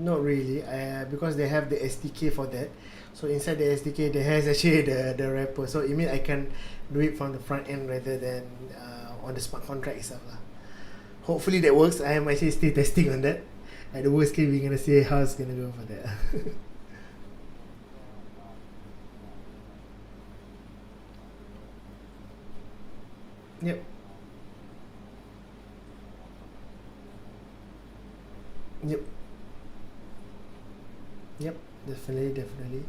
Not really, because they have the SDK for that. So inside the SDK, there has actually the wrapper. So it means I can do it from the front end rather than on the smart contract itself lah. Hopefully that works. I am actually still testing on that. At the worst case, we're gonna see how it's gonna go for that. Yep. Yep. Yep. Definitely.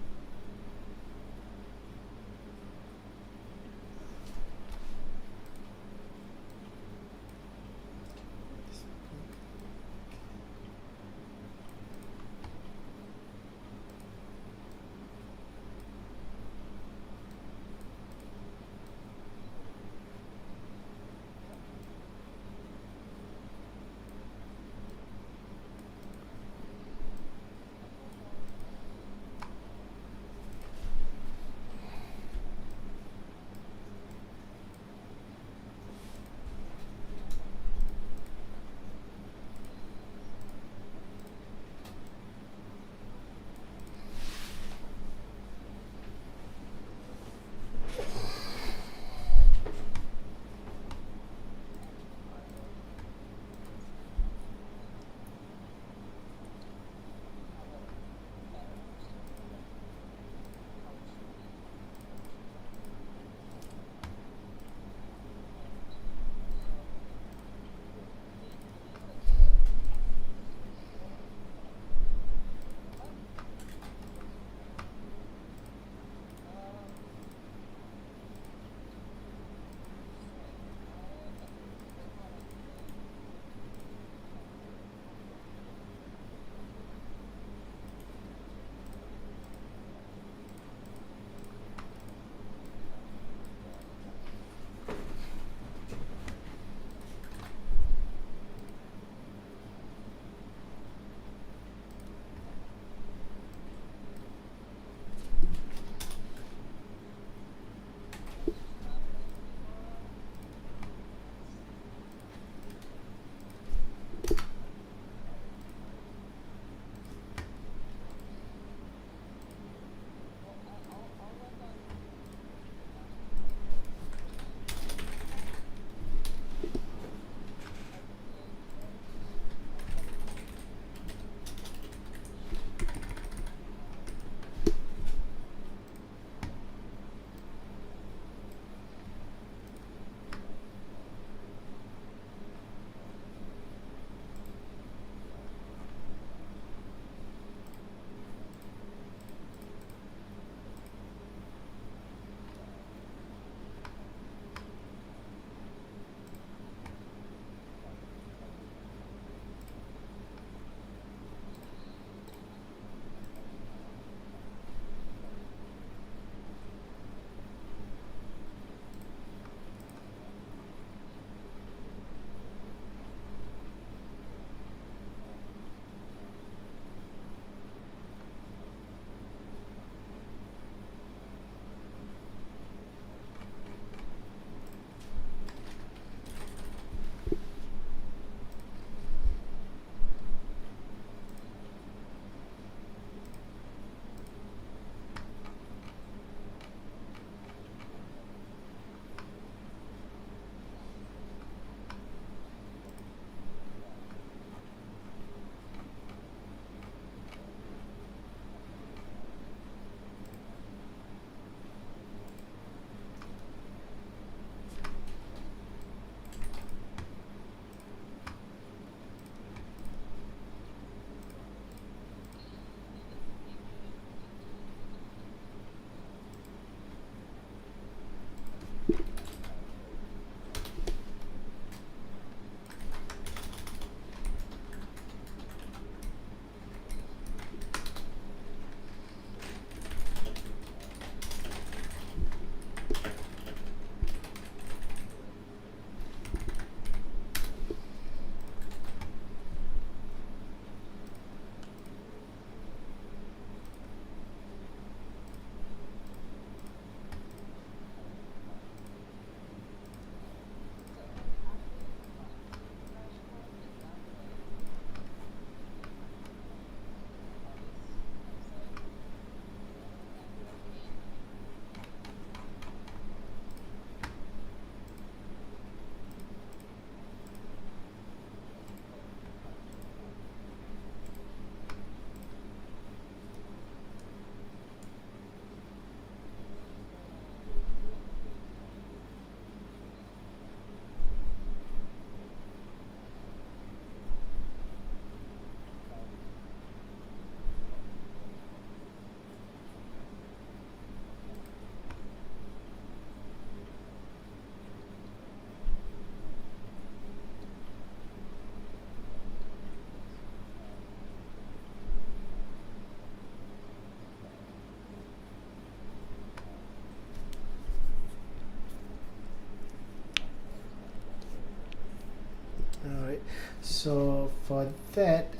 So for that,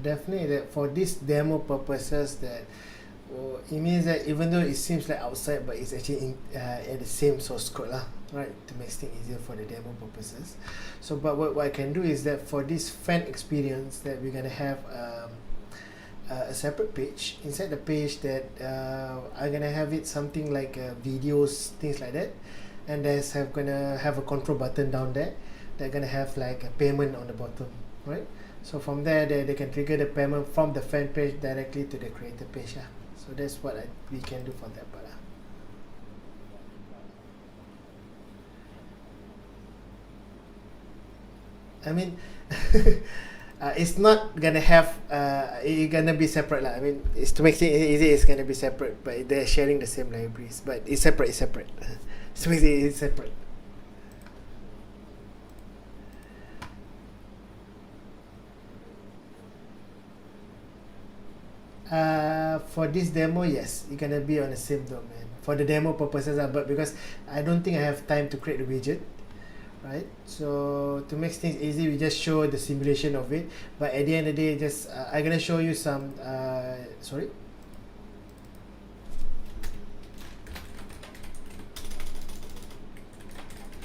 definitely that for this demo purposes, that it means that even though it seems like outside, but it's actually at the same source code lah, right? To make things easier for the demo purposes. So, but what I can do is that for this fan experience, that we're gonna have a separate page. Inside the page, that I'm gonna have it something like videos, things like that, and gonna have a control button down there. They're gonna have like a payment on the bottom, right? So from there, they can trigger the payment from the fan page directly to the creator page. So that's what we can do for that part. I mean, it's not gonna have. It's gonna be separate lah. I mean, it's to make it easy. It's gonna be separate, but they're sharing the same libraries. But it's separate. It's separate. So it's separate. For this demo, yes, it's gonna be on the same domain for the demo purposes. But because I don't think I have time to create the widget, right? So to make things easy, we just show the simulation of it. But at the end of the day, just I'm gonna show you some. Sorry.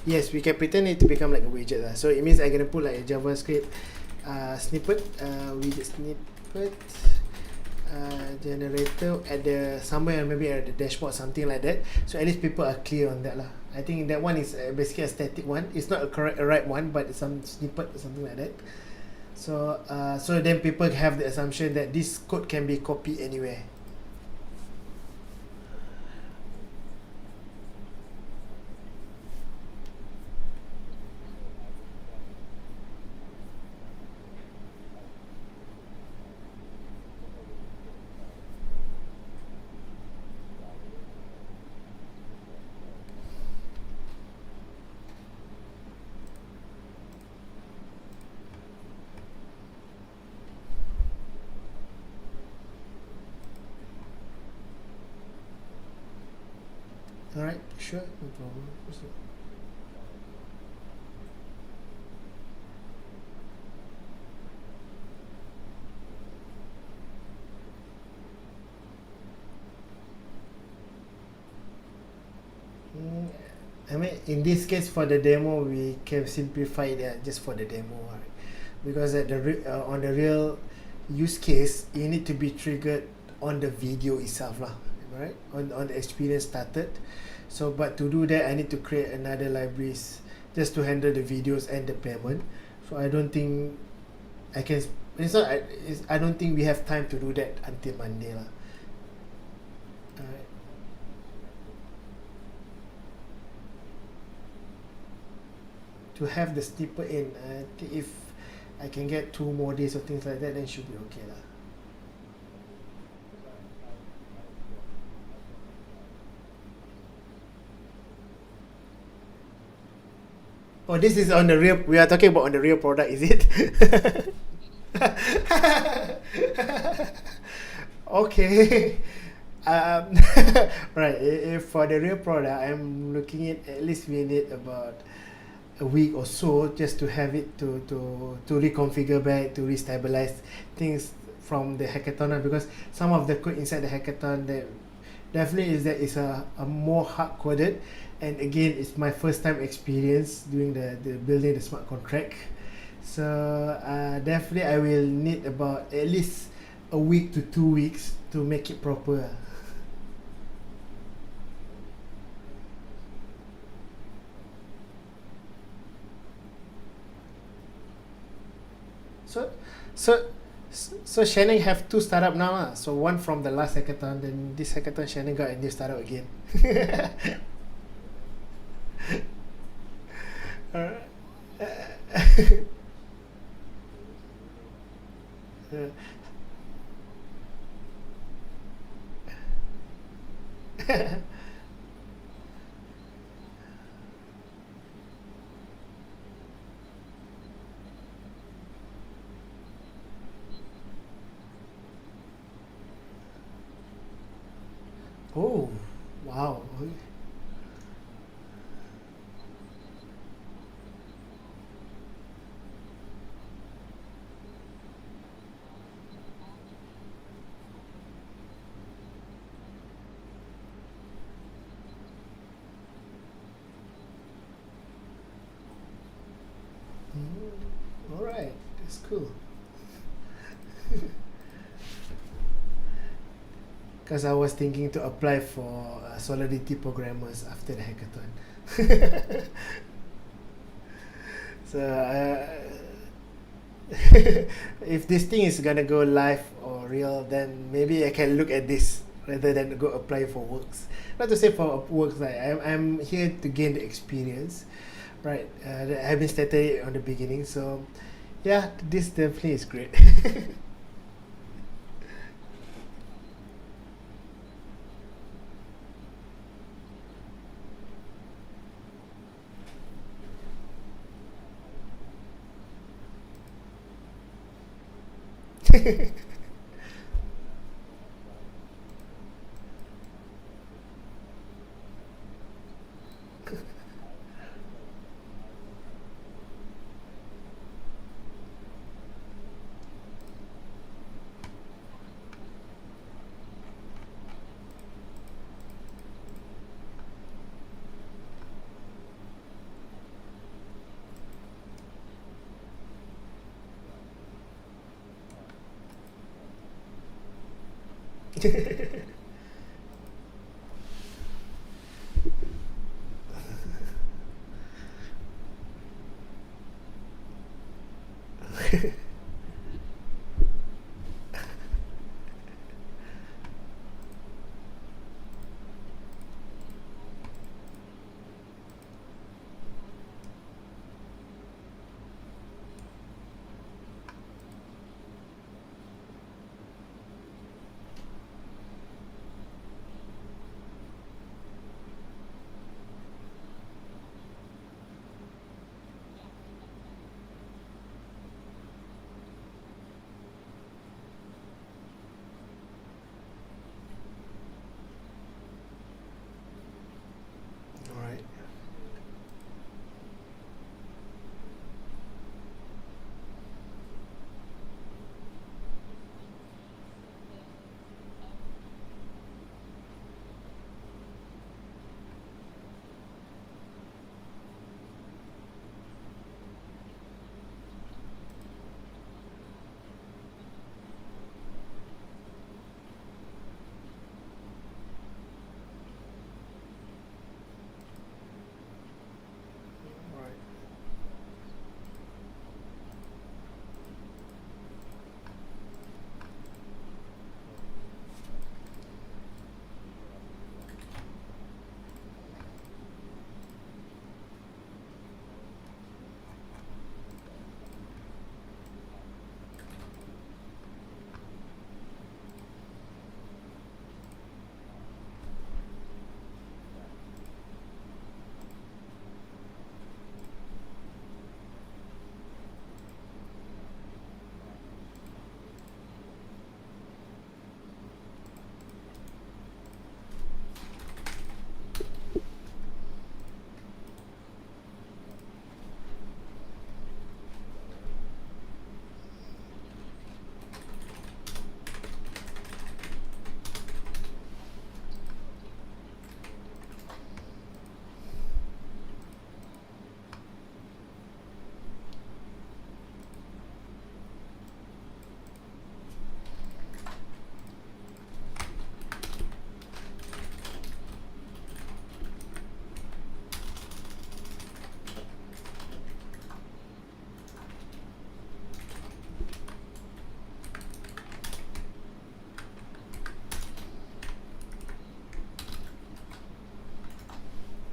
Yes, we can pretend it to become like a widget lah. So it means I'm gonna put like a JavaScript snippet, widget snippet. Generator at the somewhere, maybe at the dashboard, something like that, so at least people are clear on that lah. I think that one is basically a static one. It's not a right one, but some snippet or something like that. So so then people have the assumption that this code can be copied anywhere. Alright, sure, no problem. I mean, in this case, for the demo, we can simplify it just for the demo, right? Because at on the real use case, you need to be triggered on the video itself, lah, right? On the experience started. So, but to do that, I need to create another libraries just to handle the videos and the payment. So I don't think I can. It's not. I don't think we have time to do that until Monday, lah. Alright. To have the snippet in, if I can get 2 more days or things like that, then should be okay lah. Oh, this is on the real. We are talking about on the real product, is it? Okay. Right. If for the real product, I'm looking at least we need about a week or so just to have it to reconfigure back, to restabilize things from the hackathon, because some of the code inside the hackathon that definitely is a more hard coded, and again it's my first time experience doing the building the smart contract. So definitely I will need about at least a week to 2 weeks to make it proper. So Shannon have 2 startup now lah. So one from the last hackathon, then this hackathon Shannon got a new startup again. Oh, wow. All right, that's cool. Because I was thinking to apply for Solidity programmers after the hackathon. So if this thing is gonna go live or real, then maybe I can look at this rather than go apply for works. Not to say for works, like I'm here to gain the experience, right? I haven't started it on the beginning, so yeah, this definitely is great. All right. All right.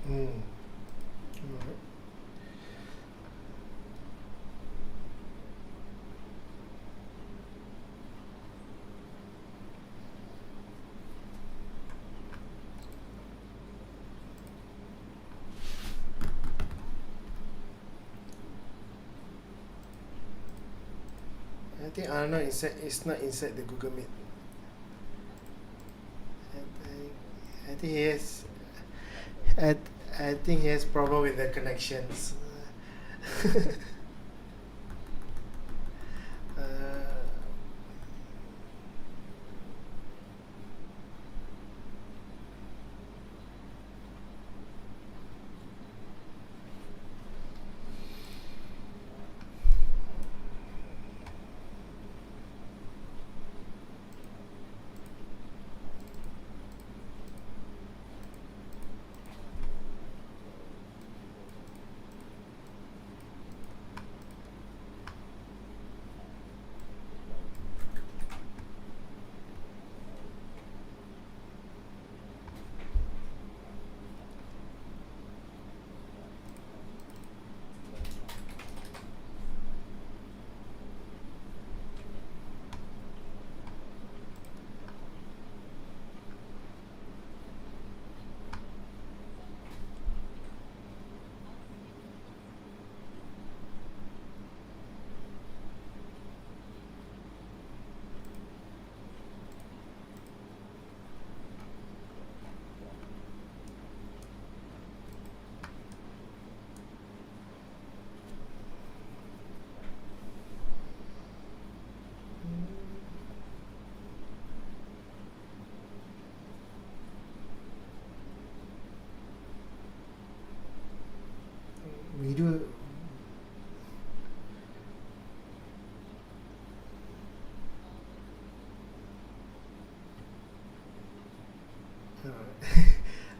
Mm. All right. I think Arnold inside it's not inside the Google Meet. I think he has. I, I think he has problem with the connections. uh,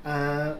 Uh,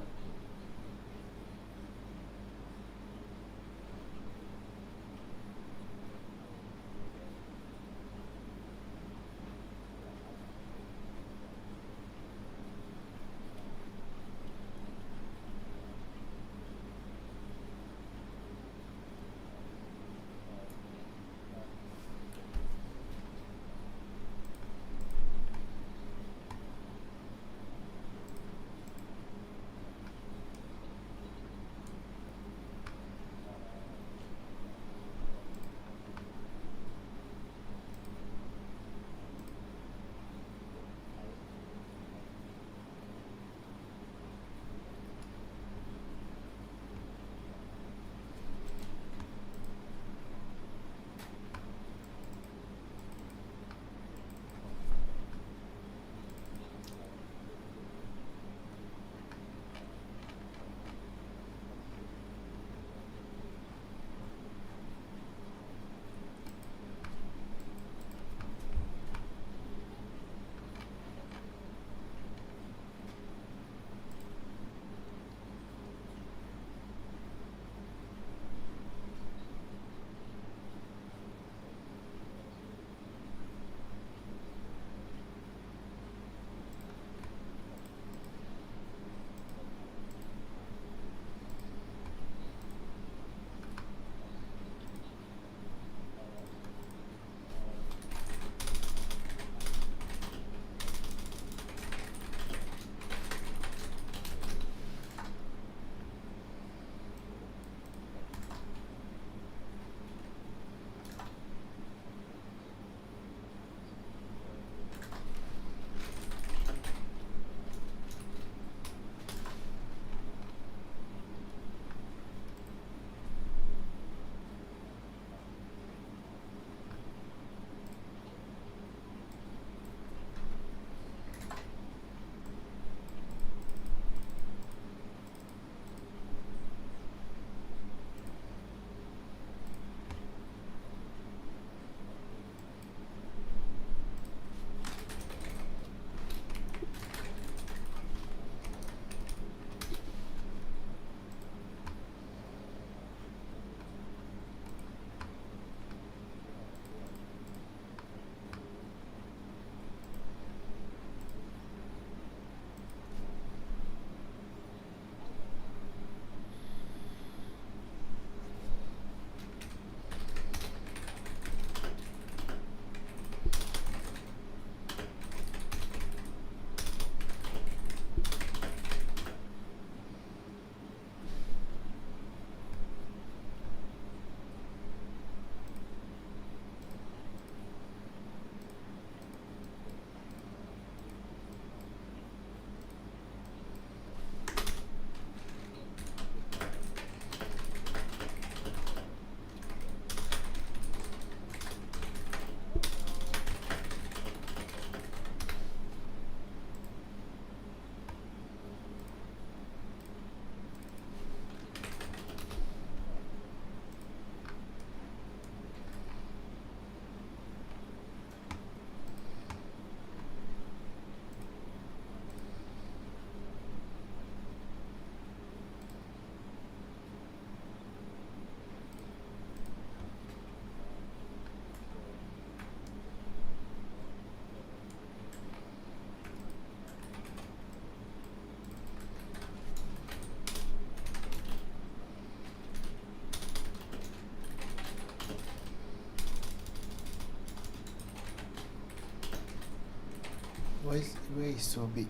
why is so big?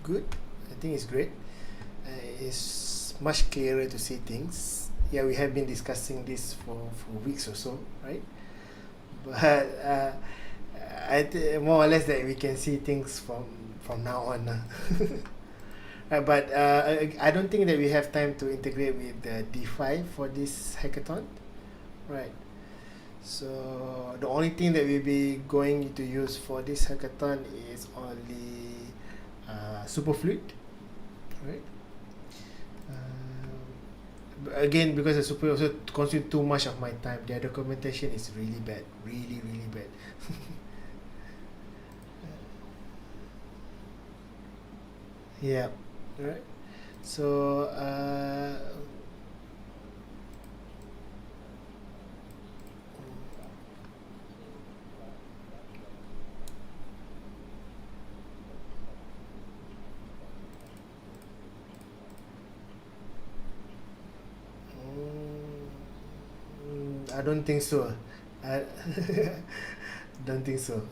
good. I think it's great. It's much clearer to see things. Yeah, we have been discussing this for weeks or so, right? But more or less that we can see things from now on. But I don't think that we have time to integrate with the D5 for this hackathon, right? So the only thing that we'll be going to use for this hackathon is only Superfluid, right? Again, because the Super also consume too much of my time. Their documentation is really bad, really bad. Yeah, right. So I don't think so. I don't think so.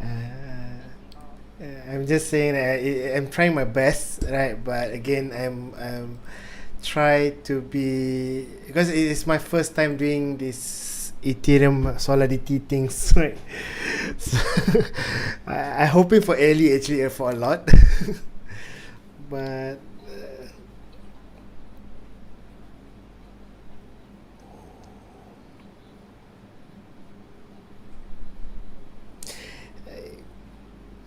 uh, I'm just saying that I'm trying my best, right? But again, I'm try to be, because it is my first time doing this Ethereum Solidity things, right? So I'm hoping for early actually for a lot, but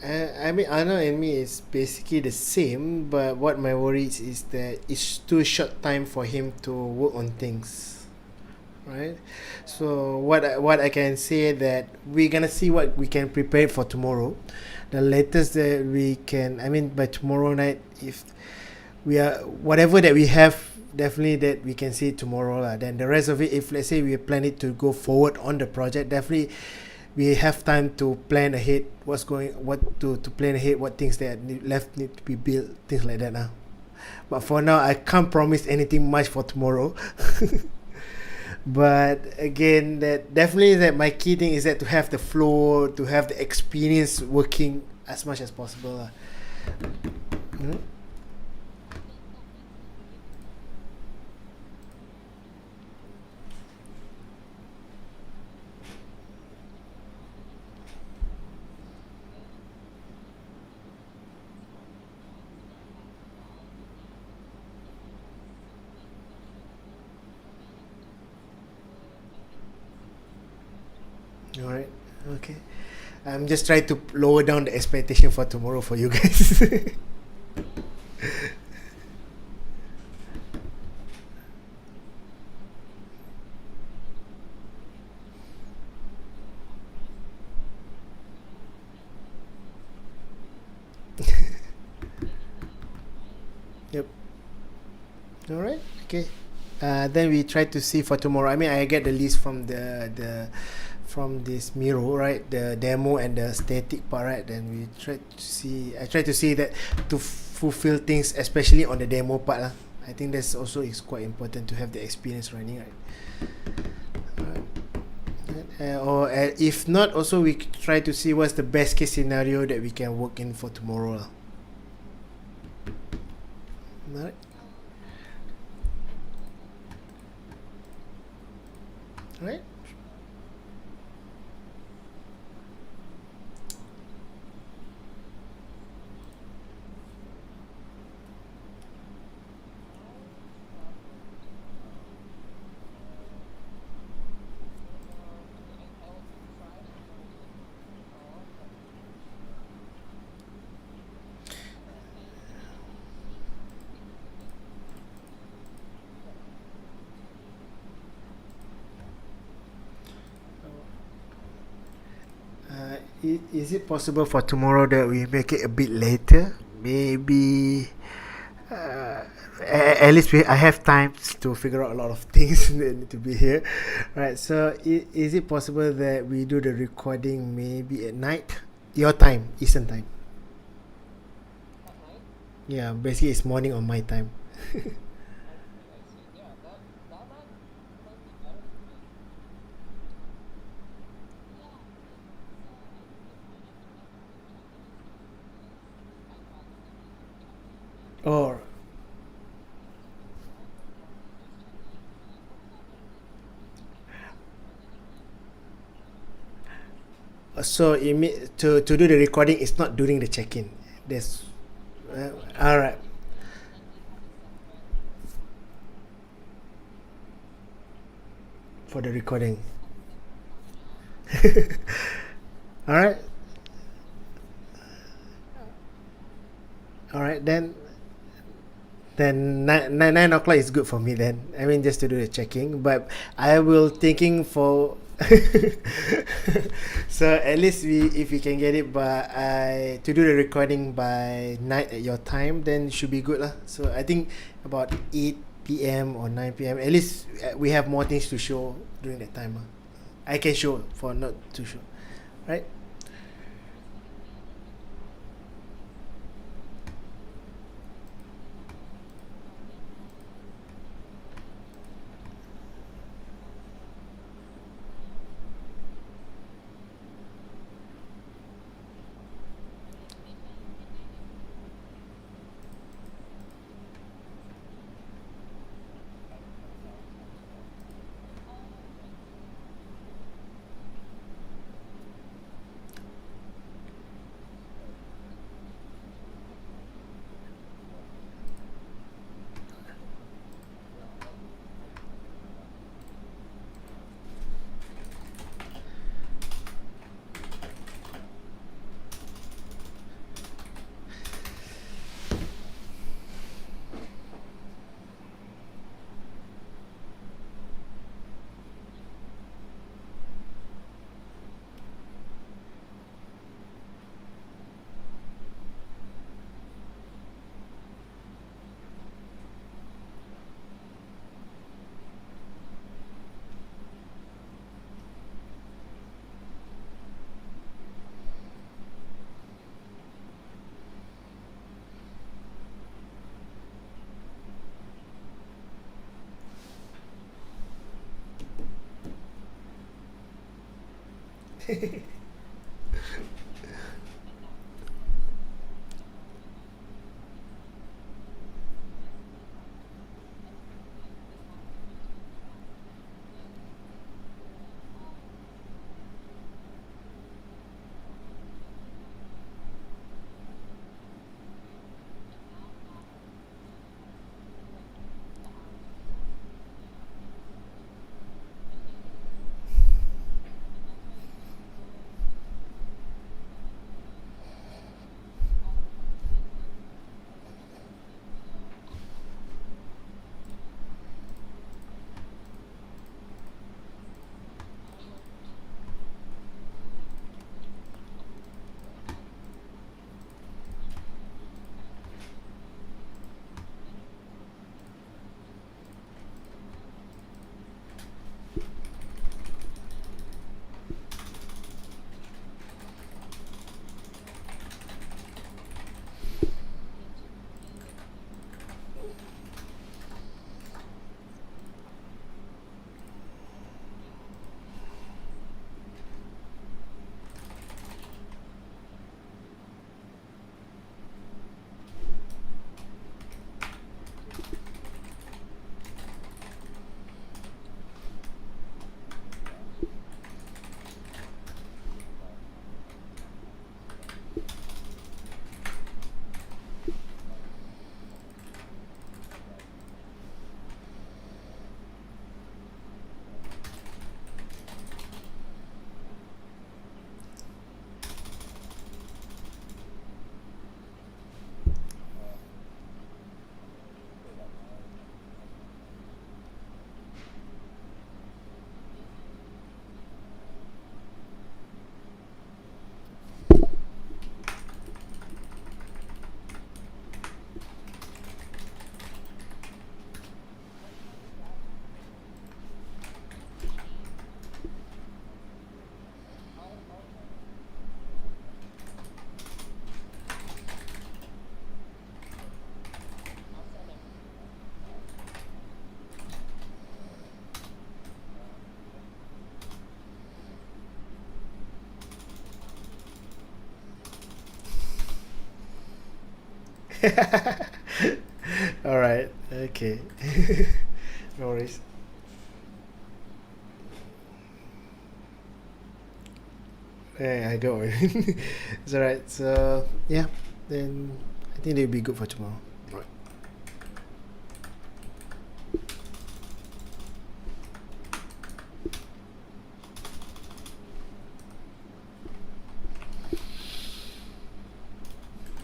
I mean, Anna and me is basically the same, but what my worries is that it's too short time for him to work on things, right? So what I can say that we're gonna see what we can prepare for tomorrow. The latest that we can, I mean, by tomorrow night, if we are whatever that we have, definitely that we can see tomorrow lah. Then the rest of it, if let's say we plan it to go forward on the project, definitely we have time to plan ahead what to plan ahead, what things that need to be built, things like that now. But for now, I can't promise anything much for tomorrow. But again, that definitely that my key thing is that to have the flow, to have the experience working as much as possible lah. Hmm? All right, okay. I'm just trying to lower down the expectation for tomorrow for you guys. Yep. All right. Okay. Then we try to see for tomorrow. I mean, I get the list from the from this Miro, right? The demo and the static part, right? Then we try to see. I try to see that to fulfill things, especially on the demo part, lah. I think that's also is quite important to have the experience running, right? Alright. Or if not, also we try to see what's the best case scenario that we can work in for tomorrow, lah. Alright. Alright. Is it possible for tomorrow that we make it a bit later? Maybe at least I have time to figure out a lot of things that need to be here. Right, so is it possible that we do the recording maybe at night? Your time, Eastern time. Yeah, basically it's morning on my time. Or so to do the recording is not during the check-in. That's all right. For the recording. All right. All right, then 9 o'clock is good for me then. I mean, just to do the checking, but I will thinking for so at least if we can get it by to do the recording by night at your time, then should be good lah. So I think about 8 p.m. or 9 p.m. At least we have more things to show during that time. I can show for not to show, right? All right. Okay. No worries. I don't worry. It's alright. So yeah, then I think they'll be good for tomorrow. Right.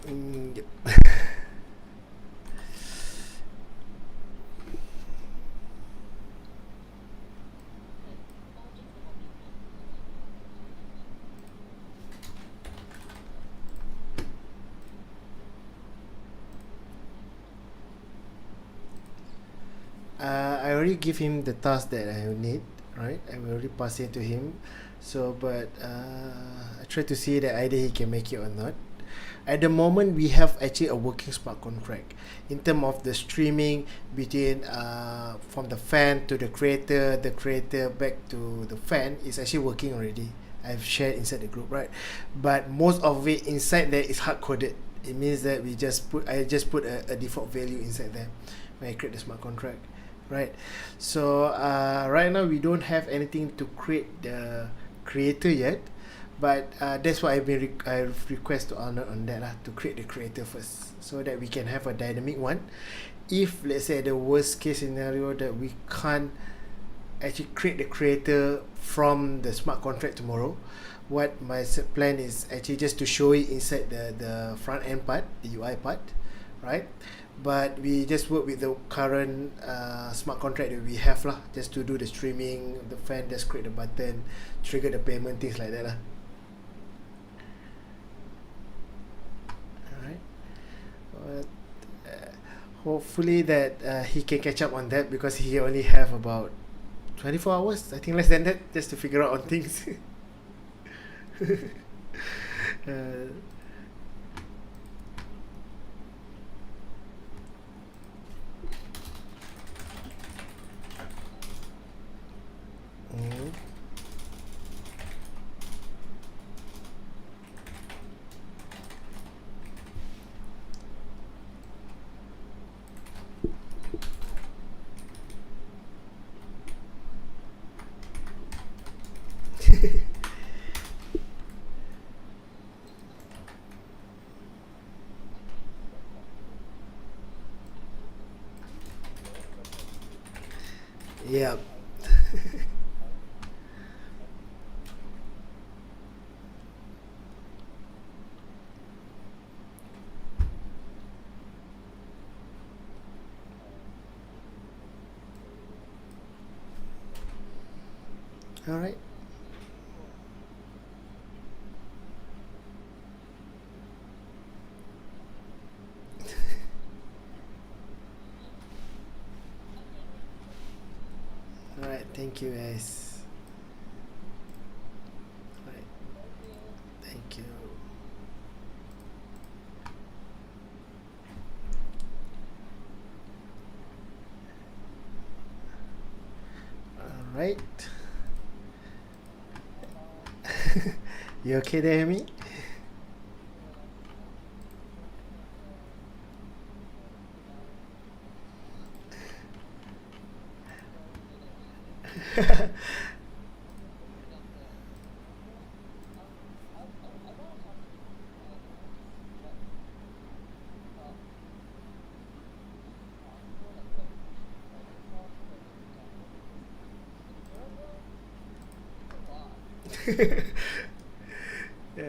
Yep. I already give him the task that I need, right? I already pass it to him. So, but I try to see that either he can make it or not. At the moment, we have actually a working smart contract in terms of the streaming between from the fan to the creator back to the fan is actually working already. I've shared inside the group, right? But most of it inside there is hard coded. It means that I just put a default value inside there when I create the smart contract, right? So right now we don't have anything to create the creator yet, but that's why I've request to Arnold on that to create the creator first, so that we can have a dynamic one. If let's say the worst case scenario that we can't actually create the creator from the smart contract tomorrow, what my plan is actually just to show it inside the front end part, the UI part, right? But we just work with the current smart contract that we have lah, just to do the streaming, the fan, just create the button, trigger the payment, things like that lah. Alright. But, hopefully that he can catch up on that, because he only have about 24 hours, I think less than that, just to figure out on things. uh, mm, Yeah. All right. All right. Thank you, guys. All right. Thank you. All right. You okay there, Amy? uh,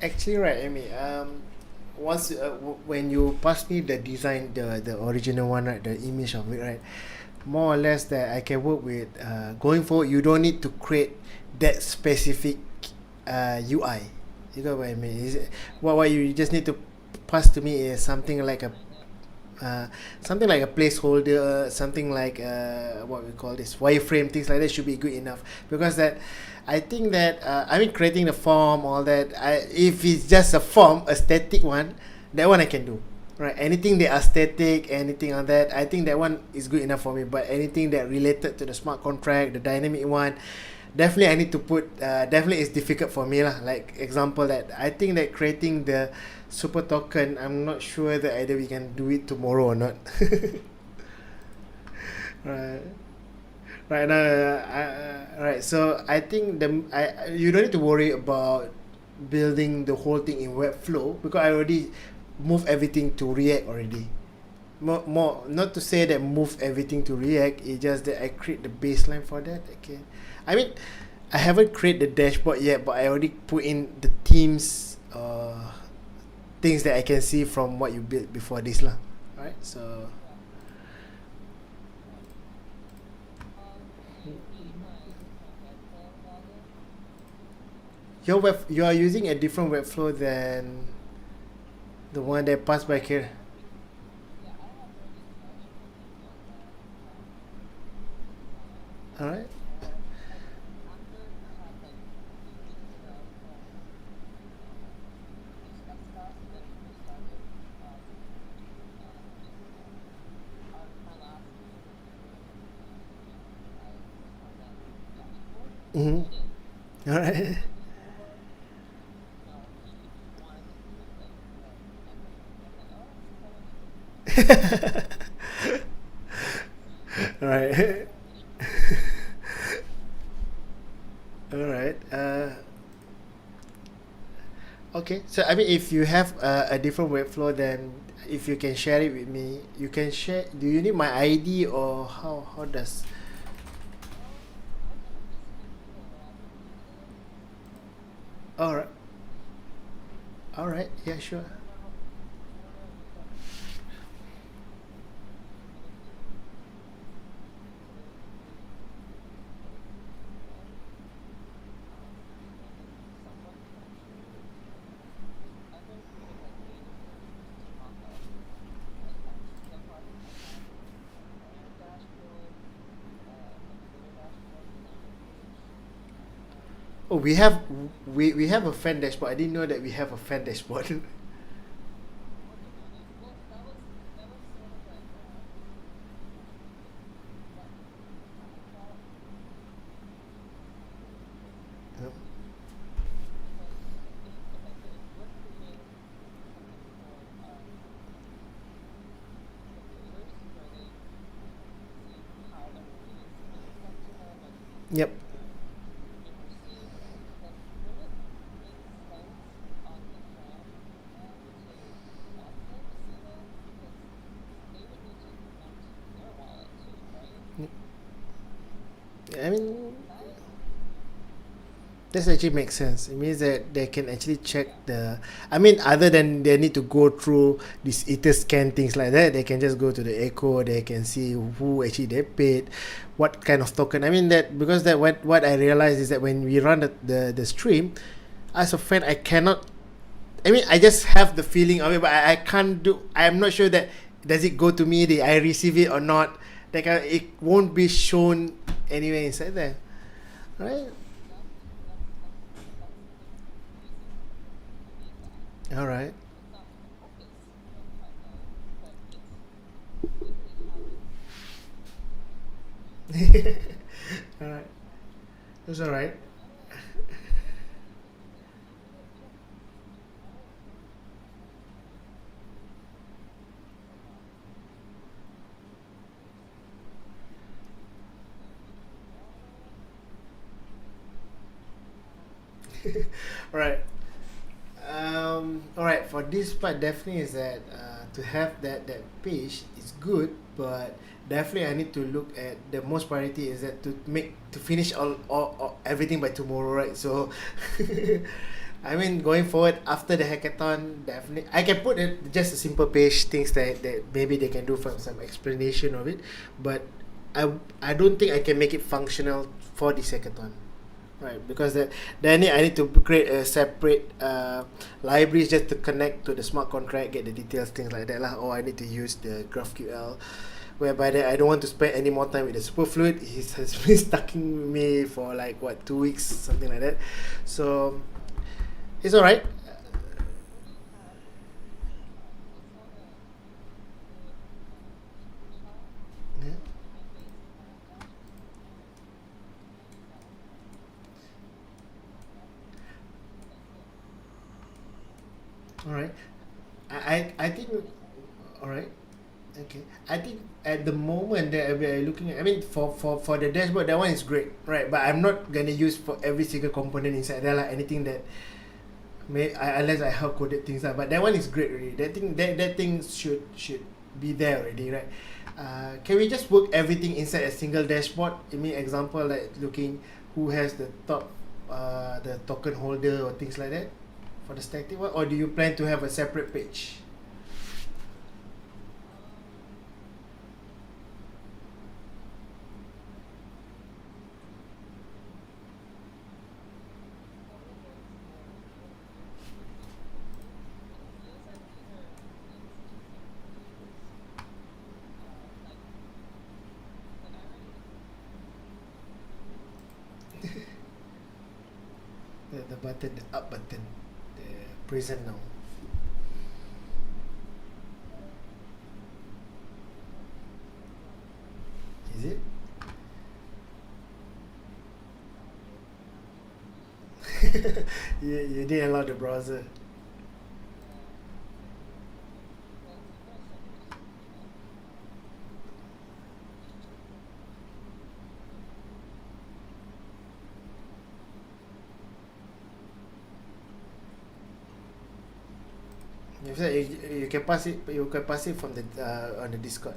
actually, right, Amy. Once when you pass me the design, the original one, right, the image of it, right, more or less that I can work with. Going forward, you don't need to create that specific UI. You know what I mean? What you just need to pass to me is uh, something like a placeholder, something like what we call this wireframe, things like that should be good enough. Because that, I think that I mean creating the form, all that. If it's just a form, a static one, that one I can do. Right, anything that are static, anything on that, I think that one is good enough for me. But anything that related to the smart contract, the dynamic one, definitely I need to put. Definitely it's difficult for me lah. Like example that I think that creating the super token, I'm not sure that either we can do it tomorrow or not. Right. Right now, right. So I think you don't need to worry about building the whole thing in Webflow because I already move everything to React already. More not to say that move everything to React. It's just that I create the baseline for that. Okay, I mean, I haven't created the dashboard yet, but I already put in the themes, things that I can see from what you built before this lah. Right. So you are using a different Webflow than the one that passed by here. All right. Mm-hmm. All right. All right. All right. Okay. So I mean, if you have a different Webflow, then if you can share it with me, you can share. Do you need my ID or how does? All right. All right. Yeah. Sure. Oh, we have a fan dashboard. I didn't know that we have a fan dashboard. Yep. I mean, this actually makes sense. It means that they can actually check the. I mean, other than they need to go through these ether scan things like that, they can just go to the echo. They can see who actually they paid, what kind of token. I mean that because that what I realized is that when we run the stream, as a fan, I cannot. I mean, I just have the feeling of it, but I can't do. I'm not sure that does it go to me. Did I receive it or not? Like it won't be shown anywhere inside there, right? All right. All right. That's all right. All right. All right. For this part, definitely is that to have that page is good, but definitely I need to look at the most priority is that to finish all everything by tomorrow, right? So, I mean, going forward after the hackathon, definitely I can put it just a simple page, things that maybe they can do from some explanation of it, but I don't think I can make it functional for this hackathon. Right, because then I need to create a separate libraries just to connect to the smart contract, get the details, things like that lah. Or I need to use the GraphQL, whereby that I don't want to spend any more time with the superfluid. It has been stuck in me for like what 2 weeks, something like that. So it's all right. Yeah. All right. I think. All right. Okay, I think at the moment that we are looking at, I mean, for the dashboard, that one is great, right? But I'm not gonna use for every single component inside there, like anything that unless I hard coded things out. But that one is great already. That thing should be there already, right? Can we just work everything inside a single dashboard? I mean, example like looking who has the top, the token holder or things like that for the static one, or do you plan to have a separate page? The button, the up button, the present now. Is it? You didn't allow the browser. You said you can pass it. You can pass it from the on the Discord.